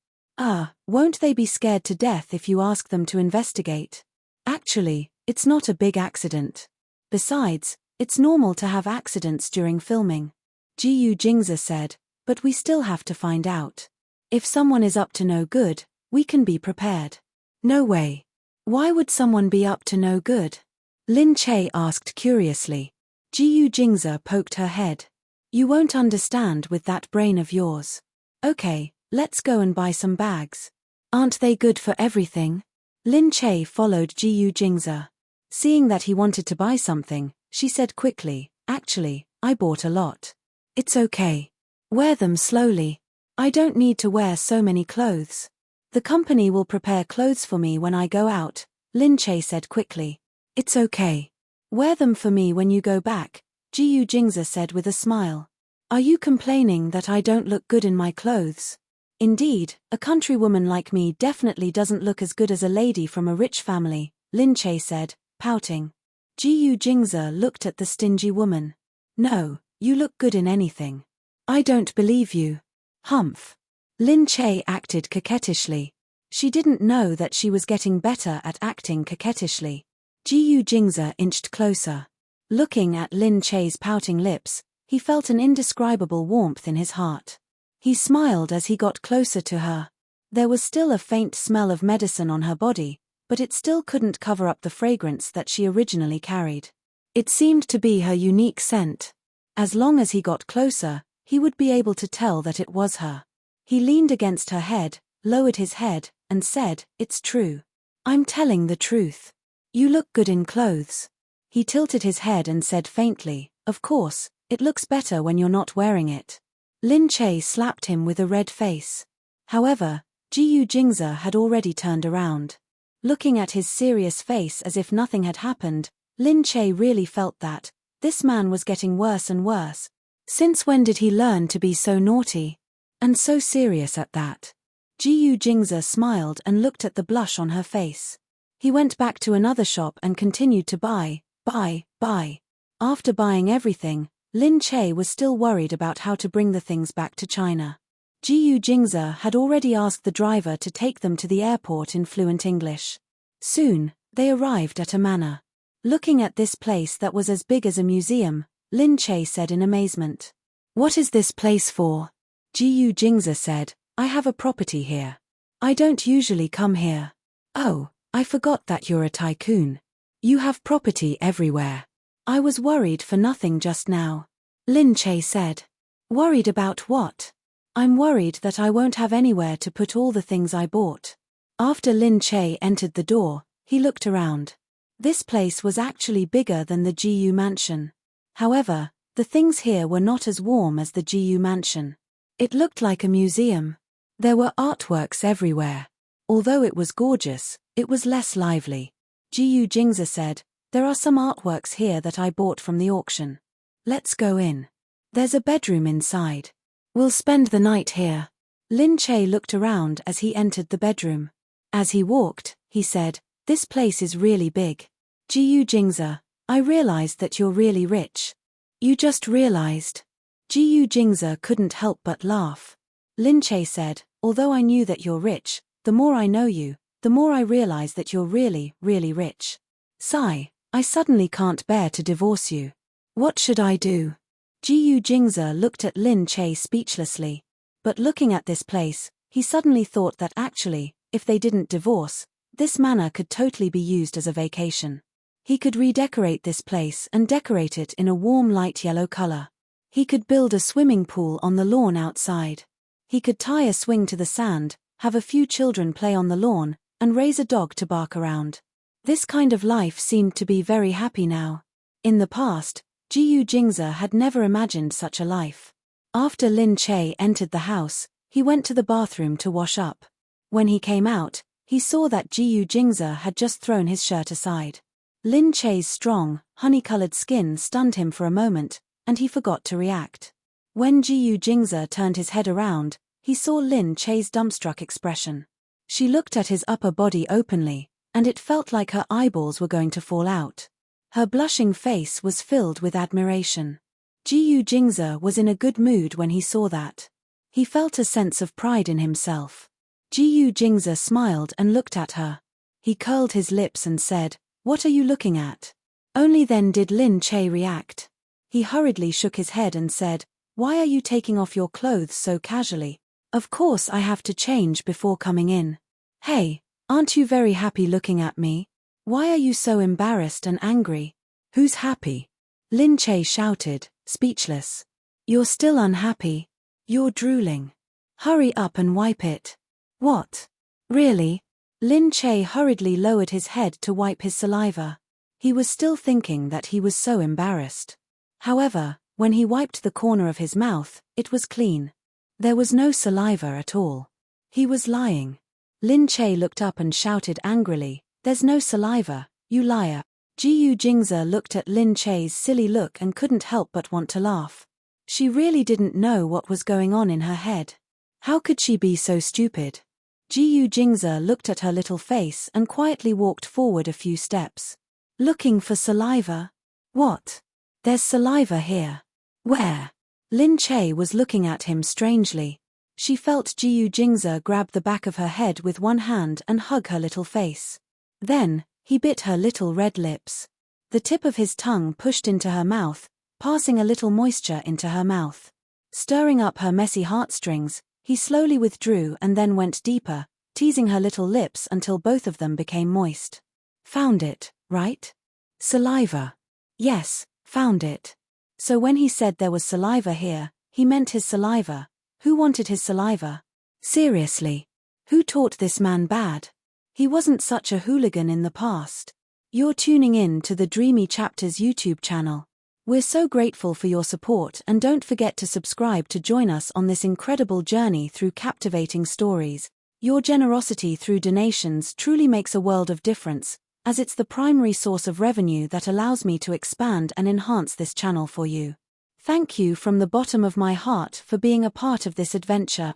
Won't they be scared to death if you ask them to investigate?" "Actually, it's not a big accident. Besides, it's normal to have accidents during filming." Jiyu Jingze said, "But we still have to find out. If someone is up to no good, we can be prepared." "No way. Why would someone be up to no good?" Lin Che asked curiously. Jiyu Jingze poked her head. "You won't understand with that brain of yours." "Okay, Let's go and buy some bags. Aren't they good for everything? Lin Che followed Jiyu Jingze. Seeing that he wanted to buy something, she said quickly, actually, I bought a lot. It's okay. Wear them slowly. I don't need to wear so many clothes. The company will prepare clothes for me when I go out, Lin Che said quickly. It's okay. Wear them for me when you go back, Jiyu Jingze said with a smile. Are you complaining that I don't look good in my clothes? Indeed, a countrywoman like me definitely doesn't look as good as a lady from a rich family, Lin Che said, pouting. Jiyu Jingze looked at the stingy woman. No, you look good in anything. I don't believe you. Humph. Lin Che acted coquettishly. She didn't know that she was getting better at acting coquettishly. Jiyu Jingze inched closer. Looking at Lin Che's pouting lips, he felt an indescribable warmth in his heart. He smiled as he got closer to her. There was still a faint smell of medicine on her body, but it still couldn't cover up the fragrance that she originally carried. It seemed to be her unique scent. As long as he got closer, he would be able to tell that it was her. He leaned against her head, lowered his head, and said, It's true. I'm telling the truth. You look good in clothes. He tilted his head and said faintly, Of course, it looks better when you're not wearing it. Lin Che slapped him with a red face. However, Jiyu Jingze had already turned around. Looking at his serious face as if nothing had happened, Lin Che really felt that this man was getting worse and worse. Since when did he learn to be so naughty? And so serious at that? Jiyu Jingze smiled and looked at the blush on her face. He went back to another shop and continued to buy. After buying everything, Lin Che was still worried about how to bring the things back to China. Jiyu Jingze had already asked the driver to take them to the airport in fluent English. Soon, they arrived at a manor. Looking at this place that was as big as a museum, Lin Che said in amazement. What is this place for? Jiyu Jingze said, I have a property here. I don't usually come here. Oh, I forgot that you're a tycoon. You have property everywhere. I was worried for nothing just now. Lin Che said. Worried about what? I'm worried that I won't have anywhere to put all the things I bought. After Lin Che entered the door, he looked around. This place was actually bigger than the Jiyu mansion. However, the things here were not as warm as the Jiyu mansion. It looked like a museum. There were artworks everywhere. Although it was gorgeous, it was less lively. Jiyu Jingze said, There are some artworks here that I bought from the auction. Let's go in. There's a bedroom inside. We'll spend the night here. Lin Che looked around as he entered the bedroom. As he walked, he said, This place is really big. Jiyu Jingze, I realized that you're really rich. You just realized. Jiyu Jingze couldn't help but laugh. Lin Che said, Although I knew that you're rich, the more I know you, the more I realize that you're really, really rich. Sigh, I suddenly can't bear to divorce you. What should I do? Jiyu Jingze looked at Lin Che speechlessly. But looking at this place, he suddenly thought that actually, if they didn't divorce, this manor could totally be used as a vacation. He could redecorate this place and decorate it in a warm light yellow color. He could build a swimming pool on the lawn outside. He could tie a swing to the sand, have a few children play on the lawn, and raise a dog to bark around. This kind of life seemed to be very happy now. In the past, Jiyu Jingze had never imagined such a life. After Lin Che entered the house, he went to the bathroom to wash up. When he came out, he saw that Jiyu Jingze had just thrown his shirt aside. Lin Che's strong, honey-colored skin stunned him for a moment, and he forgot to react. When Jiyu Jingze turned his head around, he saw Lin Che's dumbstruck expression. She looked at his upper body openly, and it felt like her eyeballs were going to fall out. Her blushing face was filled with admiration. Jiyu Jingze was in a good mood when he saw that. He felt a sense of pride in himself. Jiyu Jingze smiled and looked at her. He curled his lips and said, What are you looking at? Only then did Lin Che react. He hurriedly shook his head and said, Why are you taking off your clothes so casually? Of course I have to change before coming in. Hey, aren't you very happy looking at me? Why are you so embarrassed and angry? Who's happy? Lin Che shouted, speechless. You're still unhappy. You're drooling. Hurry up and wipe it. What? Really? Lin Che hurriedly lowered his head to wipe his saliva. He was still thinking that he was so embarrassed. However, when he wiped the corner of his mouth, it was clean. There was no saliva at all. He was lying. Lin Che looked up and shouted angrily, "There's no saliva, you liar." Jiyu Jingze looked at Lin Che's silly look and couldn't help but want to laugh. She really didn't know what was going on in her head. How could she be so stupid? Jiyu Jingze looked at her little face and quietly walked forward a few steps. Looking for saliva? What? There's saliva here. Where? Lin Che was looking at him strangely. She felt Jiyu Jingze grab the back of her head with one hand and hug her little face. Then, he bit her little red lips. The tip of his tongue pushed into her mouth, passing a little moisture into her mouth. Stirring up her messy heartstrings, he slowly withdrew and then went deeper, teasing her little lips until both of them became moist. Found it, right? Saliva. Yes, found it. So when he said there was saliva here, he meant his saliva. Who wanted his saliva? Seriously. Who taught this man bad? He wasn't such a hooligan in the past. You're tuning in to the Dreamy Chapters YouTube channel. We're so grateful for your support, and don't forget to subscribe to join us on this incredible journey through captivating stories. Your generosity through donations truly makes a world of difference, as it's the primary source of revenue that allows me to expand and enhance this channel for you. Thank you from the bottom of my heart for being a part of this adventure.